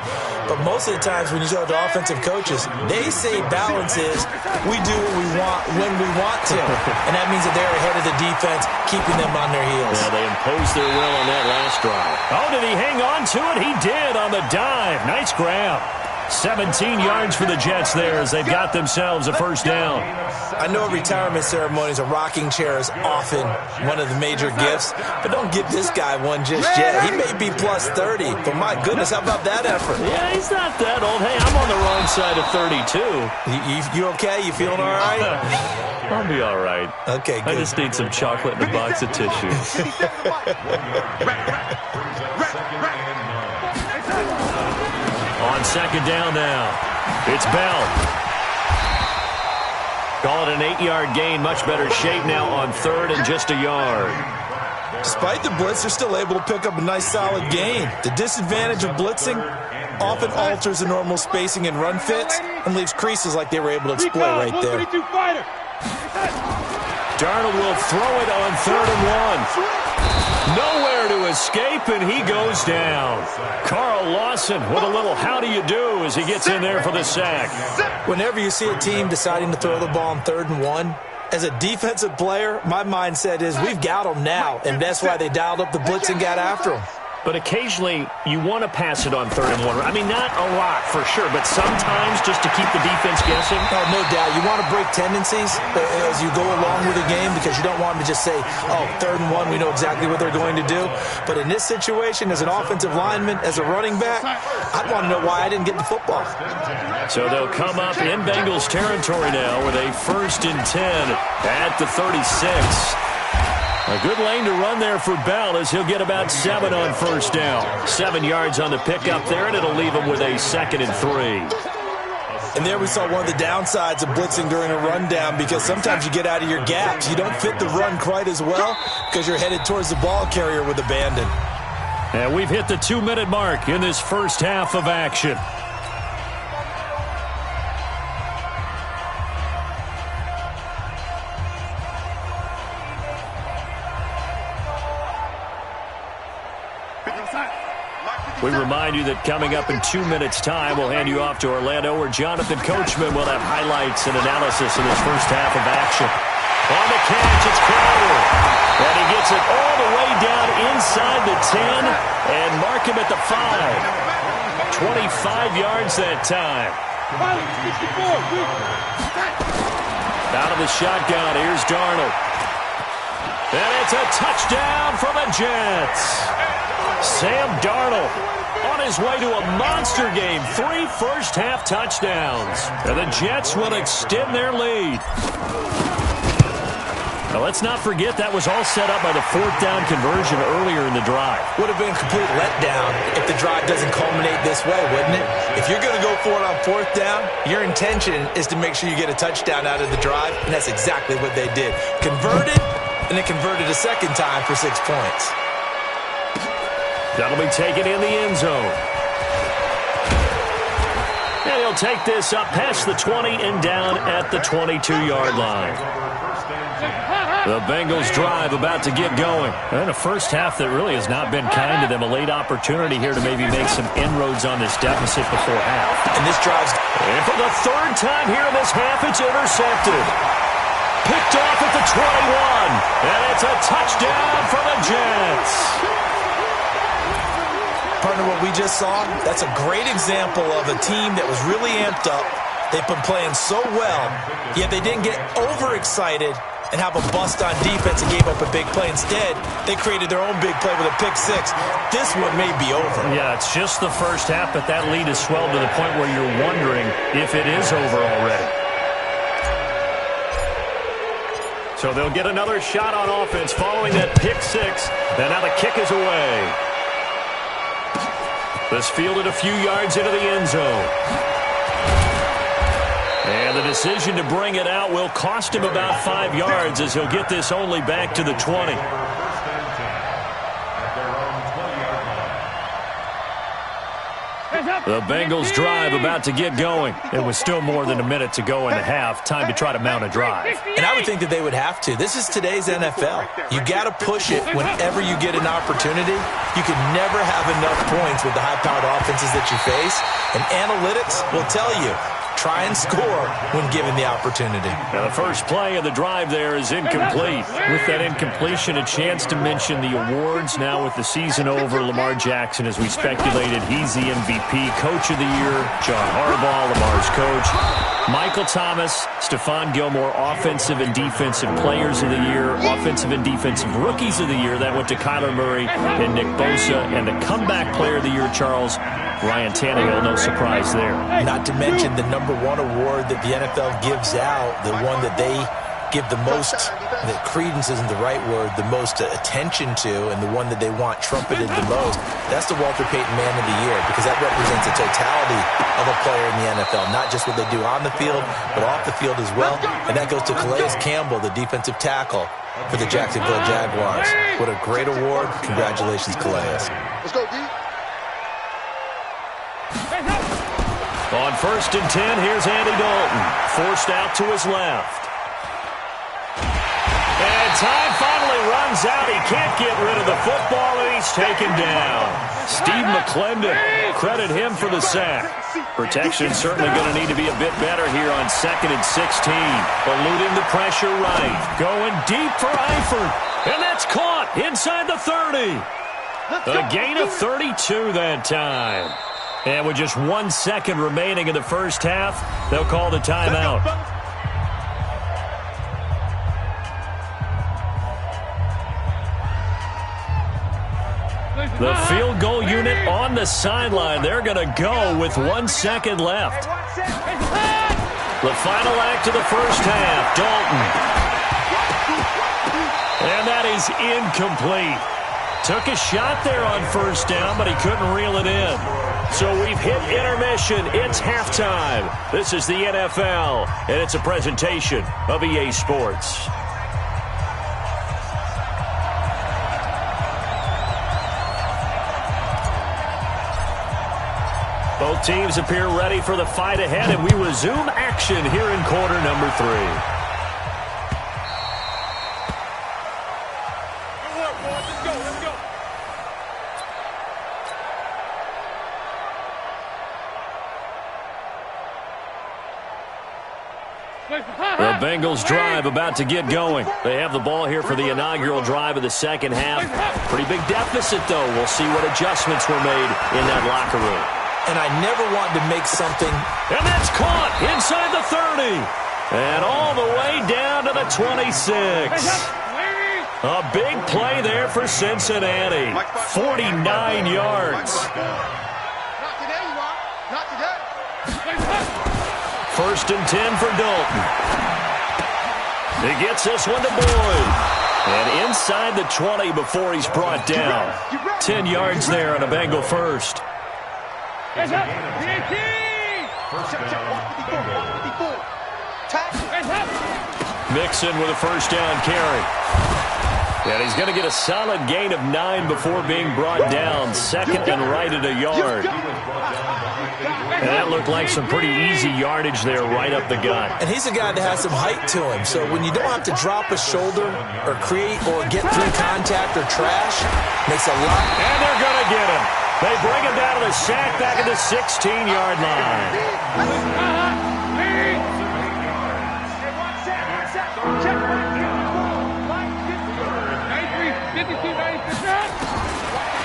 But most of the times when you talk to offensive coaches, they say balance is we do what we want when we want to. And that means that they're ahead of the defense, keeping them on their heels. Yeah, they imposed their will on that last drive. Oh, did he hang on to it? He did on the dive. Nice grab. 17 yards for the Jets there as they've got themselves a first down. I know retirement ceremonies, a rocking chair is often one of the major gifts, but don't give this guy one just yet. He may be plus 30, but my goodness, how about that effort? Yeah, he's not that old. Hey, I'm on the wrong side of 32. You okay? You feeling all right? I'll be all right. Okay, good. I just need some chocolate and a box of tissues. On second down now, it's Bell. Call it an 8-yard gain. Much better shape now on third and just a yard. Despite the blitz, they're still able to pick up a nice solid gain. The disadvantage of blitzing often alters the normal spacing and run fits and leaves creases like they were able to exploit right there. Darnold will throw it on third and 1. Nowhere to escape, and he goes down. Carl Lawson with a little how do you do as he gets in there for the sack. Whenever you see a team deciding to throw the ball on third and 1, as a defensive player, my mindset is we've got them now, and that's why they dialed up the blitz and got after them. But occasionally, you want to pass it on third and 1. I mean, not a lot for sure, but sometimes just to keep the defense guessing. Oh, no doubt. You want to break tendencies as you go along with the game because you don't want them to just say, oh, third and 1, we know exactly what they're going to do. But in this situation, as an offensive lineman, as a running back, I'd want to know why I didn't get the football. So they'll come up in Bengals territory now with a 1st and 10 at the 36. A good lane to run there for Bell as he'll get about 7 on first down. 7 yards on the pickup there, and it'll leave him with a 2nd and 3. And there we saw one of the downsides of blitzing during a rundown because sometimes you get out of your gaps. You don't fit the run quite as well because you're headed towards the ball carrier with abandon. And we've hit the 2-minute mark in this first half of action. We remind you that coming up in 2 minutes' time, we'll hand you off to Orlando, where Jonathan Coachman will have highlights and analysis in this first half of action. On the catch, it's Crowder. And he gets it all the way down inside the 10 and mark him at the 5. 25 yards that time. Out of the shotgun, here's Darnold. And it's a touchdown for the Jets. Sam Darnold on his way to a monster game. 3 first-half touchdowns. And the Jets will extend their lead. Now, let's not forget that was all set up by the 4th down conversion earlier in the drive. Would have been a complete letdown if the drive doesn't culminate this way, wouldn't it? If you're going to go for it on 4th down, your intention is to make sure you get a touchdown out of the drive, and that's exactly what they did. Converted, and then converted a second time for 6 points. That'll be taken in the end zone. And he'll take this up past the 20 and down at the 22-yard line. The Bengals drive about to get going. And a first half that really has not been kind to them. A late opportunity here to maybe make some inroads on this deficit before half. And this drive's... And for the 3rd time here in this half, it's intercepted. Picked off at the 21. And it's a touchdown for the Jets. Partner, what we just saw, that's a great example of a team that was really amped up. They've been playing so well, yet they didn't get overexcited and have a bust on defense and gave up a big play. Instead, they created their own big play with a pick 6. This one may be over. Yeah, it's just the first half, but that lead has swelled to the point where you're wondering if it is over already. So they'll get another shot on offense following that pick 6. And now the kick is away. This fielded a few yards into the end zone. And the decision to bring it out will cost him about 5 yards as he'll get this only back to the 20. The Bengals drive about to get going. It was still more than a minute to go in the half. Time to try to mount a drive. And I would think that they would have to. This is today's NFL. You got to push it whenever you get an opportunity. You can never have enough points with the high-powered offenses that you face. And analytics will tell you, try and score when given the opportunity. Now the first play of the drive there is incomplete. With that incompletion, a chance to mention the awards. Now with the season over, Lamar Jackson, as we speculated, he's the MVP, Coach of the Year. John Harbaugh, Lamar's coach. Michael Thomas, Stephon Gilmore, Offensive and Defensive Players of the Year. Offensive and Defensive Rookies of the Year. That went to Kyler Murray and Nick Bosa. And the Comeback Player of the Year, Charles, Ryan Tannehill, no surprise there. Not to mention the #1 award that the NFL gives out, the one that they give the most, the credence isn't the right word, the most attention to, and the one that they want trumpeted the most. That's the Walter Payton Man of the Year, because that represents the totality of a player in the NFL, not just what they do on the field, but off the field as well. And that goes to Calais Campbell, the defensive tackle for the Jacksonville Jaguars. What a great award. Congratulations, Calais. Let's go, D. On 1st and 10, here's Andy Dalton. Forced out to his left. And time finally runs out. He can't get rid of the football, and he's taken down. Steve McClendon, credit him for the sack. Protection certainly going to need to be a bit better here on 2nd and 16. Eluding the pressure right. Going deep for Eifert. And that's caught inside the 30. A gain of 32 that time. And with just 1 second remaining in the first half, they'll call the timeout. The field goal unit on the sideline. They're going to go with 1 second left. The final act of the first half, Dalton. And that is incomplete. Took a shot there on 1st down, but he couldn't reel it in. So we've hit intermission. It's halftime. This is the NFL, and it's a presentation of EA Sports. Both teams appear ready for the fight ahead, and we resume action here in quarter number 3. The Bengals drive about to get going. They have the ball here for the inaugural drive of the second half. Pretty big deficit, though. We'll see what adjustments were made in that locker room. And I never want to make something. And that's caught inside the 30. And all the way down to the 26. A big play there for Cincinnati. 49 yards. Not today, Rob. Not today. 1st and 10 for Dalton. He gets this one to Boyd. And inside the 20 before he's brought down. 10 yards there on a Bengal first. Mixon with a 1st down carry. And he's going to get a solid gain of 9 before being brought down. 2nd and right at a yard. And that looked like some pretty easy yardage there right up the gut. And he's a guy that has some height to him. So when you don't have to drop a shoulder or create or get through contact or trash, makes a lot. And they're going to get him. They bring him down to the sack back at the 16-yard line.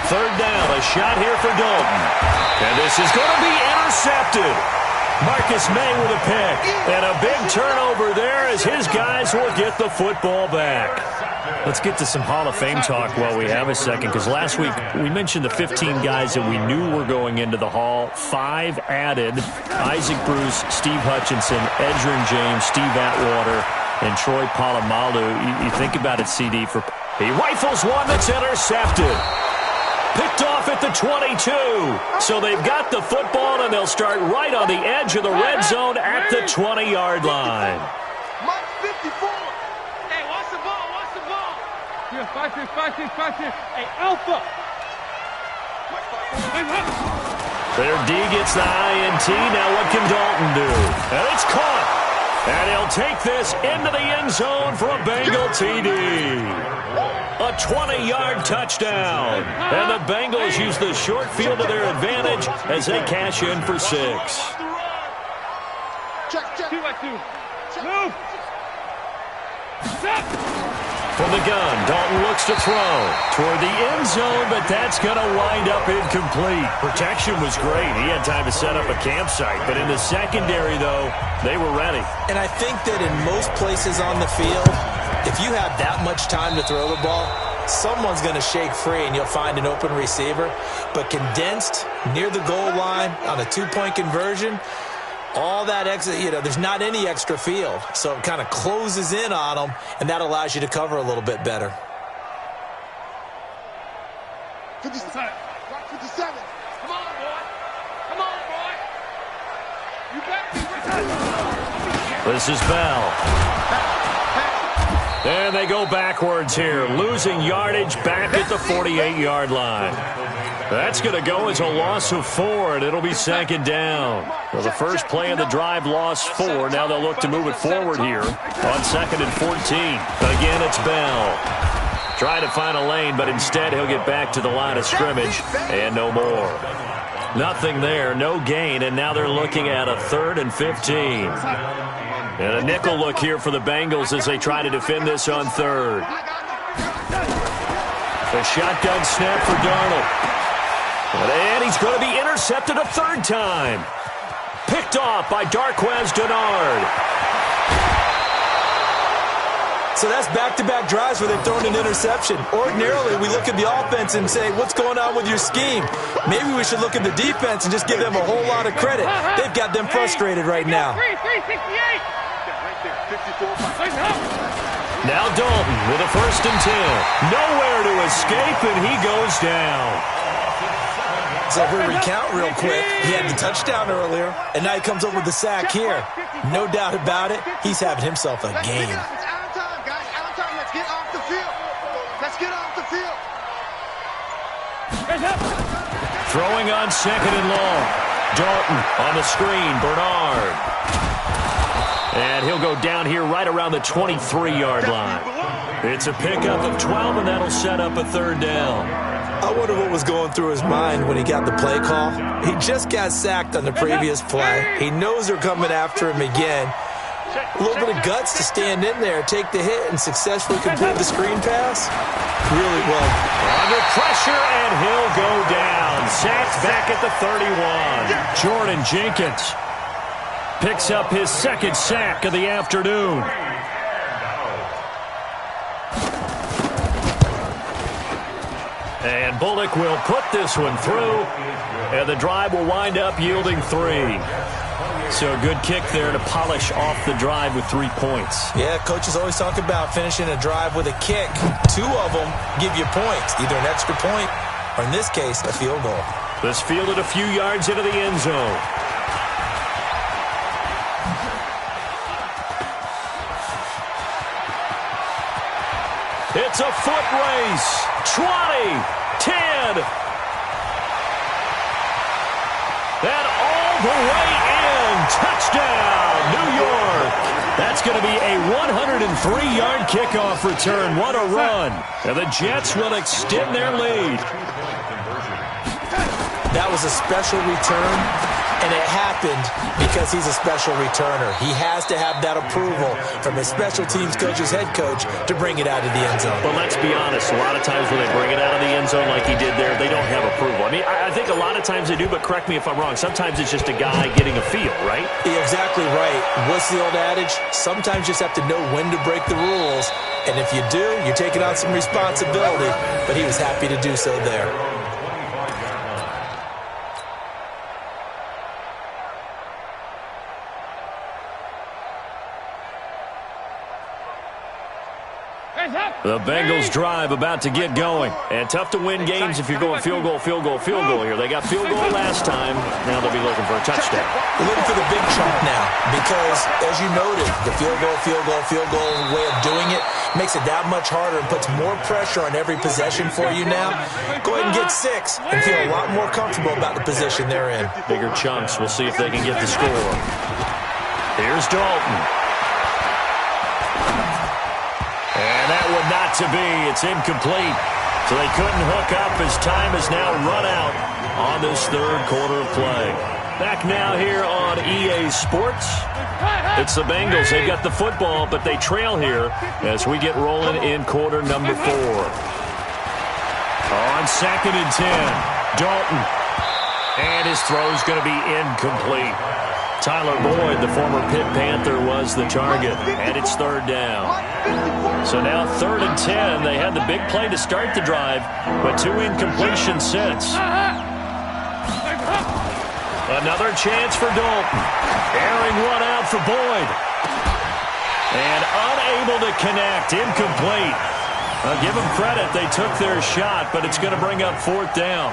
Third down, a shot here for Dalton. And this is going to be intercepted. Marcus May with a pick. And a big turnover there as his guys will get the football back. Let's get to some Hall of Fame talk while we have a second, because last week we mentioned the 15 guys that we knew were going into the Hall. 5 added: Isaac Bruce, Steve Hutchinson, Edgerrin James, Steve Atwater, and Troy Polamalu. You think about it, CD. He rifles one that's intercepted. Picked off at the 22. So they've got the football, and they'll start right on the edge of the red zone at the 20-yard line. Mike 54. Hey, watch the ball, watch the ball. Here, 5-6. Hey, Alpha. Their D gets the INT. Now what can Dalton do? And it's caught. And he'll take this into the end zone for a Bengal TD. A 20-yard touchdown. And the Bengals use the short field to their advantage as they cash in for 6. Check, check. 2-by-2. Move. Stop. From the gun, Dalton looks to throw toward the end zone, but that's going to wind up incomplete. Protection was great. He had time to set up a campsite, but in the secondary, though, they were ready. And I think that in most places on the field, if you have that much time to throw the ball, someone's going to shake free and you'll find an open receiver. But condensed near the goal line on a two-point conversion, all that extra, there's not any extra field. So it kind of closes in on them, and that allows you to cover a little bit better. 57. Come on, boy. Come on, boy. You better be This is Bell. And they go backwards here, losing yardage back at the 48-yard line. That's going to go as a loss of 4, and it'll be second down. Well, the first play of the drive lost 4. Now they'll look to move it forward here on 2nd and 14. Again, it's Bell. Trying to find a lane, but instead he'll get back to the line of scrimmage, and no more. Nothing there, no gain, and now they're looking at a 3rd and 15. And a nickel look here for the Bengals as they try to defend this on 3rd. A shotgun snap for Darnold. And he's going to be intercepted a 3rd time. Picked off by Darquez Dennard. So that's back-to-back drives where they've thrown an interception. Ordinarily, we look at the offense and say, what's going on with your scheme? Maybe we should look at the defense and just give them a whole lot of credit. They've got them frustrated right now. 368. Now Dalton with a 1st and 10. Nowhere to escape, and he goes down. So if we recount real quick, he had the touchdown earlier, and now he comes up with the sack here. No doubt about it, he's having himself a game. It's out of time, guys. Out of time. Let's get off the field. Let's get off the field. Throwing on 2nd and long. Dalton on the screen. Bernard. And he'll go down here right around the 23-yard line. It's a pickup of 12, and that'll set up a 3rd down. I wonder what was going through his mind when he got the play call. He just got sacked on the previous play. He knows they're coming after him again. A little bit of guts to stand in there, take the hit, and successfully complete the screen pass. Really well. Under pressure, and he'll go down. Sacked back at the 31. Jordan Jenkins picks up his 2nd sack of the afternoon. And Bullock will put this one through, and the drive will wind up yielding 3. So a good kick there to polish off the drive with 3 points. Yeah, coaches always talk about finishing a drive with a kick. 2 of them give you points, either an extra point or, in this case, a field goal. This fielded a few yards into the end zone. It's a foot race. 20, 10. And all the way in. Touchdown, New York. That's going to be a 103-yard kickoff return. What a run. And the Jets will extend their lead. That was a special return, and it happened because he's a special returner. He has to have that approval from his special teams coach's head coach to bring it out of the end zone. But let's be honest, a lot of times when they bring it out of the end zone like he did there, they don't have approval. I mean, I think a lot of times they do, but correct me if I'm wrong. Sometimes it's just a guy getting a feel, right? You're exactly right. What's the old adage? Sometimes you just have to know when to break the rules, and if you do, you're taking on some responsibility, but he was happy to do so there. Hands up! The Bengals drive about to get going. And tough to win games if you're going field goal here. They got field goal last time. Now they'll be looking for a touchdown. They're looking for the big chunk now because, as you noted, the field goal way of doing it makes it that much harder and puts more pressure on every possession for you now. Go ahead and get 6 and feel a lot more comfortable about the position they're in. Bigger chunks. We'll see if they can get the score. Here's Dalton. And that one not to be. It's incomplete. So they couldn't hook up as time has now run out on this third quarter of play. Back now here on EA Sports. It's the Bengals. They've got the football, but they trail here as we get rolling in quarter number 4. On 2nd and 10, Dalton. And his throw's going to be incomplete. Tyler Boyd, the former Pitt Panther, was the target, and it's 3rd down. So now 3rd and 10. They had the big play to start the drive, but 2 incompletions since. Another chance for Dalton. Airing one out for Boyd. And unable to connect. Incomplete. I'll give them credit. They took their shot, but it's going to bring up 4th down.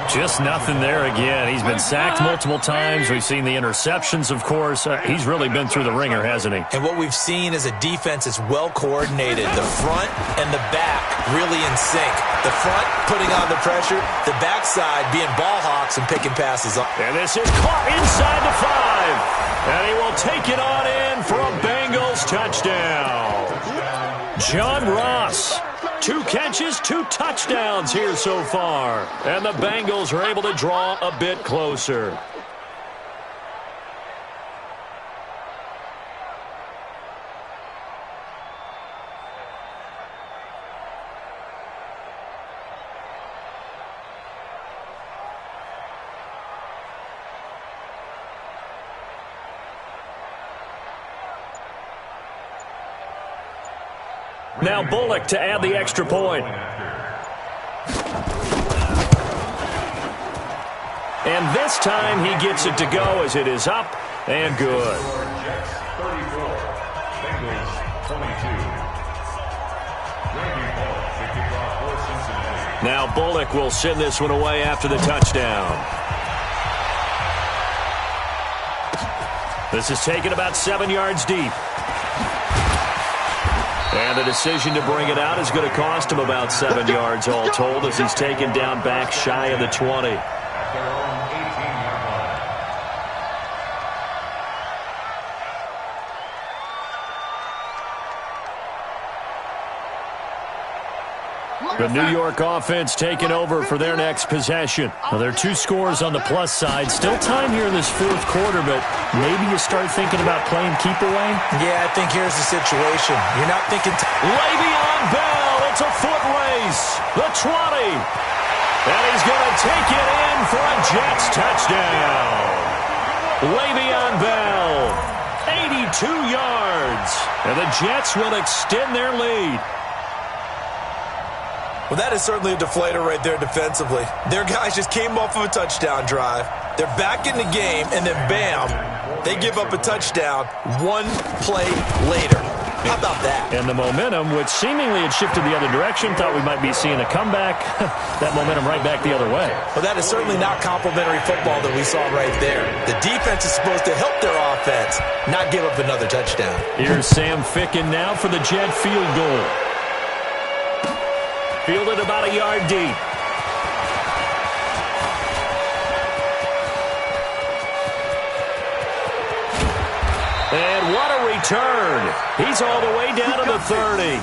Just nothing there again. He's been sacked multiple times. We've seen the interceptions, of course. He's really been through the ringer, hasn't he? And what we've seen is a defense that's well coordinated. The front and the back really in sync. The front putting on the pressure. The backside being ball hawks and picking passes up. And this is caught inside the 5. And he will take it on in for a Bengals touchdown. John Ross. 2 catches, 2 touchdowns here so far. And the Bengals are able to draw a bit closer. Now Bullock to add the extra point. And this time he gets it to go as it is up and good. Now Bullock will send this one away after the touchdown. This is taken about 7 yards deep. And the decision to bring it out is going to cost him about 7 yards all told as he's taken down back shy of the 20. The New York offense taking over for their next possession. Now, there are 2 scores on the plus side. Still time here in this 4th quarter, but maybe you start thinking about playing keep away? Yeah, I think here's the situation. You're not thinking... Le'Veon Bell, it's a foot race. The 20. And he's going to take it in for a Jets touchdown. Le'Veon Bell, 82 yards. And the Jets will extend their lead. Well, that is certainly a deflator right there defensively. Their guys just came off of a touchdown drive. They're back in the game, and then bam, they give up a touchdown 1 play later. How about that? And the momentum, which seemingly had shifted the other direction, thought we might be seeing a comeback. That momentum right back the other way. Well, that is certainly not complimentary football that we saw right there. The defense is supposed to help their offense, not give up another touchdown. Here's Sam Ficken now for the Jet field goal. Fielded about a yard deep. And what a return. He's all the way down to the 30.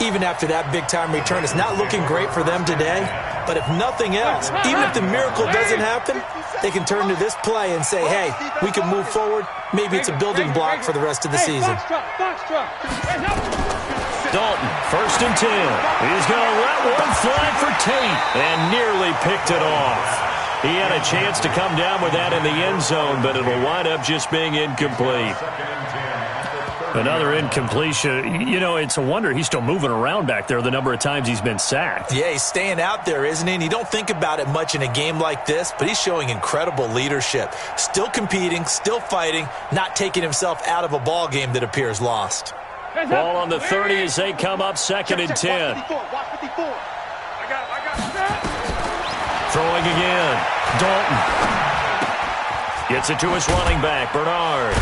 Even after that big-time return, it's not looking great for them today. But if nothing else, even if the miracle doesn't happen, they can turn to this play and say, hey, we can move forward. Maybe it's a building block for the rest of the season. Dalton, 1st and 10. He's going to let one fly for Tate and nearly picked it off. He had a chance to come down with that in the end zone, but it'll wind up just being incomplete. Another incompletion. You know, it's a wonder he's still moving around back there the number of times he's been sacked. Yeah, he's staying out there, isn't he? And you don't think about it much in a game like this, but he's showing incredible leadership. Still competing, still fighting, not taking himself out of a ball game that appears lost. Ball on the 30 as they come up 2nd and 10. Watch 54. I got Throwing again. Dalton. Gets it to his running back, Bernard.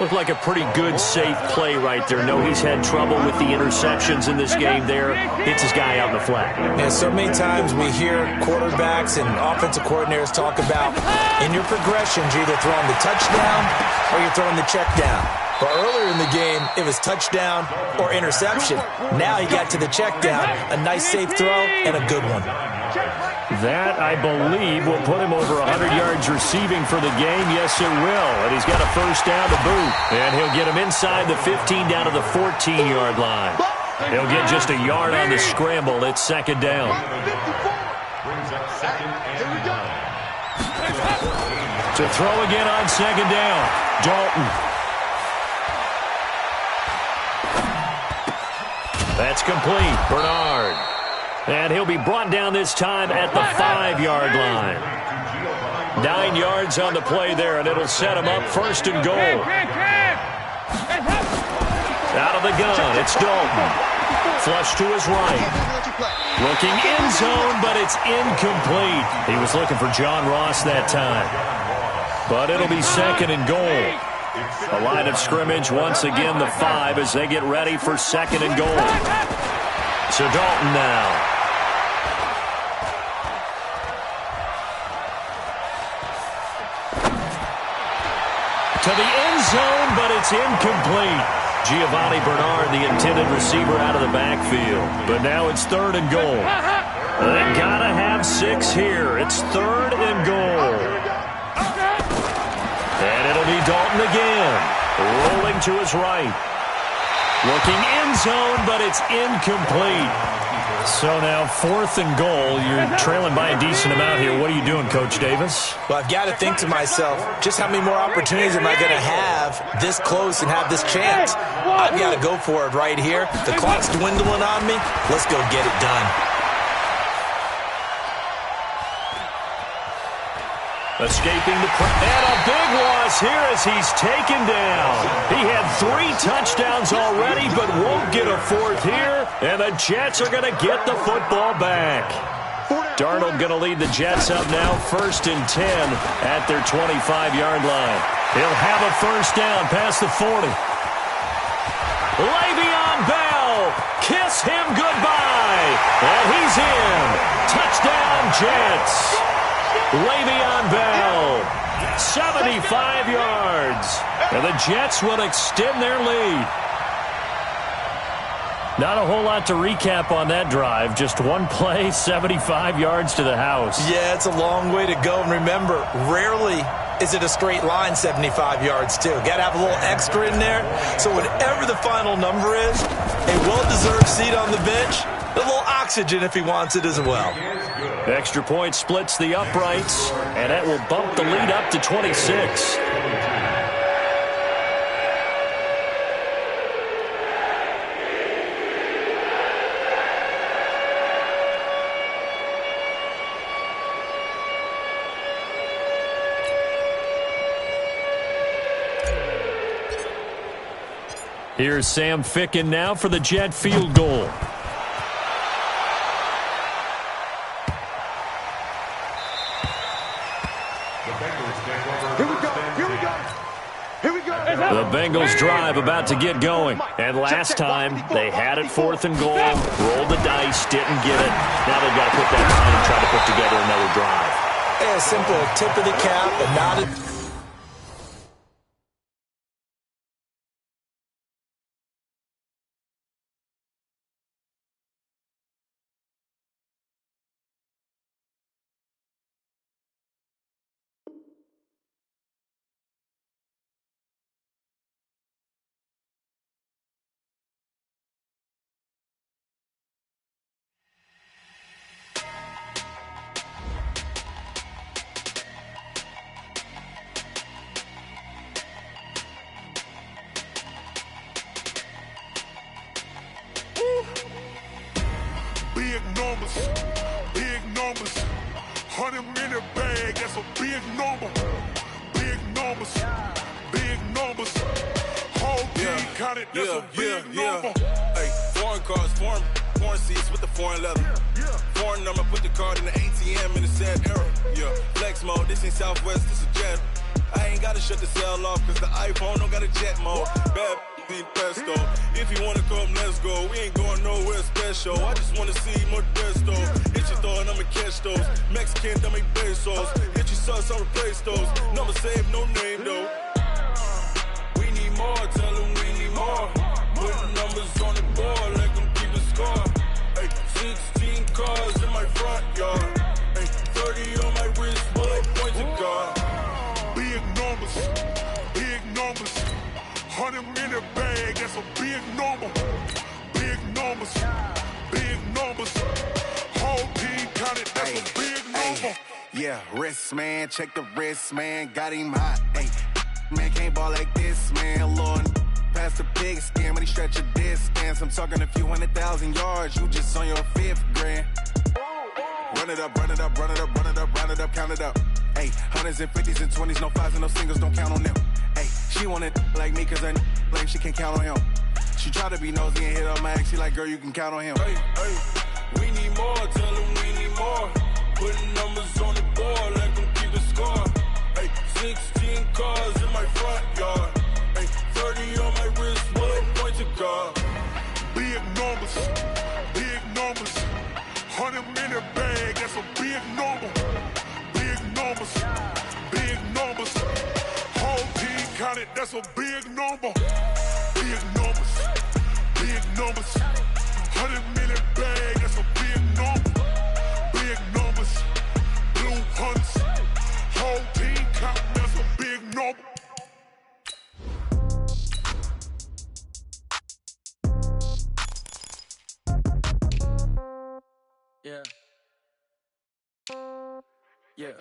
Looked like a pretty good, safe play right there. No, he's had trouble with the interceptions in this game there. Hits his guy out in the flat. Yeah, so many times we hear quarterbacks and offensive coordinators talk about in your progressions, you're either throwing the touchdown or you're throwing the check down. But earlier in the game, it was touchdown or interception. Now he got to the check down, a nice safe throw, and a good one. That, I believe, will put him over 100 yards receiving for the game. Yes, it will. And he's got a first down to boot. And he'll get him inside the 15 down to the 14-yard line. He'll get just a yard on the scramble. It's 2nd down. To throw again on 2nd down. Dalton. That's complete. Bernard. And he'll be brought down this time at the 5-yard line. 9 yards on the play there, and it'll set him up 1st and goal. Out of the gun, it's Dalton. Flush to his right. Looking end zone, but it's incomplete. He was looking for John Ross that time. But it'll be 2nd and goal. A line of scrimmage once again, the 5, as they get ready for 2nd and goal. So Dalton now. To the end zone, but it's incomplete. Giovanni Bernard, the intended receiver, out of the backfield. But now it's 3rd and goal. They gotta have 6 here. It's 3rd and goal. And it'll be Dalton again. Rolling to his right. Looking end zone, but it's incomplete. So now 4th and goal. You're trailing by a decent amount here. What are you doing, Coach Davis? Well, I've got to think to myself, just how many more opportunities am I going to have this close and have this chance? I've got to go for it right here. The clock's dwindling on me. Let's go get it done. Escaping the and a big loss here as he's taken down. He had 3 touchdowns already, but won't get a 4th here. And the Jets are going to get the football back. Darnold going to lead the Jets up now, 1st and 10 at their 25-yard line. He'll have a first down past the 40. Le'Veon Bell, kiss him goodbye. And he's in. Touchdown, Jets. Le'Veon Bell, 75 yards. And the Jets will extend their lead. Not a whole lot to recap on that drive. Just one play, 75 yards to the house. Yeah, it's a long way to go. And remember, rarely is it a straight line 75 yards, too. Got to have a little extra in there. So whatever the final number is, a well-deserved seat on the bench, a little oxygen if he wants it as well. Extra point splits the uprights, and that will bump the lead up to 26. Here's Sam Ficken now for the Jet field goal. The Bengals drive about to get going. And last time, they had it 4th and goal, rolled the dice, didn't get it. Now they've got to put that behind and try to put together another drive. Yeah, simple tip of the cap, but not a... Big numbers, 100-minute bag, that's a big number. Big numbers, Whole team counted, that's a big number. Hey, foreign cars, foreign seats with the foreign leather. Foreign number, put the card in the ATM in the sad era. Yeah, flex mode, this ain't Southwest, this a jet. I ain't gotta shut the cell off, cause the iPhone don't got a jet mode. Bad need pesto. If you wanna come, let's go. We ain't going nowhere special. I just wanna see Modesto. Hit your throw and I'ma catch those. Mexican, don't make pesos. Hit your sauce, I'll replace those. Number save, no name though. We need more, tell them we need more. Putting numbers on the board, let them keep a score. Hey, 16 cars in my front yard. Hey, 30 on my wrist, bullet points of God. Big numbers, big numbers. 100-minute bag, that's a big number. Big numbers, big numbers. Whole team counted, that's a big number. Yeah, wrist man, check the wrist man, got him hot. Ay, man can't ball like this, man. Lord, past the pig skin when he stretch a distance. I'm talking a few 100,000 yards, you just on your 5th grand. Run it up, run it up, run it up, run it up, run it up, count it up. Ay, 100s and 50s and 20s, no 5s and no singles, don't count on them. Ay, she want it like me cause her lame, she can't count on him. She try to be nosy and hit up my ex, she like, girl, you can count on him. Hey, we need more, tell them we need more. Putting numbers on the board, let them keep a score. Hey, 16 cars in my front yard. Hey, 30 on my wrist, bullet points of God. Big numbers, big numbers. 100-minute bag, that's a big number. Big numbers, big numbers. Whole team counted, that's a big number. Big numbers, big numbers. 100-minute bag, that's a big number. Big numbers, blue hunts. Whole team counting, that's a big number. Yeah. Yeah.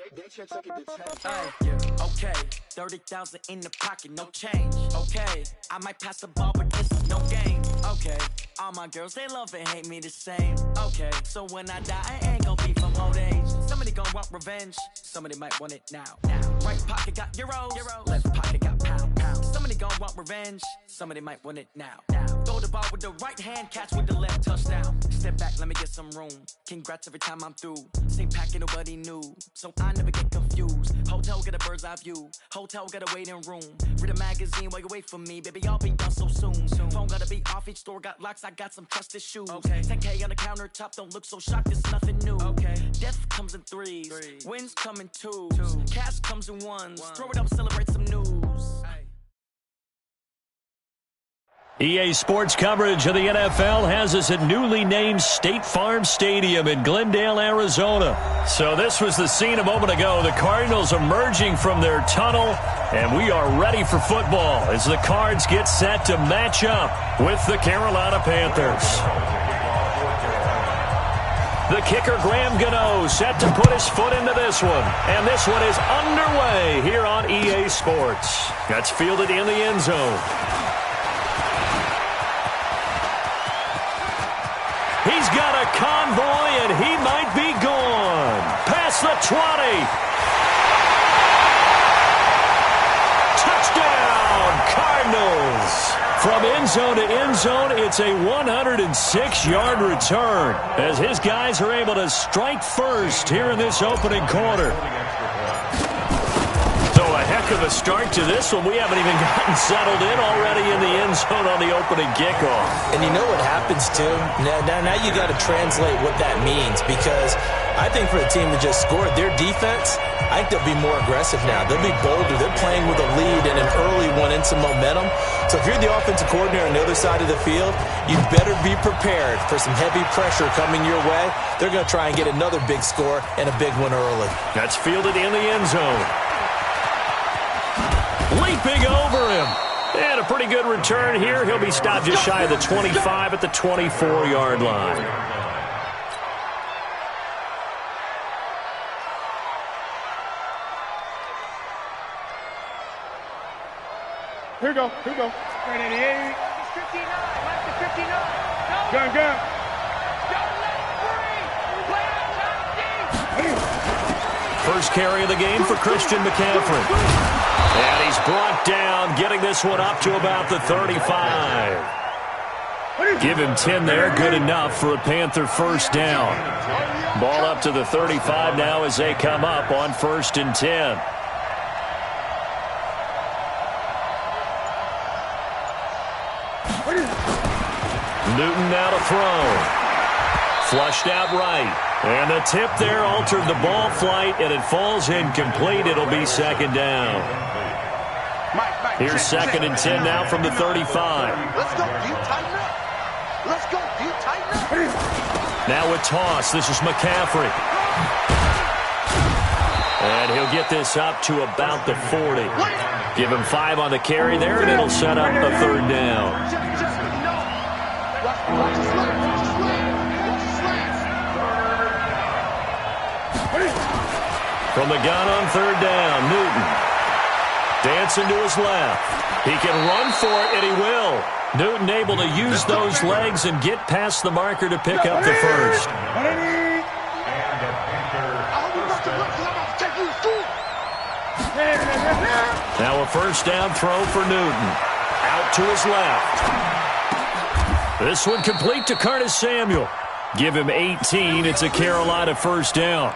Yeah. Okay. 30,000 in the pocket, no change. Okay. I might pass the ball, but this is no game. Okay. All my girls, they love and hate me the same. Okay. So when I die, I ain't gon' be from old age. Somebody gon' want revenge. Somebody might want it now. Right pocket got euros. Left pocket got pound. Somebody gon' want revenge. Somebody might want it now. Throw the ball with the right hand, catch with the left, touchdown. Step back, let me get some room. Congrats every time I'm through. Same packet, nobody knew. So I never get confused. Hotel get a bird's eye view. Hotel got a waiting room. Read a magazine while you wait for me. Baby, I'll be done so soon. Phone gotta be off, each store got locks. I got some trusted shoes. 10K on the countertop, don't look so shocked, it's nothing new. Death comes in threes. Wins come in twos. Cash comes in ones. Throw it up, celebrate some news. EA Sports coverage of the NFL has us at newly named State Farm Stadium in Glendale, Arizona. So this was the scene a moment ago. The Cardinals emerging from their tunnel, and we are ready for football as the Cards get set to match up with the Carolina Panthers. The kicker, Graham Gano, set to put his foot into this one. And this one is underway here on EA Sports. That's fielded in the end zone. He's got a convoy, and he might be gone. Past the 20. Touchdown, Cardinals. From end zone to end zone, it's a 106-yard return as his guys are able to strike first here in this opening quarter. So a heck of a start to this one. We haven't even gotten settled in already in the end zone on the opening kickoff. And you know what happens, too? Now you got to translate what that means, because I think for the team that just scored, their defense, I think they'll be more aggressive now. They'll be bolder. They're playing with a lead and an early one and some momentum. So if you're the offensive coordinator on the other side of the field, you better be prepared for some heavy pressure coming your way. They're going to try and get another big score and a big one early. That's fielded in the end zone. Leaping over him. And a pretty good return here. He'll be stopped just shy of the 25 at the 24-yard line. Here we go. Right 88. 59. Left to 59. No. Gun. Don't let it free. Play out top deep. First carry of the game for Christian McCaffrey. And he's brought down, getting this one up to about the 35. Give him 10 there, good enough for a Panther first down. Ball up to the 35 now as they come up on 1st and 10. Newton now to throw. Flushed out right. And the tip there altered the ball flight, and it falls incomplete. It'll be 2nd down. Here's 2nd and 10 now from the 35. Let's go, deep, tighten up. Let's go, deep, tighten up. Now with toss, this is McCaffrey. And he'll get this up to about the 40. Give him 5 on the carry there, and it'll set up a 3rd down. From the gun on 3rd down, Newton. Dancing to his left. He can run for it, and he will. Newton able to use those legs and get past the marker to pick up the first. Now a first down throw for Newton. Out to his left. This one complete to Curtis Samuel. Give him 18. It's a Carolina first down.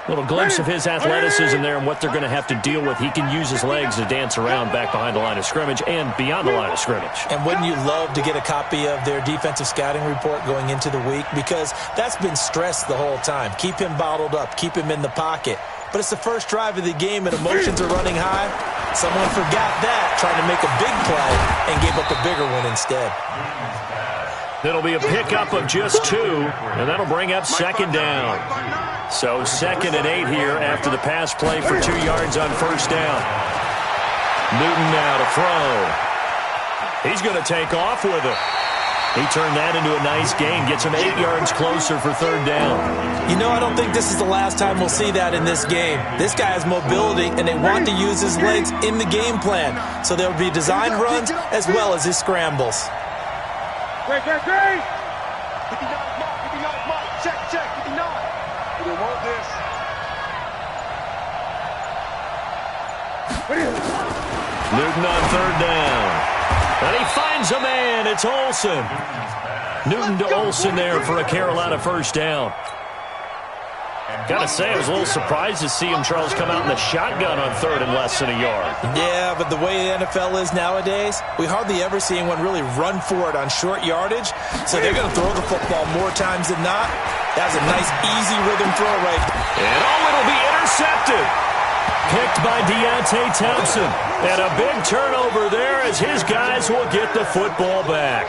Little glimpse of his athleticism there and what they're going to have to deal with. He can use his legs to dance around back behind the line of scrimmage and beyond the line of scrimmage. And wouldn't you love to get a copy of their defensive scouting report going into the week? Because that's been stressed the whole time. Keep him bottled up. Keep him in the pocket. But it's the first drive of the game and emotions are running high. Someone forgot that, trying to make a big play and gave up a bigger one instead. It'll be a pickup of just 2, and that'll bring up 2nd down. So 2nd and 8 here after the pass play for 2 yards on first down. Newton now to throw. He's going to take off with it. He turned that into a nice gain, gets him 8 yards closer for 3rd down. You know, I don't think this is the last time we'll see that in this game. This guy has mobility, and they want to use his legs in the game plan. So there'll be design runs as well as his scrambles. Great. 59 mark. Check. 59. We want this. Newton on 3rd down. And he finds a man. It's Olsen. Newton to Olsen there for a Carolina first down. Got to say, I was a little surprised to see him, Charles, come out in the shotgun on 3rd and less than a yard. Yeah, but the way the NFL is nowadays, we hardly ever see anyone really run for it on short yardage. So they're going to throw the football more times than not. That's a nice, easy rhythm throw right. And it'll be intercepted. Picked by Deontay Thompson. And a big turnover there as his guys will get the football back.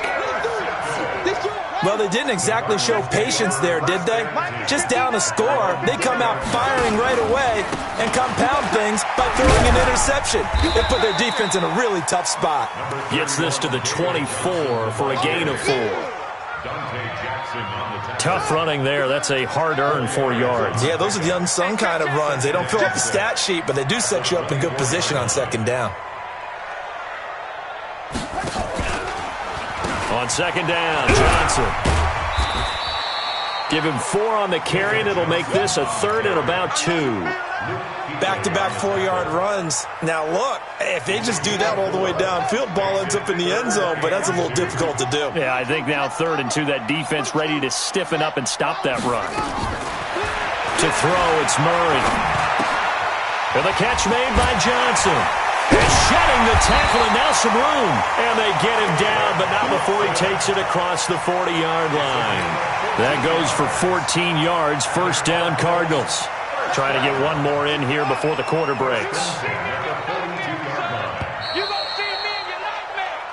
Well, they didn't exactly show patience there, did they? Just down a score, they come out firing right away and compound things by throwing an interception. They put their defense in a really tough spot. Gets this to the 24 for a gain of 4. Tough running there. That's a hard-earned 4 yards. Yeah, those are the unsung kind of runs. They don't fill up the stat sheet, but they do set you up in good position on 2nd down. On 2nd down, Johnson. Give him 4 on the carry, and it'll make this a 3rd and about 2. Back-to-back 4-yard runs. Now, look, if they just do that all the way downfield, ball ends up in the end zone, but that's a little difficult to do. Yeah, I think now 3rd and 2, that defense ready to stiffen up and stop that run. To throw, it's Murray. And the catch made by Johnson. He's shedding the tackle, and now some room. And they get him down, but not before he takes it across the 40-yard line. That goes for 14 yards, first down Cardinals. Trying to get one more in here before the quarter breaks.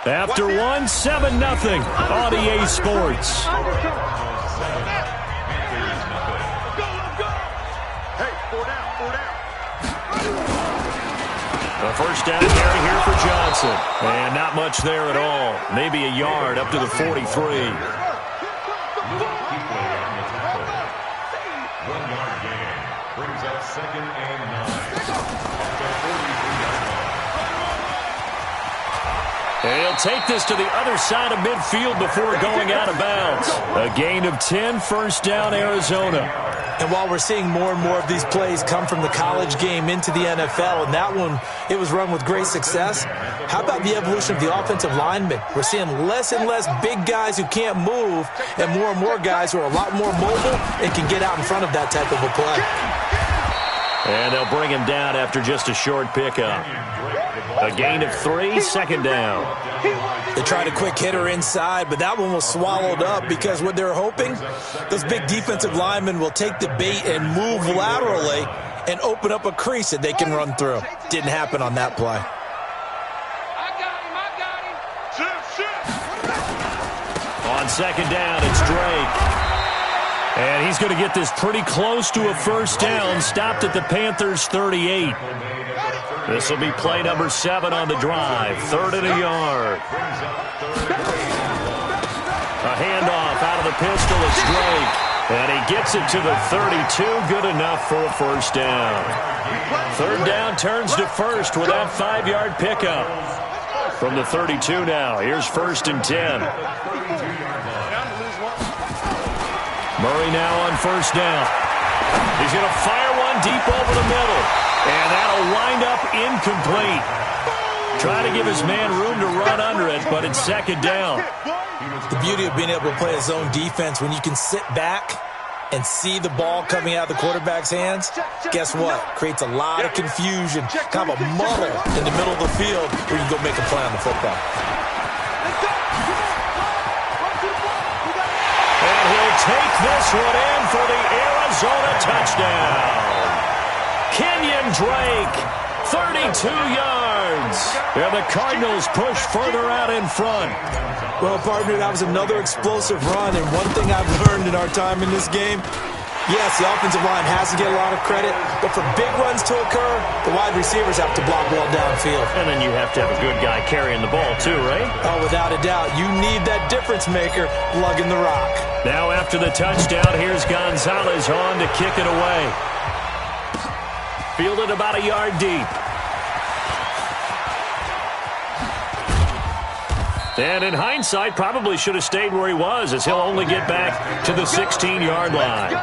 After 1, 7-0 on EA Sports. A first down carry here for Johnson. And not much there at all. Maybe a yard up to the 43. 1 yard gain brings up 2nd and 9. And he'll take this to the other side of midfield before going out of bounds. A gain of 10, first down Arizona. And while we're seeing more and more of these plays come from the college game into the NFL, and that one, it was run with great success, how about the evolution of the offensive linemen? We're seeing less and less big guys who can't move and more guys who are a lot more mobile and can get out in front of that type of a play. And they'll bring him down after just a short pickup. A gain of 3, second down. They tried a quick hitter inside, but that one was swallowed up because what they're hoping, those big defensive linemen will take the bait and move laterally and open up a crease that they can run through. Didn't happen on that play. I got him. On second down, it's Drake. And he's going to get this pretty close to a first down, stopped at the Panthers' 38. This will be play number 7 on the drive, 3rd and a yard. A handoff out of the pistol, it's Drake. And he gets it to the 32, good enough for a first down. 3rd down turns to first with that 5-yard pickup. From the 32 now, here's 1st and 10. Murray now on first down. He's going to fire one deep over the middle. And that'll wind up incomplete. Try to give his man room to run under it, but it's second down. The beauty of being able to play a zone defense, when you can sit back and see the ball coming out of the quarterback's hands, guess what? Creates a lot of confusion, kind of a muddle in the middle of the field where you can go make a play on the football. And he'll take this one in for the Arizona touchdown. Kenyon Drake, 32 yards. And the Cardinals push further out in front. Well, partner, that was another explosive run, and one thing I've learned in our time in this game, yes, the offensive line has to get a lot of credit, but for big runs to occur, the wide receivers have to block well downfield. And then you have to have a good guy carrying the ball too, right? Oh, without a doubt. You need that difference maker lugging the rock. Now after the touchdown, here's Gonzalez on to kick it away. Fielded about a yard deep. And in hindsight, probably should have stayed where he was, as he'll only get back to the 16-yard line.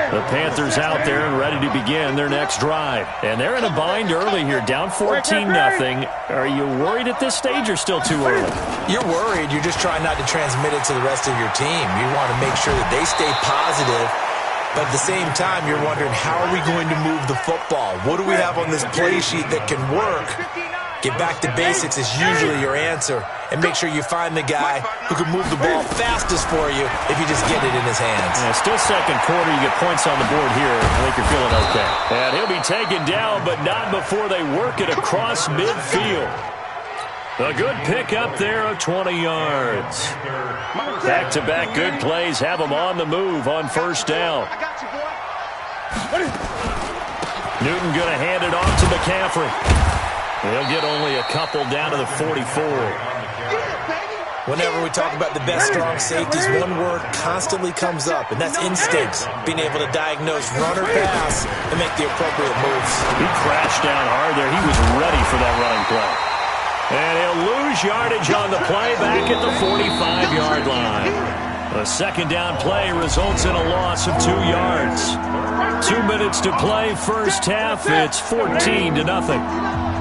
The Panthers out there and ready to begin their next drive. And they're in a bind early here, down 14-0. Are you worried at this stage or still too early? You're worried. You're just trying not to transmit it to the rest of your team. You want to make sure that they stay positive. But at the same time, you're wondering, how are we going to move the football? What do we have on this play sheet that can work? Get back to basics is usually your answer. And make sure you find the guy who can move the ball fastest for you if you just get it in his hands. Yeah, still second quarter. You get points on the board here. I think you're feeling okay. And he'll be taken down, but not before they work it across midfield. A good pick up there of 20 yards. Back-to-back good plays have them on the move on first down. Newton going to hand it off to McCaffrey. He'll get only a couple down to the 44. Whenever we talk about the best strong safeties, one word constantly comes up, and that's instincts. Being able to diagnose run or pass and make the appropriate moves. He crashed down hard there. He was ready for that running play. And he'll lose yardage on the play back at the 45-yard line. A second down play results in a loss of 2 yards. 2 minutes to play first half. It's 14-0.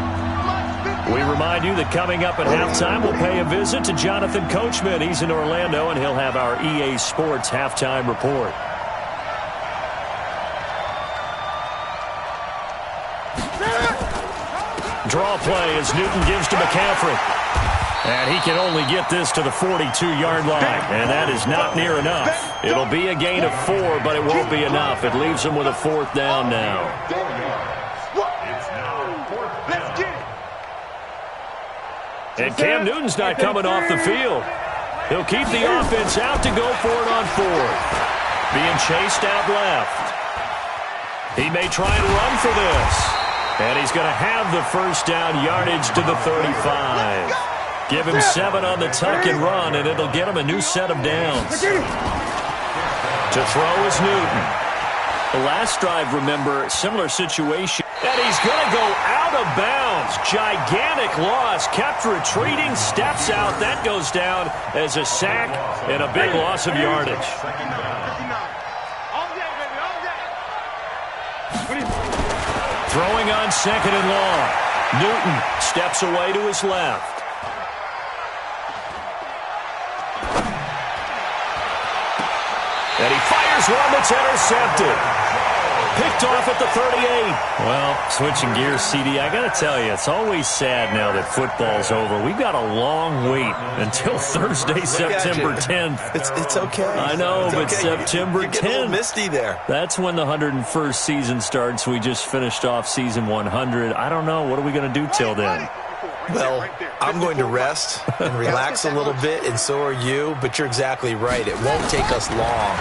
We remind you that coming up at halftime, we'll pay a visit to Jonathan Coachman. He's in Orlando, and he'll have our EA Sports halftime report. Draw play as Newton gives to McCaffrey. And he can only get this to the 42-yard line, and that is not near enough. It'll be a gain of 4, but it won't be enough. It leaves him with a 4th down now. And Cam Newton's not coming off the field. He'll keep the offense out to go for it on 4th. Being chased out left. He may try and run for this. And he's going to have the first down yardage to the 35. Give him 7 on the tuck and run, and it'll get him a new set of downs. To throw is Newton. The last drive, remember, similar situation. And he's going to go out of bounds. Gigantic loss. Kept retreating. Steps out. That goes down as a sack and a big loss of yardage. Throwing on second and long. Newton steps away to his left. And he fires one that's intercepted. Picked off at the 38. Well, switching gears, CD, I got to tell you, it's always sad now that football's over. We've got a long wait until Thursday, September 10th. It's okay. I know, but okay. September 10th. Get a little misty there. That's when the 101st season starts. We just finished off season 100. I don't know. What are we going to do till then? Well, I'm going to rest and relax a little bit, and so are you, but you're exactly right. It won't take us long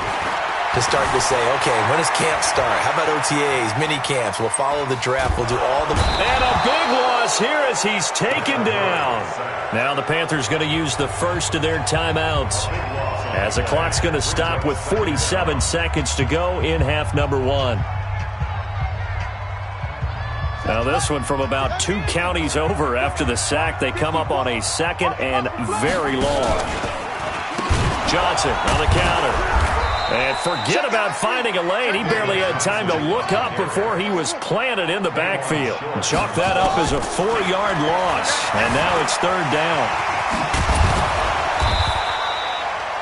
to start to say, okay, when does camp start? How about OTAs, mini camps? We'll follow the draft. We'll do all the... And a big loss here as he's taken down. Now the Panthers going to use the first of their timeouts as the clock's going to stop with 47 seconds to go in half number one. Now this one from about 2 counties over after the sack. They come up on a second and very long. Johnson on the counter. And forget about finding a lane. He barely had time to look up before he was planted in the backfield. Chalk that up as a 4-yard loss. And now it's third down.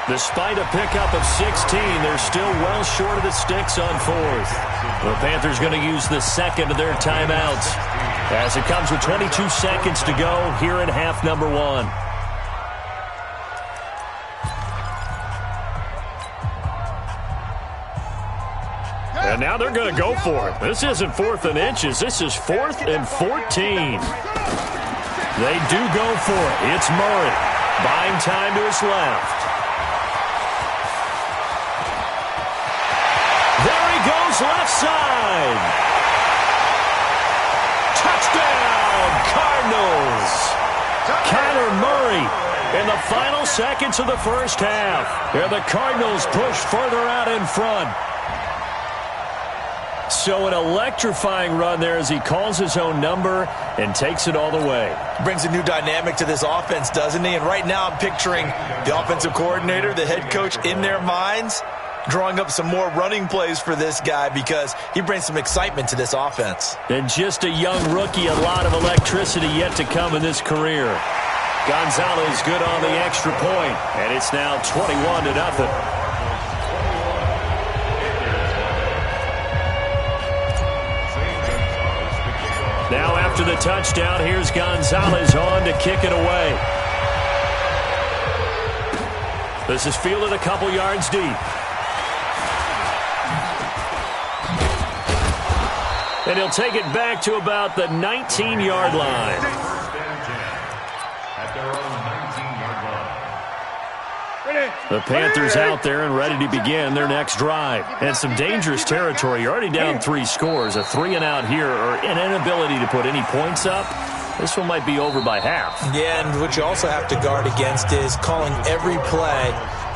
Despite a pickup of 16, they're still well short of the sticks on fourth. The Panthers going to use the second of their timeouts as it comes with 22 seconds to go here in half number one. And now they're going to go for it. This isn't 4th and inches. This is 4th and 14. They do go for it. It's Murray. Buying time to his left. There he goes left side. Touchdown, Cardinals. Kyler Murray in the final seconds of the first half. Here the Cardinals push further out in front. So an electrifying run there as he calls his own number and takes it all the way. Brings a new dynamic to this offense, doesn't he? And right now I'm picturing the offensive coordinator, the head coach in their minds, drawing up some more running plays for this guy because he brings some excitement to this offense. And just a young rookie, a lot of electricity yet to come in this career. Gonzalez good on the extra point, and it's now 21-0. Now after the touchdown, here's Gonzalez on to kick it away. This is fielded a couple yards deep. And he'll take it back to about the 19-yard line. The Panthers out there and ready to begin their next drive. And some dangerous territory. You're already down 3 scores. A 3-and-out here or an inability to put any points up. This one might be over by half. Yeah, and what you also have to guard against is calling every play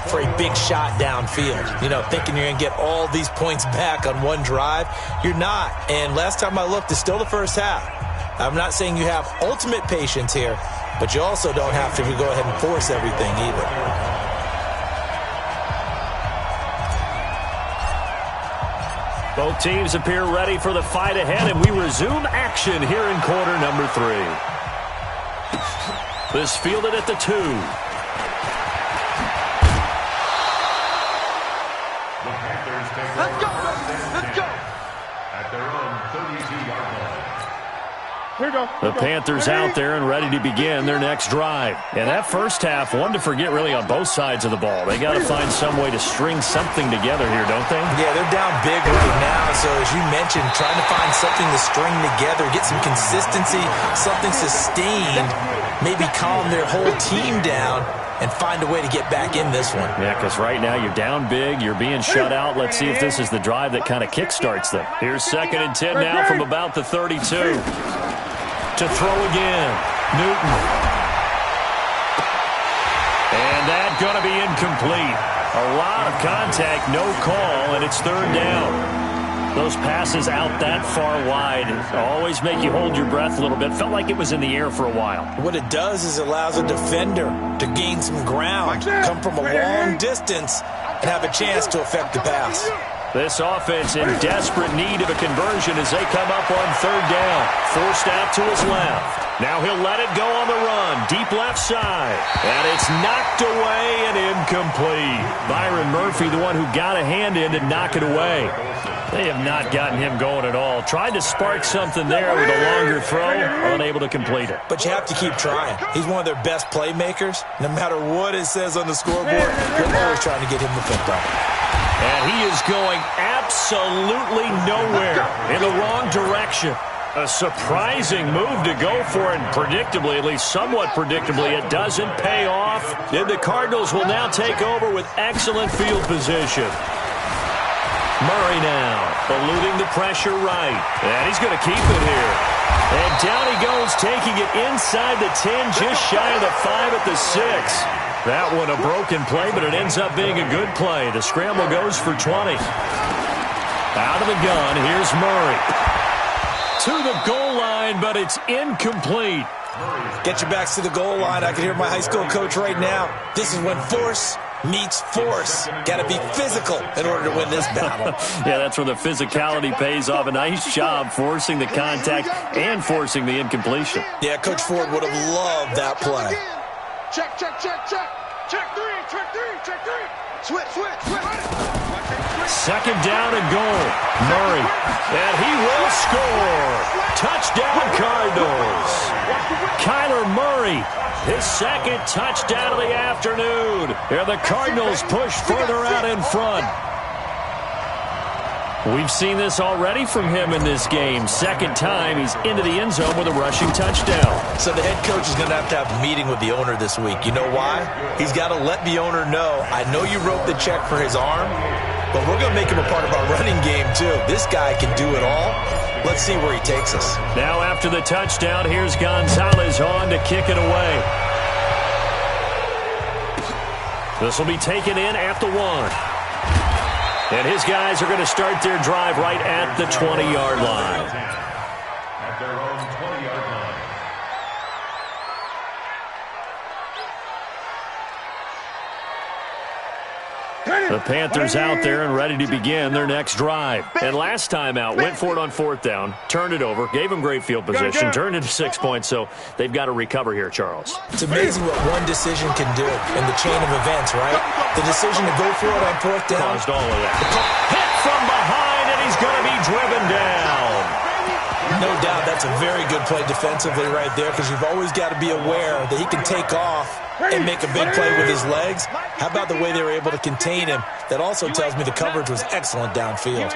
for a big shot downfield. You know, thinking you're going to get all these points back on one drive. You're not. And last time I looked, it's still the first half. I'm not saying you have ultimate patience here, but you also don't have to go ahead and force everything either. Both teams appear ready for the fight ahead, and we resume action here in quarter number 3. This fielded at the 2. Let's go! Let's go! At their own 32-yard line. The Panthers out there and ready to begin their next drive. And that first half, one to forget really on both sides of the ball. They got to find some way to string something together here, don't they? Yeah, they're down big right now. So as you mentioned, trying to find something to string together, get some consistency, something sustained, maybe calm their whole team down and find a way to get back in this one. Yeah, because right now you're down big, you're being shut out. Let's see if this is the drive that kind of kickstarts them. Here's 2nd and 10 now from about the 32. To throw again, Newton. And that going to be incomplete. A lot of contact, no call, and it's 3rd down. Those passes out that far wide always make you hold your breath a little bit. Felt like it was in the air for a while. What it does is it allows a defender to gain some ground, come from a long distance, and have a chance to affect the pass. This offense in desperate need of a conversion as they come up on third down. Forced out to his left. Now he'll let it go on the run. Deep left side. And it's knocked away and incomplete. Byron Murphy, the one who got a hand in to knock it away. They have not gotten him going at all. Tried to spark something there with a longer throw. Unable to complete it. But you have to keep trying. He's one of their best playmakers. No matter what it says on the scoreboard, they're always trying to get him the football. And he is going absolutely nowhere in the wrong direction. A surprising move to go for it, and predictably, at least somewhat predictably, it doesn't pay off. And the Cardinals will now take over with excellent field position. Murray now, eluding the pressure right. And he's going to keep it here. And down he goes, taking it inside the 10, just shy of the 5 at the 6. That one a broken play, but it ends up being a good play. The scramble goes for 20. Out of the gun, here's Murray. To the goal line, but it's incomplete. Get your backs to the goal line. I can hear my high school coach right now. This is when force meets force. Got to be physical in order to win this battle. Yeah, that's where the physicality pays off. A nice job forcing the contact and forcing the incompletion. Yeah, Coach Ford would have loved that play. Check, check, check, check. Check three, check three, check three. Switch, switch, switch. Second down and goal. Murray. And he will score. Touchdown Cardinals. Kyler Murray, his second touchdown of the afternoon. And the Cardinals push further out in front. We've seen this already from him in this game. Second time he's into the end zone with a rushing touchdown. So the head coach is going to have a meeting with the owner this week. You know why? He's got to let the owner know, I know you wrote the check for his arm, but we're going to make him a part of our running game too. This guy can do it all. Let's see where he takes us. Now after the touchdown, here's Gonzalez on to kick it away. This will be taken in at the 1. And his guys are going to start their drive right at the 20-yard line. At their own 20-yard line. The Panthers out there and ready to begin their next drive. And last time out, went for it on fourth down, turned it over, gave them great field position, turned into 6 points, so they've got to recover here, Charles. It's amazing what one decision can do in the chain of events, right? The decision to go for it on fourth down. Caused all of that. Hit from behind, and he's going to be driven down. No doubt that's a very good play defensively right there, because you've always got to be aware that he can take off and make a big play with his legs. How about the way they were able to contain him? That also tells me the coverage was excellent downfield.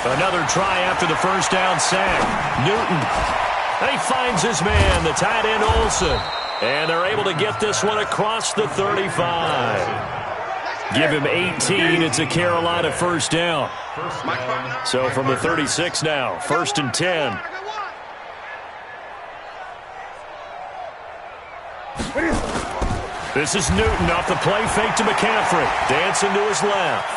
Another try after the first down sack. Newton. He finds his man, the tight end Olsen. And they're able to get this one across the 35. Give him 18. It's a Carolina first down. So from the 36 now, 1st and 10. This is Newton off the play fake to McCaffrey. Dancing to his left.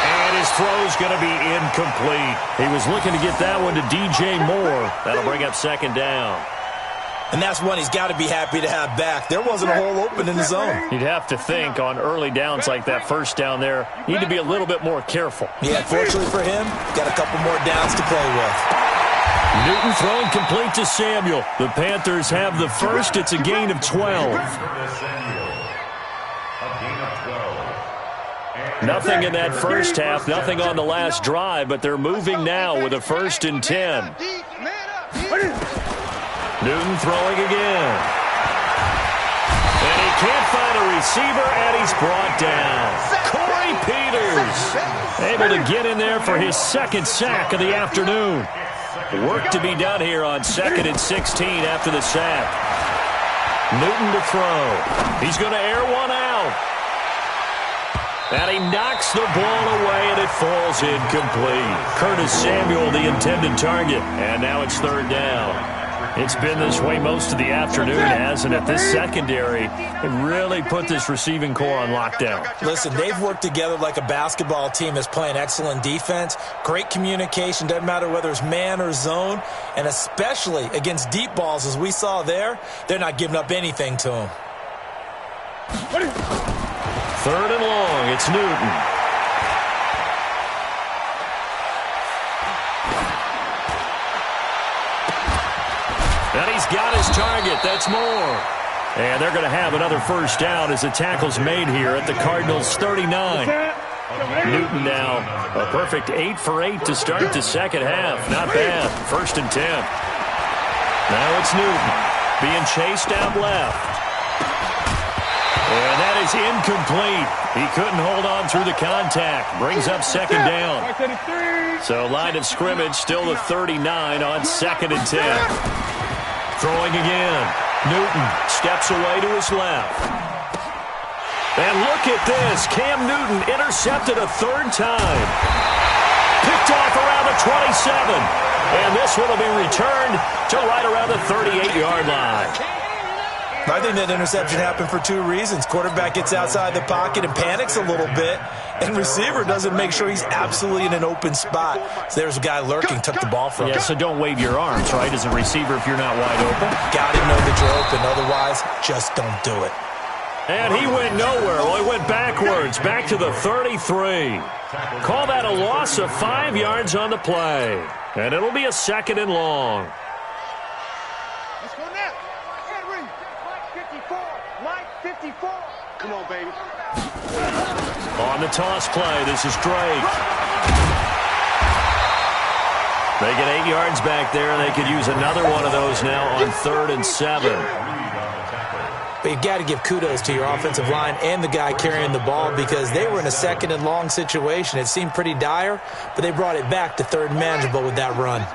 And his throw's going to be incomplete. He was looking to get that one to DJ Moore. That'll bring up second down. And that's one he's got to be happy to have back. There wasn't a hole open in the zone. You'd have to think on early downs like that first down there, you need to be a little bit more careful. Yeah, fortunately for him, got a couple more downs to play with. Newton throwing complete to Samuel. The Panthers have the first. It's a gain of 12. Nothing in that first half, nothing on the last drive, but they're moving now with a 1st and 10. Newton throwing again. And he can't find a receiver, and he's brought down. Corey Peters able to get in there for his second sack of the afternoon. Work to be done here on 2nd and 16 after the sack. Newton to throw. He's going to air one out. And he knocks the ball away, and it falls incomplete. Curtis Samuel, the intended target. And now it's 3rd down. It's been this way most of the afternoon, hasn't it? This secondary really put this receiving core on lockdown. Listen, they've worked together like a basketball team is playing excellent defense. Great communication, doesn't matter whether it's man or zone. And especially against deep balls, as we saw there, they're not giving up anything to them. 3rd and long, it's Newton. And he's got his target. That's more. And they're going to have another first down as the tackle's made here at the Cardinals' 39. Newton now a perfect 8 for 8 to start the second half. Not bad. 1st and 10. Now it's Newton being chased out left. And that is incomplete. He couldn't hold on through the contact. Brings up 2nd down. So line of scrimmage still the 39 on 2nd and 10. Throwing again. Newton steps away to his left. And look at this. Cam Newton intercepted a 3rd time. Picked off around the 27. And this one will be returned to right around the 38-yard line. I think that interception happened for 2 reasons. Quarterback gets outside the pocket and panics a little bit, and receiver doesn't make sure he's absolutely in an open spot. So there's a guy lurking, took the ball from him. Yeah, so don't wave your arms, right, as a receiver if you're not wide open. Got to know that you're open. Otherwise, just don't do it. And he went nowhere. Well, he went backwards, back to the 33. Call that a loss of 5 yards on the play. And it'll be a 2nd and long. Come on, baby. On the toss play, this is Drake. They get 8 yards back there, and they could use another one of those now on 3rd and 7. But you've got to give kudos to your offensive line and the guy carrying the ball because they were in a 2nd and long situation. It seemed pretty dire, but they brought it back to 3rd and manageable with that run.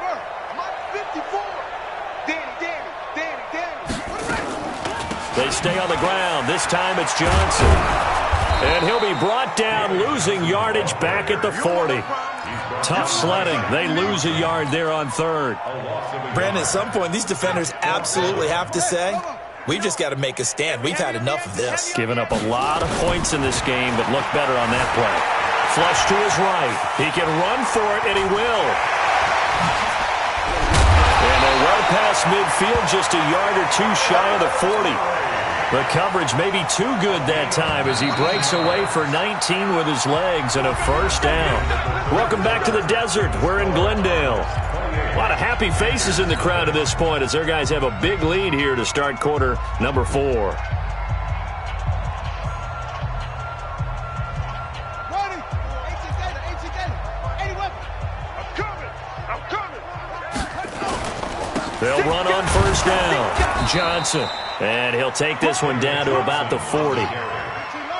They stay on the ground. This time it's Johnson. And he'll be brought down, losing yardage back at the 40. Tough sledding. They lose a yard there on 3rd. Brandon, at some point, these defenders absolutely have to say, we've just got to make a stand. We've had enough of this. Given up a lot of points in this game, but look better on that play. Flush to his right. He can run for it, and he will. And they're well past midfield, just a yard or 2 shy of the 40. The coverage may be too good that time as he breaks away for 19 with his legs and a first down. Welcome back to the desert. We're in Glendale. A lot of happy faces in the crowd at this point as their guys have a big lead here to start quarter number 4. They'll run on first down. Johnson. And he'll take this one down to about the 40.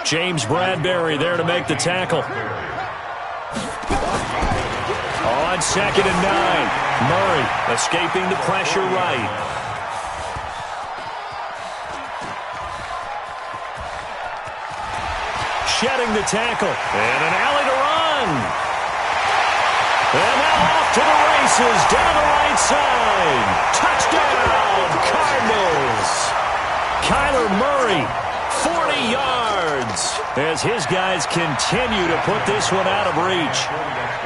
James Bradbury there to make the tackle. On 2nd and 9. Murray escaping the pressure right. Shedding the tackle. And an alley to run. And now off to the races down the right side. Touchdown, Cardinals. Kyler Murray, 40 yards, as his guys continue to put this one out of reach.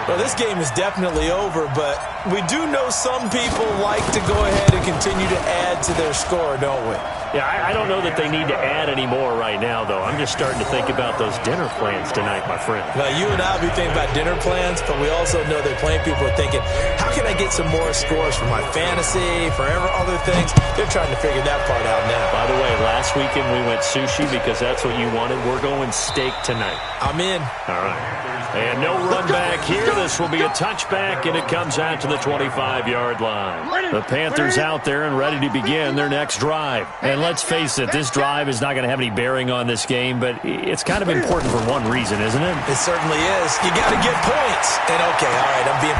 Well, this game is definitely over, but we do know some people like to go ahead and continue to add to their score, don't we? Yeah, I don't know that they need to add any more right now, though. I'm just starting to think about those dinner plans tonight, my friend. Well, you and I will be thinking about dinner plans, but we also know that plenty of people are thinking, how can I get some more scores for my fantasy, for other things? They're trying to figure that part out now. By the way, last weekend we went sushi because that's what you wanted. We're going steak tonight. I'm in. All right. And no run back here. This will be a touchback, and it comes out to the 25-yard line. The Panthers out there and ready to begin their next drive. And let's face it, this drive is not going to have any bearing on this game, but it's kind of important for one reason, isn't it? It certainly is. You got to get points. And okay, all right, I'm being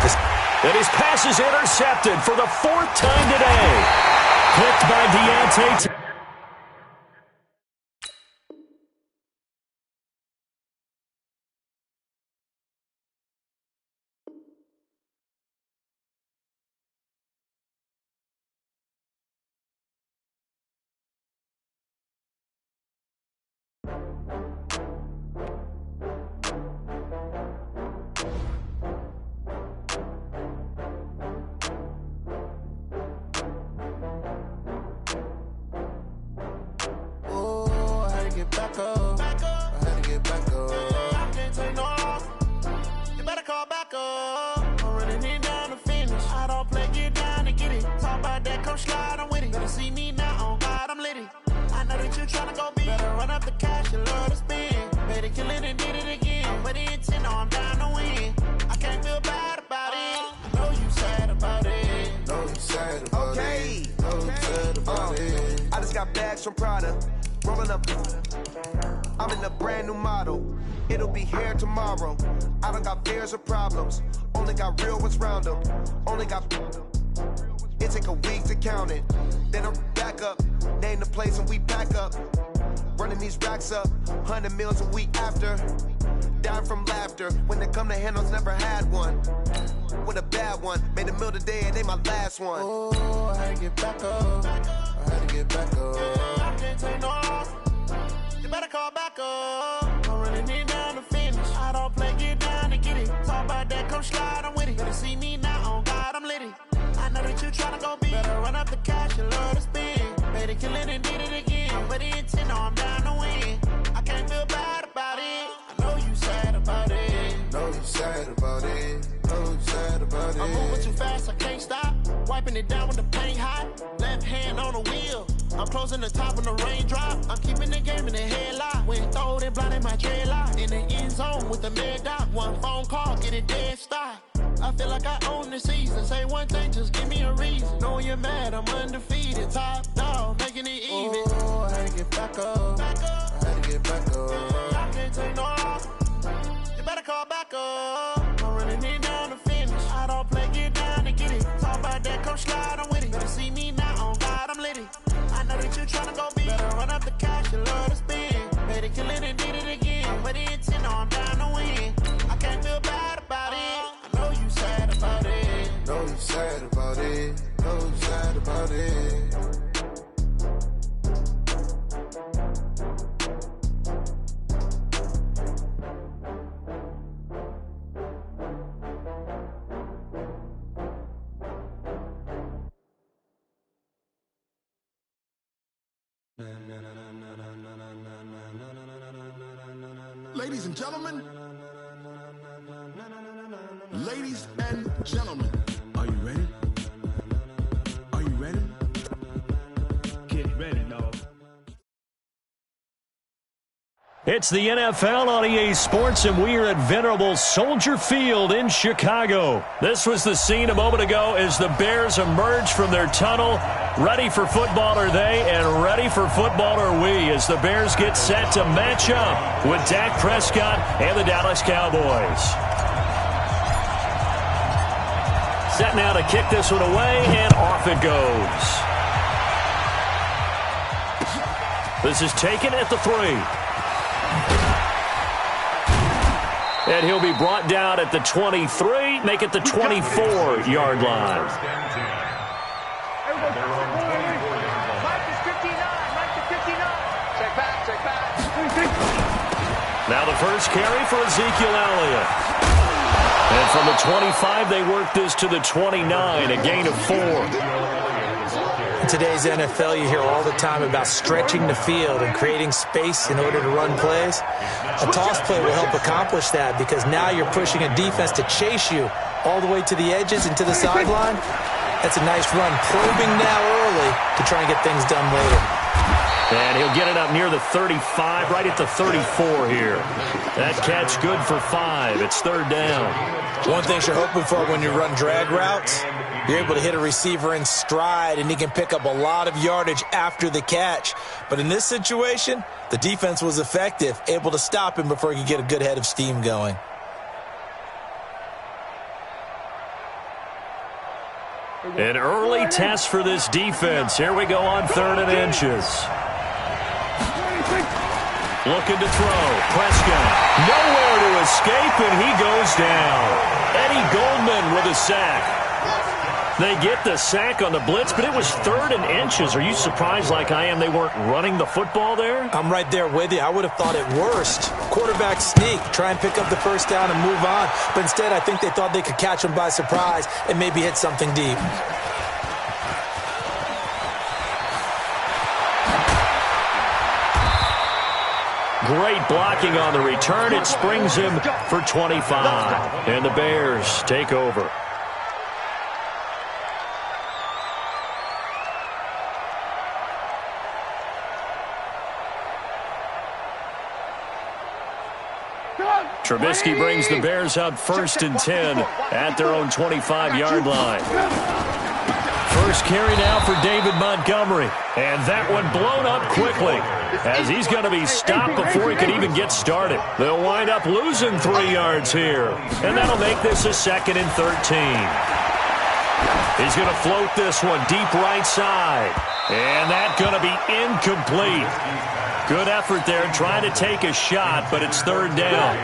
and his pass is intercepted for the 4th time today. Picked by Deontay. back up. I had to get back up. I can't take no loss. You better call back up. I'm running it down to finish. I don't play, get down to get it. Talk about that, come slide, I'm with it. Better see me now, on God, I'm litty. I know that you tryna go big. Better run up the cash, you love to spend. Better kill it and did it again. But the intent, no, I'm down to win. I can't feel bad about it. I know you sad about it. Know you sad about it. Know you sad about it. I just got bags from Prada. Rolling up. I'm in a brand new model. It'll be here tomorrow. I don't got fears or problems. Only got real ones round them. Only got. It take a week to count it. Then I'm back up. Name the place and we pack up. Running these racks up. 100 meals a week after. Dying from laughter. When they come to handles, never had one. With a bad one. Made a meal today and they my last one. Oh, I had to get back up. I had to get back up. I can't take no loss. You better call back up. I'm running it down to finish. I don't play, get down to get it. Talk about that, come slide, I'm with it. Better see me now, on God, I'm litty. I know that you tryna go big. Better run up the cash, you love to spend. Better kill it and did it again. But the intent, no, I'm down to win. I can't feel bad about it. I know you sad about it. Know you sad about it. Know you sad about it. I'm moving too fast, I can't stop. Wiping it down with the paint hot. Left hand on the wheel. I'm closing the top when the raindrop. I'm keeping the game in the headlock. When throw it, blinding my dreadlock. In the end zone with the mad dot. One phone call, get it dead stop. I feel like I own the season. Say one thing, just give me a reason. Knowing you're mad, I'm undefeated. Top dog, making it even. Oh, I had to get back up. I had to get back up. I can't take no loss. You better call back up. I'm running it down to finish. I don't play, get down to get it. Talk about that, come slide, I'm with it. Better see me now, on God, I'm litty. I know that you tryna go big. Better run up the cash, you love to spend. Better kill it and did it again. But the intent, no, I'm down to win. I can't feel bad about it. I know you sad about it. Know you sad about it. Know you sad about it. Ladies and gentlemen, ladies and gentlemen, are you ready? Are you ready? Get ready, dog. It's the NFL on EA Sports, and we are at venerable Soldier Field in Chicago. This was the scene a moment ago as the Bears emerged from their tunnel. Ready for football are they, and ready for football are we, as the Bears get set to match up with Dak Prescott and the Dallas Cowboys. Set now to kick this one away, and off it goes. This is taken at the 3. And he'll be brought down at the 23, make it the 24-yard line. Now the first carry for Ezekiel Elliott. And from the 25, they work this to the 29, a gain of 4. In today's NFL, you hear all the time about stretching the field and creating space in order to run plays. A toss play will help accomplish that because now you're pushing a defense to chase you all the way to the edges and to the sideline. That's a nice run, probing now early to try and get things done later. And he'll get it up near the 35, right at the 34 here. That catch good for 5. It's third down. One thing you're hoping for when you run drag routes, you're able to hit a receiver in stride, and he can pick up a lot of yardage after the catch. But in this situation, the defense was effective, able to stop him before he could get a good head of steam going. An early test for this defense. Here we go on 3rd and inches. Looking to throw. Prescott nowhere to escape, and he goes down. Eddie Goldman with a sack. They get the sack on the blitz, but it was 3rd and inches. Are you surprised like I am they weren't running the football there? I'm right there with you. I would have thought at worst. Quarterback sneak, try and pick up the first down and move on. But instead, I think they thought they could catch him by surprise and maybe hit something deep. Great blocking on the return. It springs him for 25. And the Bears take over. Trubisky brings the Bears out 1st and 10 at their own 25-yard line. First carry now for David Montgomery. And that one blown up quickly as he's going to be stopped before he could even get started. They'll wind up losing 3 yards here. And that'll make this a 2nd and 13. He's going to float this one deep right side. And that's going to be incomplete. Good effort there trying to take a shot, but it's 3rd down.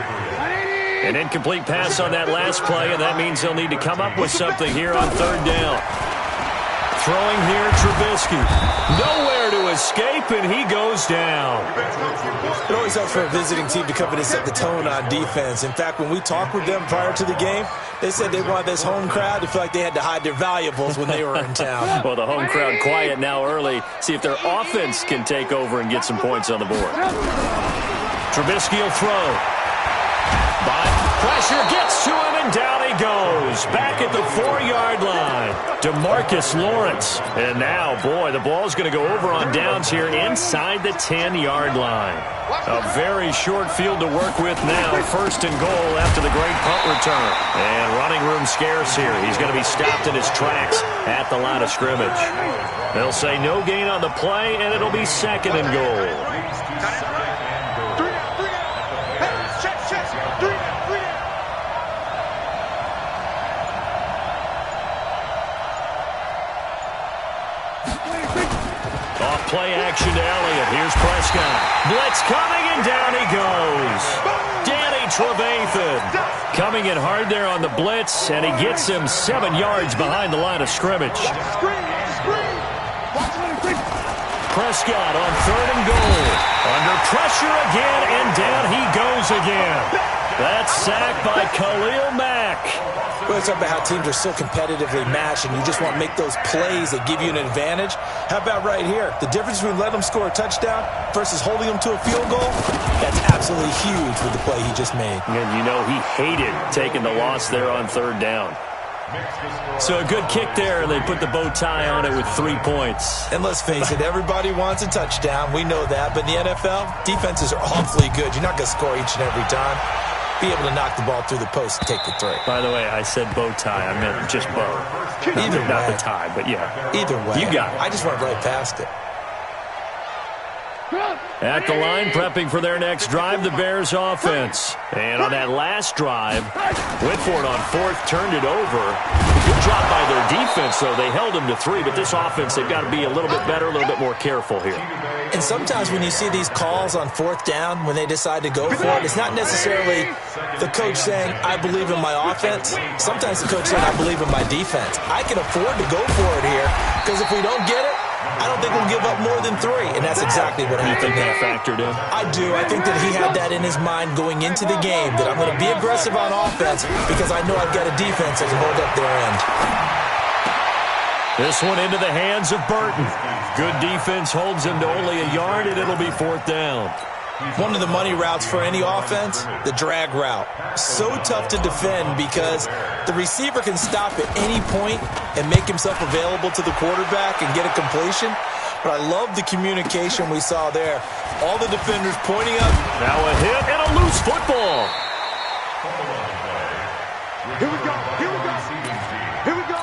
An incomplete pass on that last play, and that means they'll need to come up with something here on 3rd down. Throwing here, Trubisky. Nowhere to escape, and he goes down. It always helps for a visiting team to come in and set the tone on defense. In fact, when we talked with them prior to the game, they said they wanted this home crowd to feel like they had to hide their valuables when they were in town. Well, the home crowd quiet now early. See if their offense can take over and get some points on the board. Trubisky will throw. Pressure gets to him, and down he goes. Back at the 4-yard line. DeMarcus Lawrence. And now, boy, the ball's going to go over on downs here inside the 10-yard line. A very short field to work with now. 1st and goal after the great punt return. And running room scarce here. He's going to be stopped in his tracks at the line of scrimmage. They'll say no gain on the play, and it'll be 2nd and goal. Play action to Elliott. Here's Prescott. Blitz coming, and down he goes. Danny Trevathan coming in hard there on the blitz, and he gets him 7 yards behind the line of scrimmage. Prescott on 3rd and goal. Under pressure again, and down he goes again. That's sacked by Khalil Mack. Well, it's about how teams are so competitively matched, and you just want to make those plays that give you an advantage. How about right here? The difference between letting them score a touchdown versus holding them to a field goal, that's absolutely huge with the play he just made. And you know he hated taking the loss there on 3rd down. So a good kick there, and they put the bow tie on it with 3 points. And let's face it, everybody wants a touchdown. We know that. But in the NFL, defenses are awfully good. You're not going to score each and every time. Be able to knock the ball through the post and take the 3. By the way, I said bow tie. I meant just bow. Either way. Not the tie, but yeah. Either way. You got it. I just went right past it. At the line, prepping for their next drive, the Bears offense. And on that last drive, went for it on 4th, turned it over. Good job by their defense, though. They held them to 3, but this offense, they've got to be a little bit better, a little bit more careful here. And sometimes when you see these calls on 4th down, when they decide to go for it, it's not necessarily the coach saying, I believe in my offense. Sometimes the coach saying, I believe in my defense. I can afford to go for it here, because if we don't get it, I don't think we'll give up more than 3, and that's exactly what happened. You think that factored in? I do. I think that he had that in his mind going into the game, that I'm going to be aggressive on offense because I know I've got a defense that can hold up their end. This one into the hands of Burton. Good defense holds him to only a yard, and it'll be 4th down. One of the money routes for any offense, the drag route. So tough to defend because the receiver can stop at any point and make himself available to the quarterback and get a completion. But I love the communication we saw there. All the defenders pointing up. Now a hit and a loose football. Here we go. Here we go. Here we go.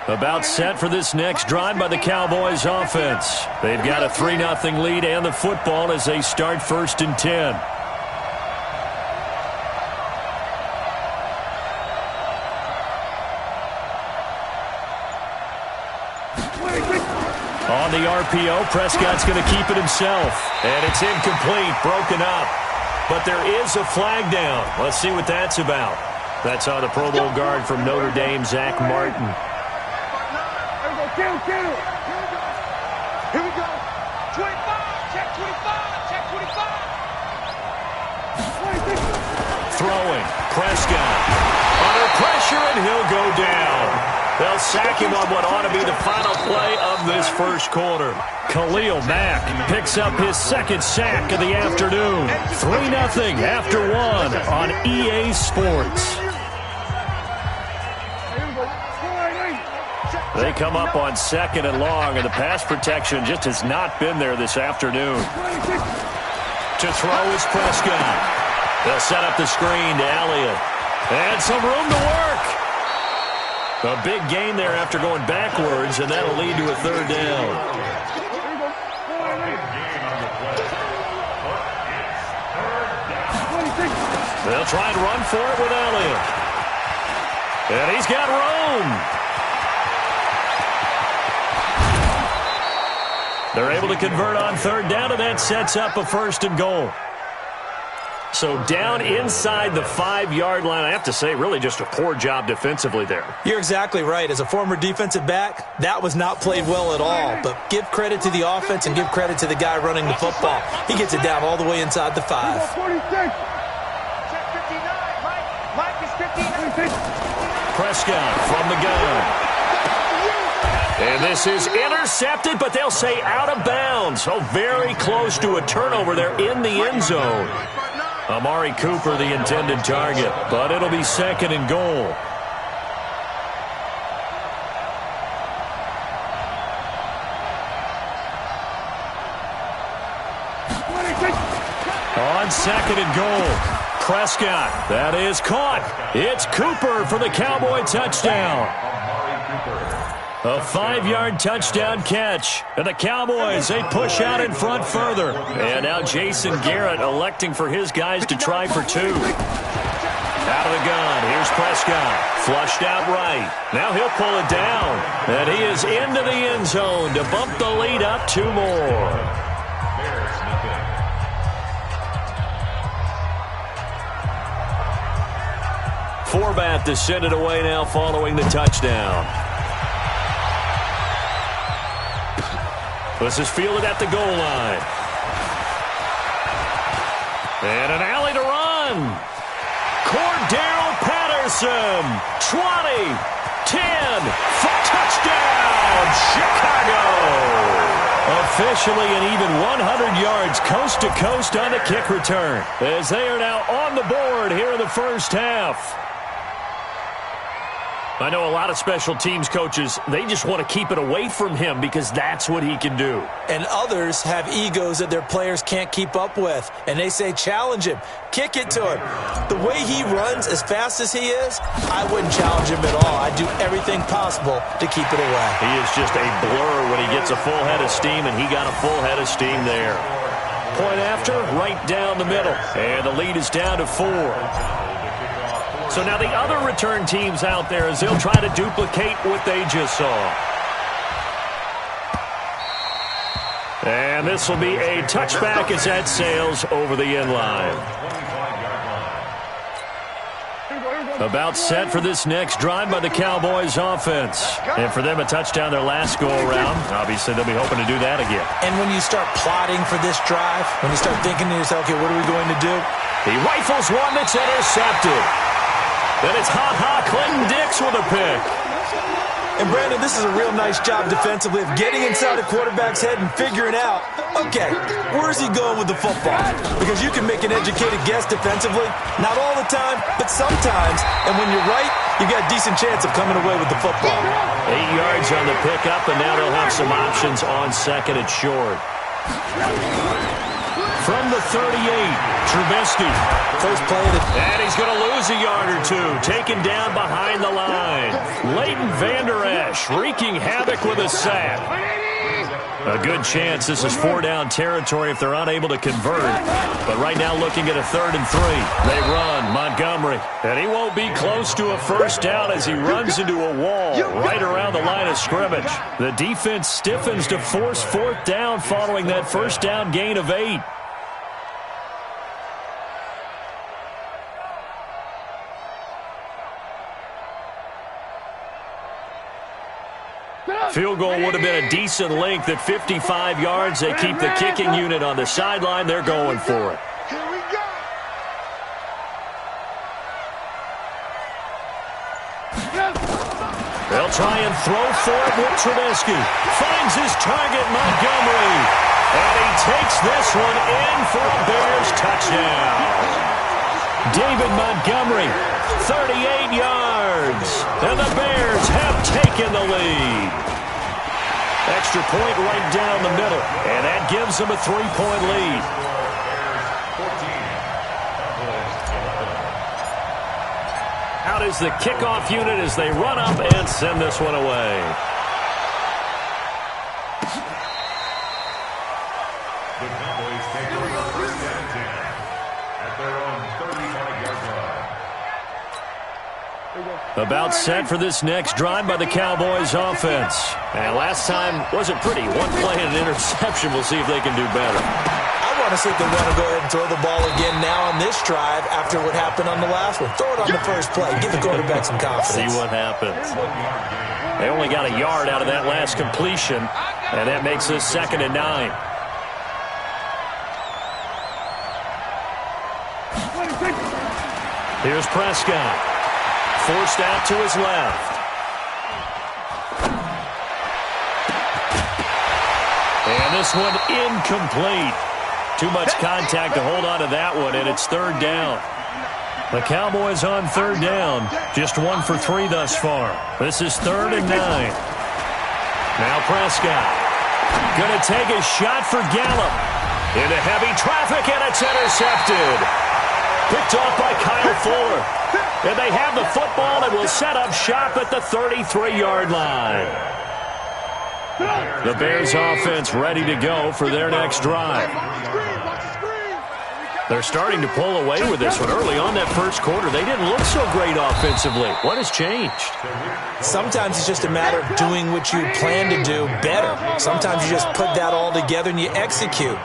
About set for this next drive by the Cowboys offense. They've got a 3-0 lead and the football as they start 1st and 10. On the RPO, Prescott's going to keep it himself. And it's incomplete, broken up. But there is a flag down. Let's see what that's about. That's on the Pro Bowl guard from Notre Dame, Zach Martin. Get him. Here we go. 25. Check 25. Check 25. throwing. Prescott under pressure, and he'll go down. They'll sack him on what ought to be the final play of this first quarter. Khalil Mack picks up his second sack of the afternoon. 3-0 after one on EA Sports. They come up on second and long, and the pass protection just has not been there this afternoon. To throw is Prescott. They'll set up the screen to Elliott. And some room to work. A big gain there after going backwards, and that'll lead to a third down. They'll try and run for it with Elliott. And he's got room. They're able to convert on third down, and that sets up a 1st and goal. So down inside the 5-yard line, I have to say, really just a poor job defensively there. You're exactly right. As a former defensive back, that was not played well at all. But give credit to the offense and give credit to the guy running the football. He gets it down all the way inside the 5. Prescott from the gun. And this is intercepted, but they'll say out of bounds. So very close to a turnover there in the end zone. Amari Cooper, the intended target, but it'll be 2nd and goal. On 2nd and goal, Prescott, that is caught. It's Cooper for the Cowboy touchdown. A 5-yard touchdown catch. And the Cowboys, they push out in front further. And now Jason Garrett electing for his guys to try for 2. Out of the gun, here's Prescott. Flushed out right. Now he'll pull it down. And he is into the end zone to bump the lead up 2 more. Forbat to send it away now following the touchdown. This is fielded at the goal line. And an alley to run. Cordero Patterson. 20, 10, touchdown, Chicago. Officially an even 100 yards coast to coast on the kick return, as they are now on the board here in the first half. I know a lot of special teams coaches, they just want to keep it away from him because that's what he can do. And others have egos that their players can't keep up with. And they say, challenge him. Kick it to him. The way he runs as fast as he is, I wouldn't challenge him at all. I'd do everything possible to keep it away. He is just a blur when he gets a full head of steam, and he got a full head of steam there. Point after, right down the middle. And the lead is down to 4. So now the other return teams out there as they'll try to duplicate what they just saw. And this will be a touchback as that sails over the end line. About set for this next drive by the Cowboys offense. And for them, a touchdown their last go-around. Obviously, they'll be hoping to do that again. And when you start plotting for this drive, when you start thinking to yourself, okay, what are we going to do? He rifles one that's intercepted. Then it's Clinton Dix with a pick. And, Brandon, this is a real nice job defensively of getting inside a quarterback's head and figuring out, okay, where's he going with the football? Because you can make an educated guess defensively. Not all the time, but sometimes. And when you're right, you got a decent chance of coming away with the football. 8 yards on the pickup, and now they'll have some options on 2nd and short. From the 38, Trubisky. First play of the... And he's going to lose a yard or 2. Taken down behind the line. Leighton Vander Esch wreaking havoc with a sack. A good chance this is 4-down territory if they're unable to convert. But right now looking at a 3rd and 3. They run, Montgomery. And he won't be close to a first down as he runs into a wall right around the line of scrimmage. The defense stiffens to force 4th down following that first down gain of 8. Field goal would have been a decent length at 55 yards. They keep the kicking unit on the sideline. They're going for it. Here we go. They'll try and throw for it with Trubisky. Finds his target, Montgomery. And he takes this one in for a Bears touchdown. David Montgomery, 38 yards. And the Bears have taken the lead. Extra point right down the middle. And that gives them a 3-point lead. Out is the kickoff unit as they run up and send this one away. The Cowboys take over 3rd and 10 at their own 35-yard line. About set for this next drive by the Cowboys offense. And last time wasn't pretty. One play and an interception. We'll see if they can do better. I want to see if they want to go ahead and throw the ball again now on this drive after what happened on the last one. Throw it on the first play. Give the quarterback some confidence. See what happens. They only got a yard out of that last completion, and that makes this 2nd and 9. Here's Prescott. Forced out to his left. And this one incomplete. Too much contact to hold on to that one, and it's 3rd down. The Cowboys on 3rd down. Just 1 for 3 thus far. This is 3rd and 9. Now Prescott. Going to take a shot for Gallup. Into heavy traffic, and it's intercepted. Picked off by Kyle Fuller. And they have the football and will set up shop at the 33-yard line. The Bears offense ready to go for their next drive. They're starting to pull away with this one. Early on that first quarter, they didn't look so great offensively. What has changed? Sometimes it's just a matter of doing what you plan to do better. Sometimes you just put that all together and you execute.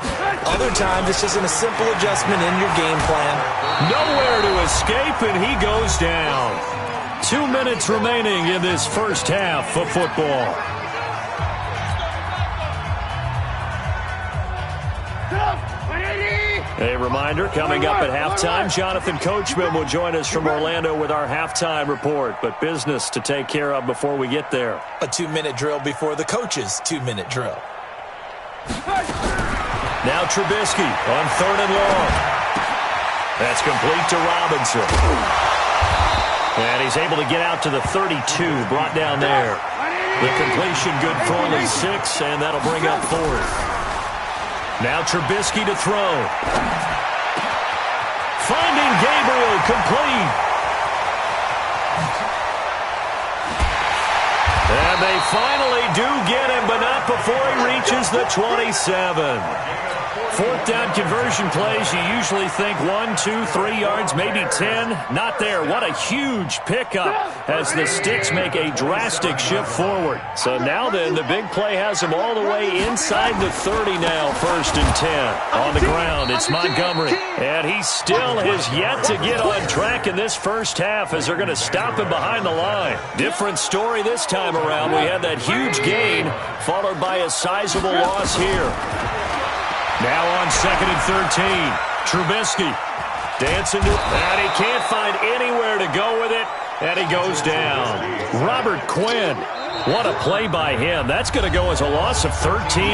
Other times it's just a simple adjustment in your game plan. Nowhere to escape, and he goes down. 2 minutes remaining in this first half of football. A reminder, coming up at halftime, Jonathan Coachman will join us from Orlando with our halftime report, but business to take care of before we get there. A 2-minute drill before the coach's 2-minute drill. Now Trubisky on 3rd and long. That's complete to Robinson. And he's able to get out to the 32, brought down there. The completion good for only 6, and that'll bring up 4th. Now Trubisky to throw. Finding Gabriel, complete. And they finally do get him, but not before he reaches the 27. 4th down conversion plays, you usually think 1, 2, 3 yards, maybe 10. Not there. What a huge pickup as the Sticks make a drastic shift forward. So now then, the big play has him all the way inside the 30 now, 1st and 10. On the ground, it's Montgomery. And he still has yet to get on track in this first half as they're going to stop him behind the line. Different story this time around. We had that huge gain followed by a sizable loss here. Now on 2nd and 13, Trubisky dancing to, and he can't find anywhere to go with it, and he goes down. Robert Quinn, what a play by him. That's going to go as a loss of 13.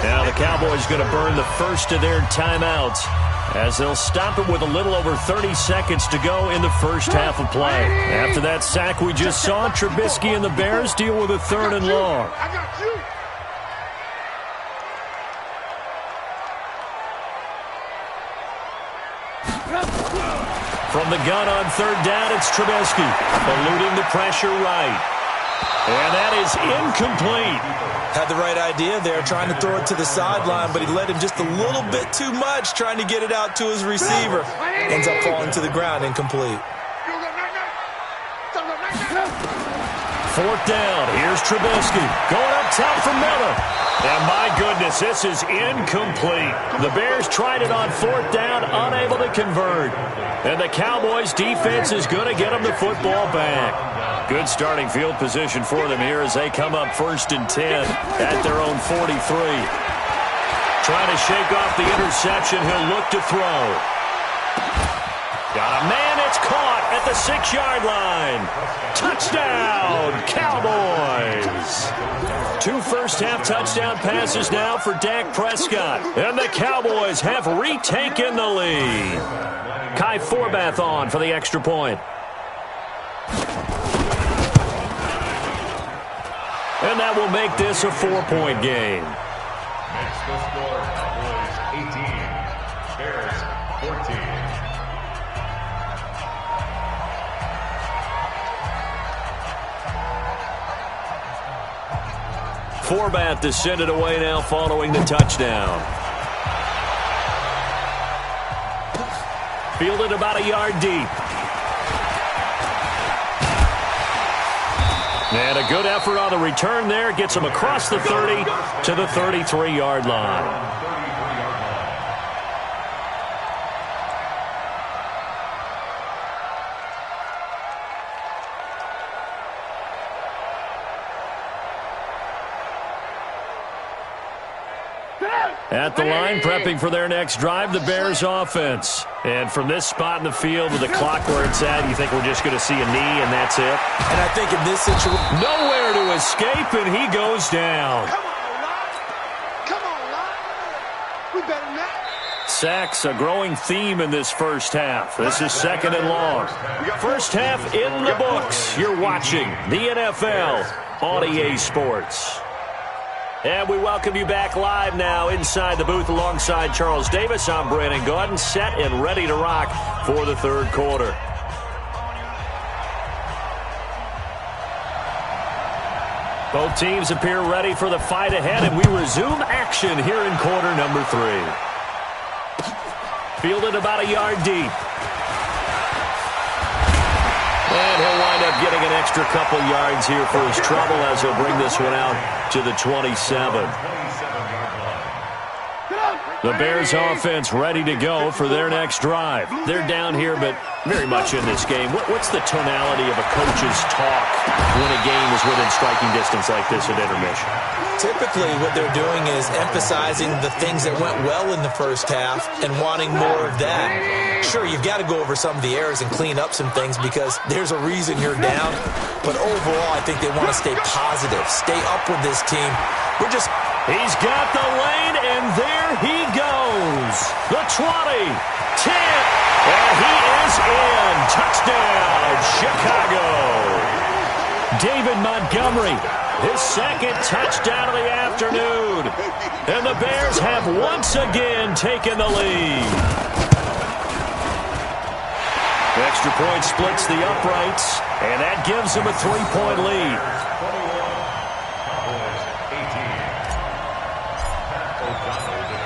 Now the Cowboys going to burn the first of their timeouts as they'll stop it with a little over 30 seconds to go in the first half of play. After that sack we just saw, Trubisky and the Bears deal with a 3rd and long. I got you. From the gun on 3rd down, it's Trubisky, eluding the pressure right. And that is incomplete. Had the right idea there, trying to throw it to the sideline, but he led him just a little bit too much, trying to get it out to his receiver. Ends up falling to the ground, incomplete. 4th down, here's Trubisky, going up top for Miller. And my goodness, this is incomplete. The Bears tried it on 4th down, unable to convert. And the Cowboys defense is going to get them the football back. Good starting field position for them here as they come up 1st and 10 at their own 43. Trying to shake off the interception, he'll look to throw. Got a man, it's caught at the 6-yard line. Touchdown, Cowboys. 2 first-half touchdown passes now for Dak Prescott. And the Cowboys have retaken the lead. Kai Forbath on for the extra point. And that will make this a 4-point game. Makes the score Cowboys 18, Bears 14. Forbath to send it away now following the touchdown. Fielded about a yard deep. And a good effort on the return there. Gets him across the 30 to the 33-yard line. At the line, prepping for their next drive, the Bears offense. And from this spot in the field with the clock where it's at, you think we're just going to see a knee and that's it? And I think in this situation, nowhere to escape, and he goes down. Come on, Lon. We better than that. Sacks, a growing theme in this first half. This is 2nd and long. First half in the books. You're watching the NFL on EA Sports. And we welcome you back live now inside the booth alongside Charles Davis. I'm Brandon Gordon, set and ready to rock for the third quarter. Both teams appear ready for the fight ahead, and we resume action here in quarter number 3. Fielded about a yard deep. And he'll wind up getting an extra couple yards here for his trouble as he'll bring this one out to the 27. The Bears offense ready to go for their next drive. They're down here, but very much in this game. What's the tonality of a coach's talk when a game is within striking distance like this at intermission? Typically, what they're doing is emphasizing the things that went well in the first half and wanting more of that. Sure, you've got to go over some of the errors and clean up some things because there's a reason you're down. But overall, I think they want to stay positive, stay up with this team. He's got the lane, and there he goes. The 20, 10, and he is in. Touchdown, Chicago. David Montgomery, his second touchdown of the afternoon. And the Bears have once again taken the lead. Extra point splits the uprights, and that gives them a 3-point lead.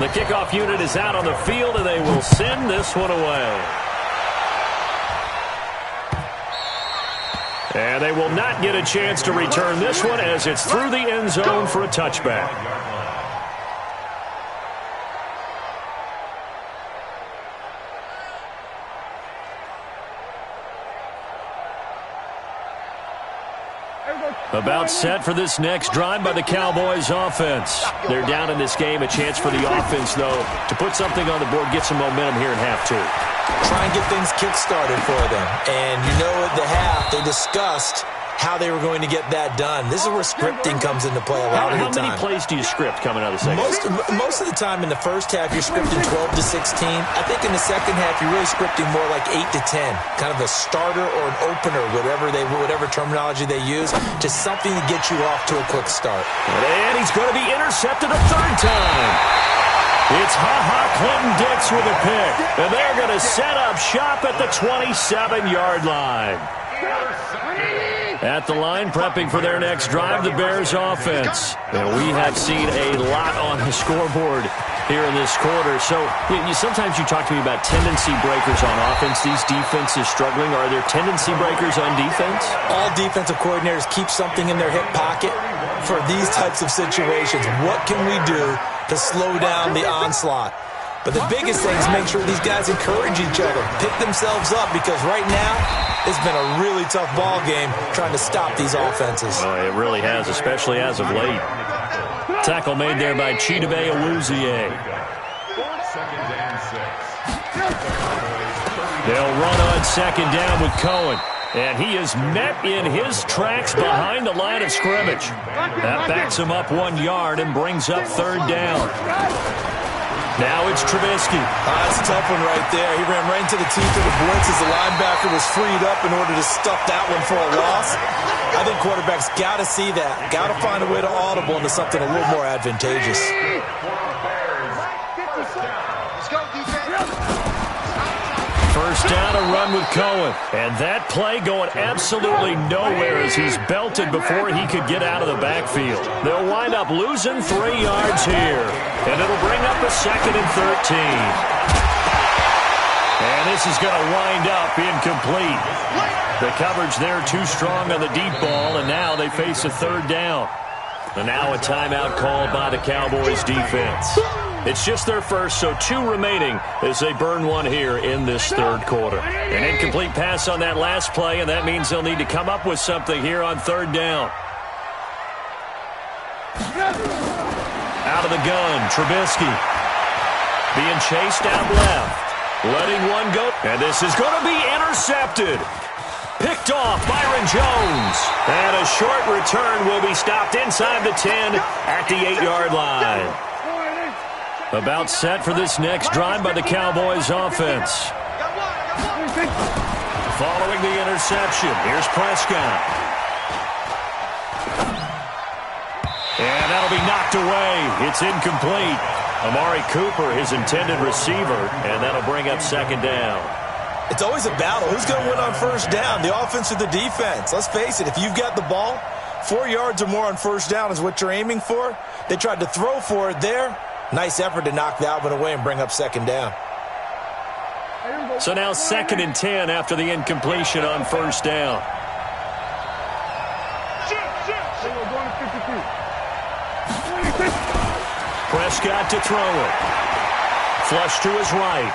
The kickoff unit is out on the field, and they will send this one away. And they will not get a chance to return this one as it's through the end zone for a touchback. About set for this next drive by the Cowboys offense. They're down in this game. A chance for the offense, though, to put something on the board, get some momentum here in half 2. Try and get things kick-started for them. And you know at the half, they discussed how they were going to get that done. This is where scripting comes into play a lot of the time. How many plays do you script coming out of the second half? Most of the time in the first half, you're scripting 12 to 16. I think in the second half, you're really scripting more like 8 to 10. Kind of a starter or an opener, whatever terminology they use. Just something to get you off to a quick start. And he's going to be intercepted a third time. It's Clinton-Dix with a pick. And they're going to set up shop at the 27-yard line. At the line, prepping for their next drive, the Bears offense. And we have seen a lot on the scoreboard here in this quarter. So sometimes you talk to me about tendency breakers on offense. These defenses struggling. Are there tendency breakers on defense? All defensive coordinators keep something in their hip pocket for these types of situations. What can we do to slow down the onslaught? But the biggest thing is make sure these guys encourage each other, pick themselves up, because right now it's been a really tough ball game trying to stop these offenses. Well, it really has, especially as of late. Tackle made there by Chidobe Awuzie. 2nd and 6. They'll run on second down with Cohen. And he is met in his tracks behind the line of scrimmage. That backs him up 1 yard and brings up third down. Now it's Trubisky. That's a tough one right there. He ran right into the teeth of the blitz as the linebacker was freed up in order to stuff that one for a loss. I think quarterbacks got to see that. Got to find a way to audible into something a little more advantageous. First down, a run with Cohen. And that play going absolutely nowhere as he's belted before he could get out of the backfield. They'll wind up losing 3 yards here. And it'll bring up a 2nd and 13. And this is going to wind up incomplete. The coverage there too strong on the deep ball, and now they face a third down. And now a timeout called by the Cowboys defense. It's just their first, so 2 remaining as they burn 1 here in this third quarter. An incomplete pass on that last play, and that means they'll need to come up with something here on third down. Out of the gun, Trubisky. Being chased out left. Letting one go, and this is going to be intercepted. Picked off Byron Jones. And a short return will be stopped inside the 10 at the 8-yard line. About set for this next drive by the Cowboys offense. Following the interception, here's Prescott. And that'll be knocked away. It's incomplete. Amari Cooper, his intended receiver, and that'll bring up second down. It's always a battle. Who's going to win on first down, the offense or the defense? Let's face it, if you've got the ball, 4 yards or more on first down is what you're aiming for. They tried to throw for it there. Nice effort to knock that one away and bring up second down. So now 2nd and 10 after the incompletion on first down. Prescott to throw it. Flush to his right.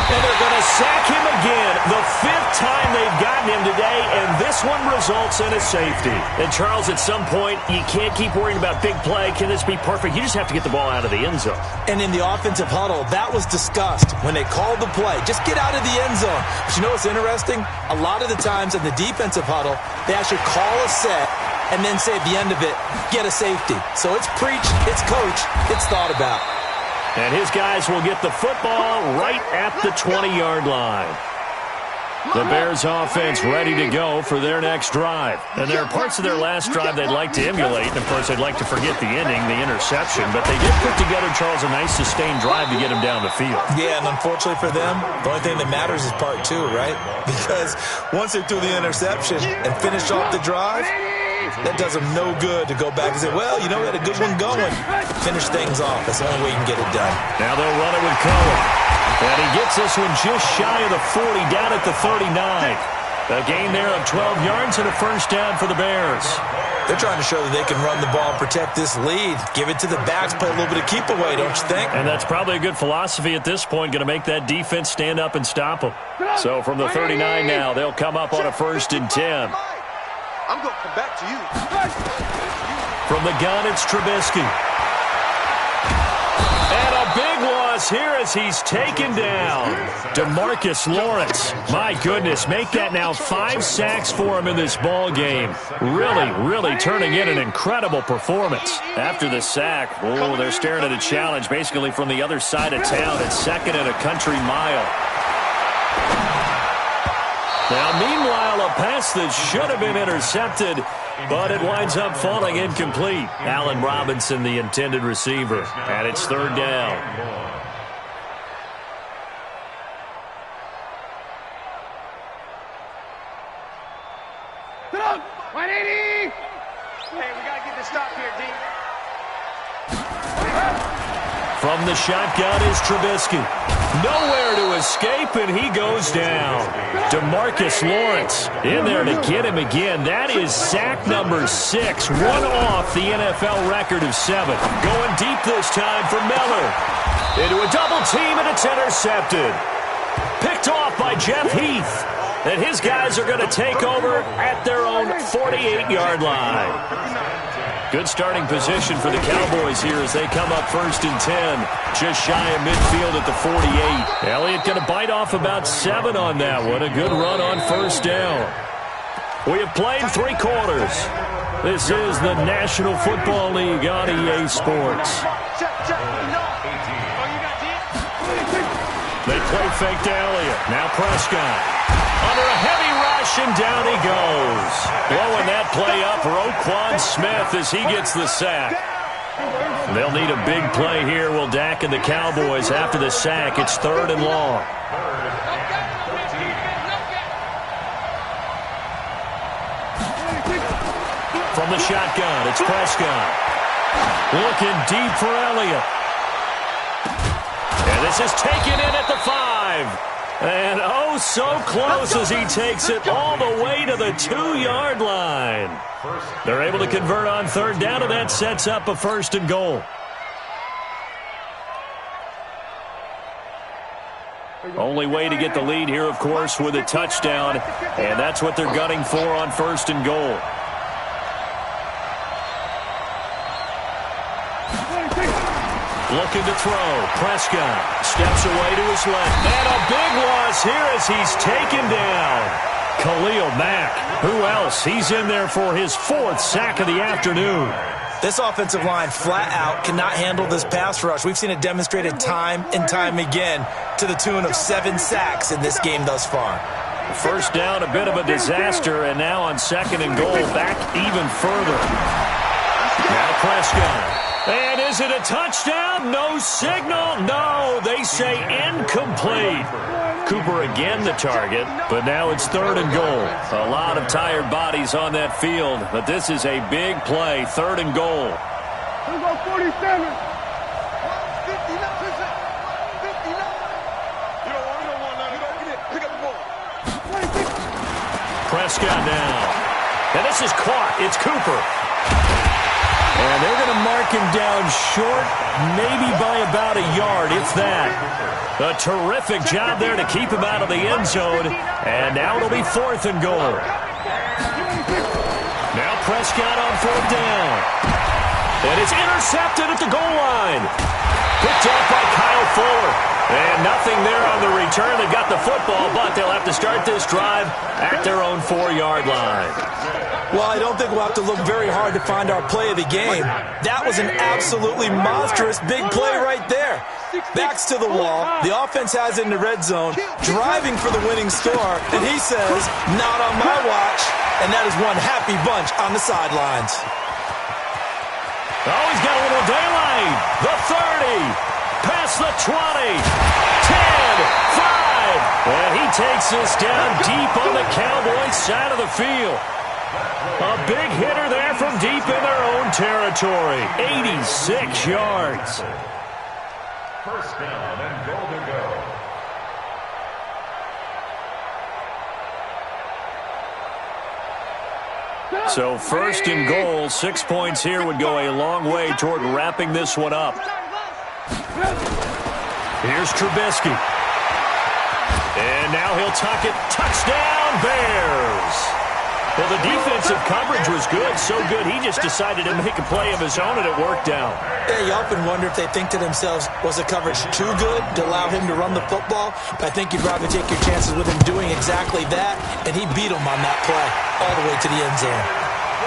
And they're going to sack him again. The 5th time they've gotten him today, and this one results in a safety. And, Charles, at some point, you can't keep worrying about big play. Can this be perfect? You just have to get the ball out of the end zone. And in the offensive huddle, that was discussed when they called the play. Just get out of the end zone. But you know what's interesting? A lot of the times in the defensive huddle, they actually call a set and then say at the end of it, get a safety. So it's preached, it's coached, it's thought about. And his guys will get the football right at the 20-yard line. The Bears offense ready to go for their next drive. And there are parts of their last drive they'd like to emulate. And, of course, they'd like to forget the ending, the interception. But they did put together, Charles, a nice sustained drive to get him down the field. Yeah, and unfortunately for them, the only thing that matters is part 2, right? Because once they threw the interception and finished off the drive, that does them no good to go back and say, well, you know, we had a good one going. Finish things off. That's the only way you can get it done. Now they'll run it with Cohen. And he gets this one just shy of the 40, down at the 39. A gain there of 12 yards and a first down for the Bears. They're trying to show that they can run the ball, protect this lead, give it to the backs, play a little bit of keep away, don't you think? And that's probably a good philosophy at this point, going to make that defense stand up and stop them. So from the 39 now, they'll come up on a 1st and 10. I'm going to come back to you. From the gun, it's Trubisky. And a big loss here as he's taken down. DeMarcus Lawrence. My goodness, make that now 5 sacks for him in this ball game. Really turning in an incredible performance. After the sack, they're staring at a challenge basically from the other side of town. It's 2nd and a country mile. Now, meanwhile, a pass that should have been intercepted, but it winds up falling incomplete. Allen Robinson, the intended receiver, and it's 3rd down. Get up! 180! Hey, we got to get this stop here, D. From the shotgun is Trubisky. Nowhere to escape, and he goes down. DeMarcus Lawrence in there to get him again. That is sack number 6, one off the NFL record of 7. Going deep this time for Miller. Into a double team, and it's intercepted. Picked off by Jeff Heath. And his guys are going to take over at their own 48-yard line. Good starting position for the Cowboys here as they come up 1st and 10. Just shy of midfield at the 48. Elliott going to bite off about 7 on that one. A good run on 1st down. We have played 3 quarters. This is the National Football League on EA Sports. They play fake to Elliott. Now Prescott. Under a heavy rush, and down he goes. Blowing that play up, Roquan Smith as he gets the sack. They'll need a big play here, will Dak and the Cowboys. After the sack, it's 3rd and long. From the shotgun, it's Prescott. Looking deep for Elliott. And this is taken in at the 5. And oh, so close as he takes it all the way to the 2-yard line. They're able to convert on 3rd down, and that sets up a 1st and goal. Only way to get the lead here, of course, with a touchdown. And that's what they're gunning for on 1st and goal. Looking to throw. Prescott steps away to his left. And a big loss here as he's taken down. Khalil Mack. Who else? He's in there for his 4th sack of the afternoon. This offensive line flat out cannot handle this pass rush. We've seen it demonstrated time and time again to the tune of 7 sacks in this game thus far. 1st down, a bit of a disaster, and now on 2nd and goal, back even further. Now Prescott. And is it a touchdown? No signal. No, they say incomplete. Cooper again the target, but now it's 3rd and goal. A lot of tired bodies on that field, but this is a big play, 3rd and goal. Here go 47. Prescott now. And this is caught. It's Cooper. And they're going to mark him down short, maybe by about a yard, if that. A terrific job there to keep him out of the end zone. And now it'll be 4th and goal. Now Prescott on 4th down. And it's intercepted at the goal line. Picked off by Kyle Fuller. And nothing there on the return. They got the football, but they'll have to start this drive at their own 4-yard line. Well, I don't think we'll have to look very hard to find our play of the game. That was an absolutely monstrous big play right there. Backs to the wall. The offense has it in the red zone, driving for the winning score, and he says, not on my watch. And that is one happy bunch on the sidelines. Oh, he's got a little daylight. The 30. Past the 20. 10. 5. And he takes this down deep on the Cowboys side of the field. A big hitter there from deep in their own territory. 86 yards. 1st down and goal to go. So 1st and goal, 6 points here would go a long way toward wrapping this one up. Here's Trubisky. And now he'll tuck it. Touchdown, Bears. Well, the defensive coverage was good, so good he just decided to make a play of his own, and it worked out. Yeah, you often wonder if they think to themselves, was the coverage too good to allow him to run the football? I think you'd rather take your chances with him doing exactly that, and he beat him on that play all the way to the end zone.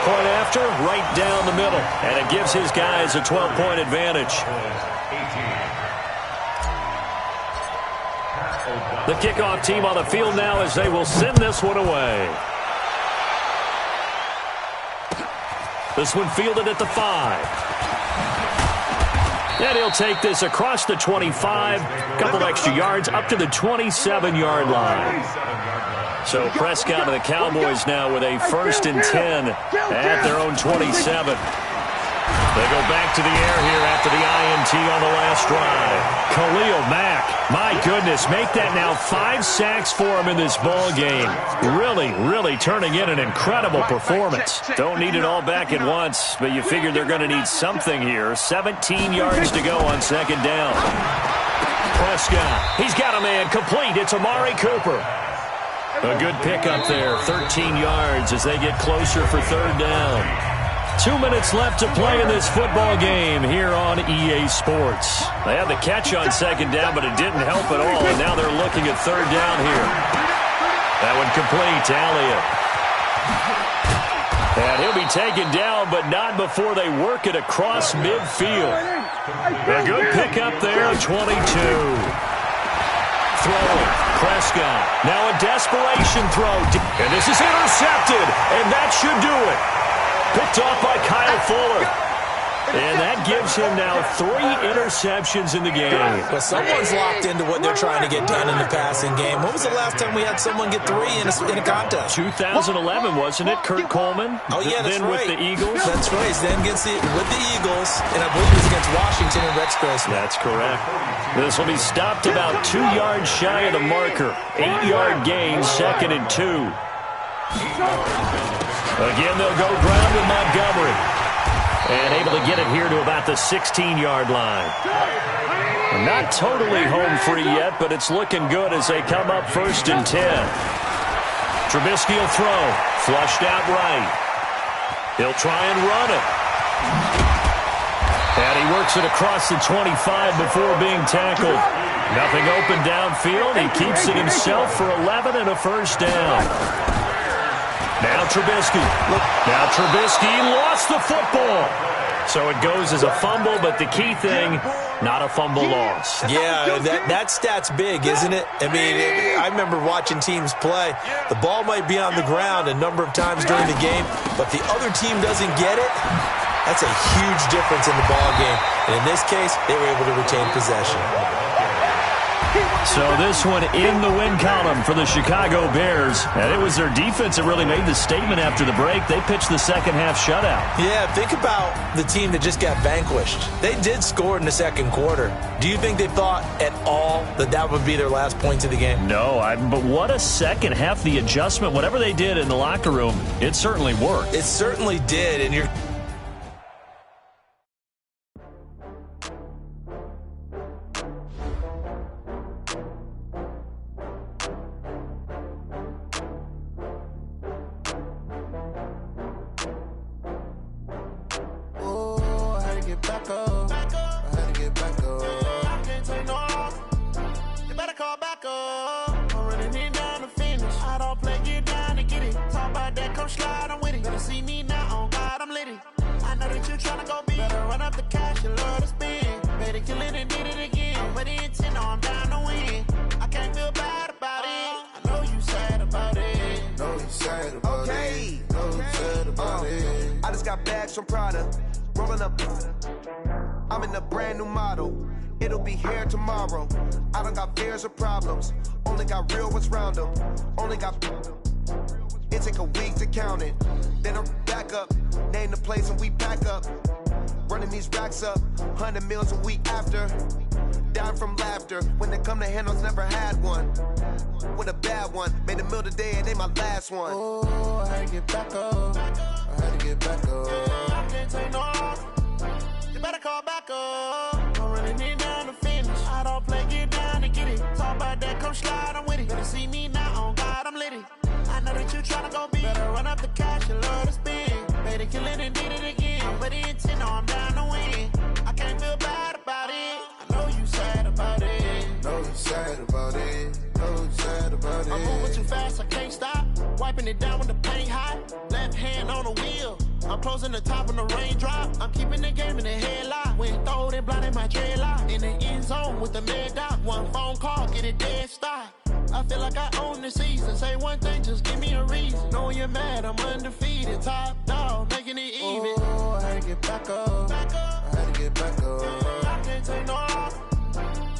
Point after, right down the middle, and it gives his guys a 12-point advantage. The kickoff team on the field now as they will send this one away. This one fielded at the 5. And he'll take this across the 25, couple extra yards, up to the 27-yard line. So Prescott and the Cowboys now with a 1st and 10 at their own 27. They go back to the air here after the INT on the last drive. Khalil Mack, my goodness, make that now 5 sacks for him in this ball game. Really turning in an incredible performance. Don't need it all back at once, but you figure they're going to need something here. 17 yards to go on 2nd down. Prescott, he's got a man complete. It's Amari Cooper. A good pickup there, 13 yards as they get closer for 3rd down. 2 minutes left to play in this football game here on EA Sports. They had the catch on second down, but it didn't help at all, and now they're looking at third down here. That one complete to Elliott. And he'll be taken down, but not before they work it across midfield. A good pickup there, 22. Throwing, Prescott. Now a desperation throw. And this is intercepted, and that should do it. Picked off by Kyle Fuller. And that gives him now 3 interceptions in the game. Well, someone's locked into what they're trying to get done in the passing game. When was the last time we had someone get 3 in a contest? 2011, wasn't it? Kurt Coleman? Oh, yeah, that's then right. With the Eagles? That's right. Then with the Eagles, and I believe it was against Washington and Rex Grossman. That's correct. This will be stopped about 2 yards shy of the marker. 8-yard gain, 2nd and 2. Again, they'll go ground with Montgomery. And able to get it here to about the 16-yard line. Not totally home free yet, but it's looking good as they come up 1st and 10. Trubisky will throw. Flushed out right. He'll try and run it. And he works it across the 25 before being tackled. Nothing open downfield. He keeps it himself for 11 and a first down. Now Trubisky. Now Trubisky lost the football. So it goes as a fumble, but the key thing, not a fumble loss. Yeah, that stat's big, isn't it? I mean, I remember watching teams play. The ball might be on the ground a number of times during the game, but the other team doesn't get it. That's a huge difference in the ball game. And in this case, they were able to retain possession. So this one in the win column for the Chicago Bears. And it was their defense that really made the statement after the break. They pitched the second half shutout. Yeah, think about the team that just got vanquished. They did score in the second quarter. Do you think they thought at all that would be their last points of the game? No, but what a second half. The adjustment, whatever they did in the locker room, it certainly worked. It certainly did, and you're... I'm in a brand new model. It'll be here tomorrow. I don't got fears or problems. Only got real what's round them. Only got... It take a week to count it. Then I'm back up. Name the place and we pack up. Running these racks up. 100 meals a week after. Dying from laughter. When they come to handles, never had one. With a bad one. Made a meal today and they my last one. Oh, I had to get back up. I had to get back up. I can't take no off. You better call back up. I'm running it down to finish. I don't play, get down and get it. Talk about that, come slide, I'm with it. Better see me now, on God, I'm litty. I know that you tryna go big. Better run up the cash, you love to spend. Made a kill it and did it again. But the intent, no, I'm down to win. I can't feel bad about it. I know you sad about it. Know you sad about it. Know you sad about it. I'm moving too fast, I can't stop. Wiping it down with the paint hot. Left hand on the wheel. I'm closing the top on the raindrop. I'm keeping the game in the headlock. When throwed and blinded my dreadlock. In the end zone with the mad dot. One phone call, get it dead stop. I feel like I own the season. Say one thing, just give me a reason. Knowing you're mad, I'm undefeated. Top dog, making it even. Oh, I had to get back up. I had to get back up. I can't take no off.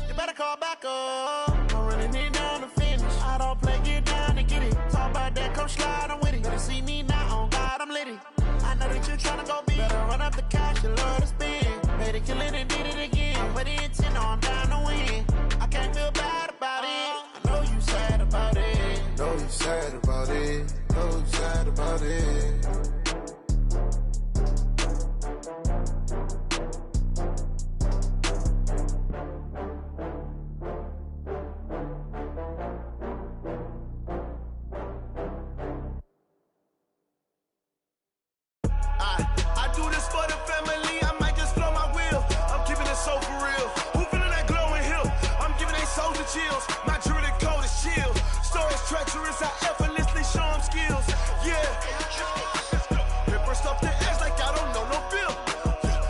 You better call back up. I'm running it down to finish. I don't play, get down and get it. Talk about that, come slide, I'm with it. Better see me now, on God, I'm litty. I know that you tryna go big. Better run up the cash, you love to spend. Made it, kill it, and did it again. But the intent, no, I'm down to win. I can't feel bad about it. I know you sad about it. Know you sad about it. Know you sad about it. I do this for the family, I might just blow my wheel. I'm keeping it so for real. Who feeling that glowing hill? I'm giving they souls the chills. My jewelry code is chill. Stories treacherous, I effortlessly show them skills. Yeah. Hit first off the edge like I don't know no feel.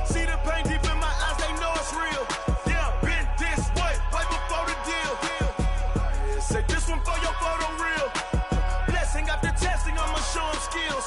See the pain deep in my eyes, they know it's real. Yeah, been this way, right before the deal. Say this one for your photo reel. Blessing after testing, I'ma show them skills.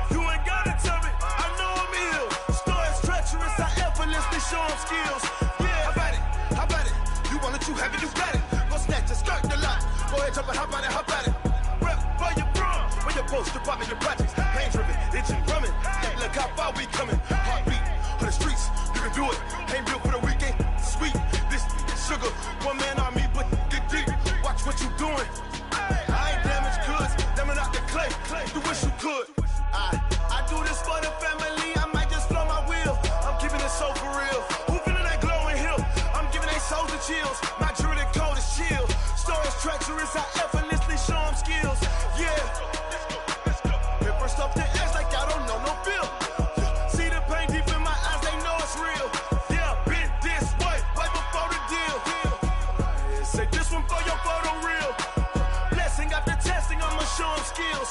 You ain't gotta tell me, I know I'm ill. Stories treacherous, I effortlessly show them skills. Yeah, how about it? How about it? You want it, you have it, you got it. Go snatch it, skirt the lot. Go ahead, jump it, how about it, how about it? Rep for your bro, for your post, your poppin', your projects. Pain driven, itching, drumming. Look how far we coming. Heartbeat on the streets, you can do it. Ain't built for the weekend, sweet. This sugar, one man army, but get deep. Watch what you doing. I ain't damaged goods, damn it out the clay. You wish you could. I do this for the family, I might just blow my wheel. I'm keeping it so for real. Who feeling that glowing hill? I'm giving they souls the chills. My jewelry code is chill. Stories treacherous, I effortlessly show them skills. Yeah. Hit first off the edge like I don't know no feel. See the pain deep in my eyes, they know it's real. Yeah, been this way, right before the deal. Say this one for your photo reel. Blessing after testing, I'ma show them skills.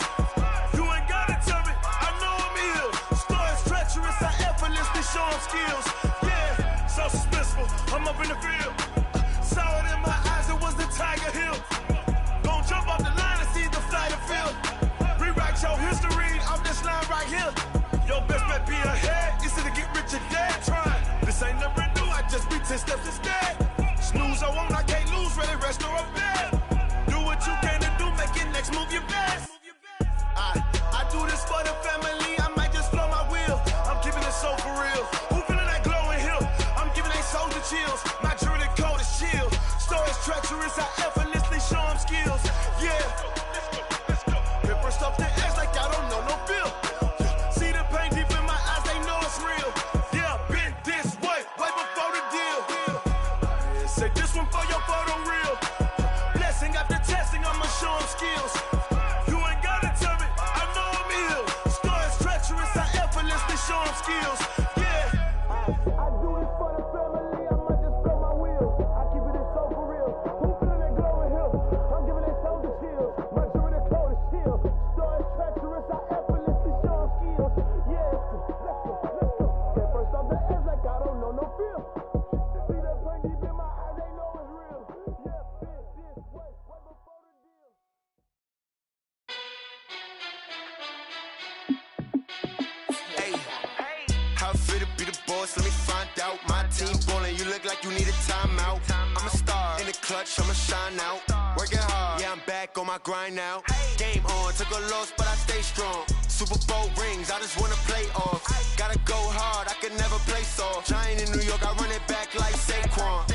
You ain't gotta tell me, I know I'm ill. Stories treacherous, I effortlessly show them skills. Yeah, so suspenseful, I'm up in the field. Saw it in my eyes, it was the Tiger Hill. Gon' jump off the line and see the flight of field. Rewrite your history off this line right here. Your best bet be ahead, easy to get rich or dead trying. This ain't never new, I just be 10 steps instead. Snooze I won't, I can't lose, ready, rest or I'm dead. Do what you can to do, make your next move your best. I do this for the family, I might just blow my wheel. I'm keeping it so for real. Who feeling that glowing hill? I'm giving they souls the chills. My jewelry code is chill. Stories treacherous, I effortlessly show them skills. Yeah. Hit first off the edge like I don't know no feel. See the pain deep in my eyes, they know it's real. Yeah, been this way, right before the deal. Say this one for your photo reel. Blessing after testing, I'ma show them skills. You ain't gotta tell me, I know I'm ill. Stories treacherous, I effortlessly show them skills. Yeah. I do this for the family, I might just blow my wheel. I keep it so for real. Who feeling that glowing hill? I'm giving they souls the chills. My jewelry code is chill. Stories treacherous, I effortlessly show them skills. Yeah, let's go. Get first off the edge like I don't know no feel. See that pain deep in my eyes, they know it's real. Yeah, been this way, right before the deal. Hey, how fit to be the boss? Let me find out. My team ballin', you look like you need a timeout. I'm a star in the clutch, I'ma shine out. Working hard, yeah, I'm back on my grind now. Game on, took a loss, but I stay strong. Super Bowl rings, I just wanna play off. Gotta go hard, I can never play soft. Giant in New York, I run it back like Saquon.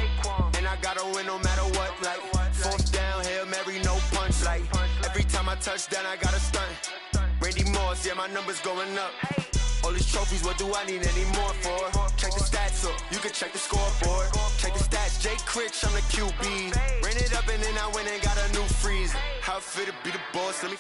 And I gotta win no matter what, like fourth down, Hail Mary, no punch. Like every time I touch down, I gotta stunt. Randy Moss, yeah, my numbers going up. All these trophies, what do I need any more for? Check the stats up, you can check the scoreboard. Check the stats, Jay Critch, I'm the QB. Ran it up and then I went and got a new freeze. How fit to be the boss, let me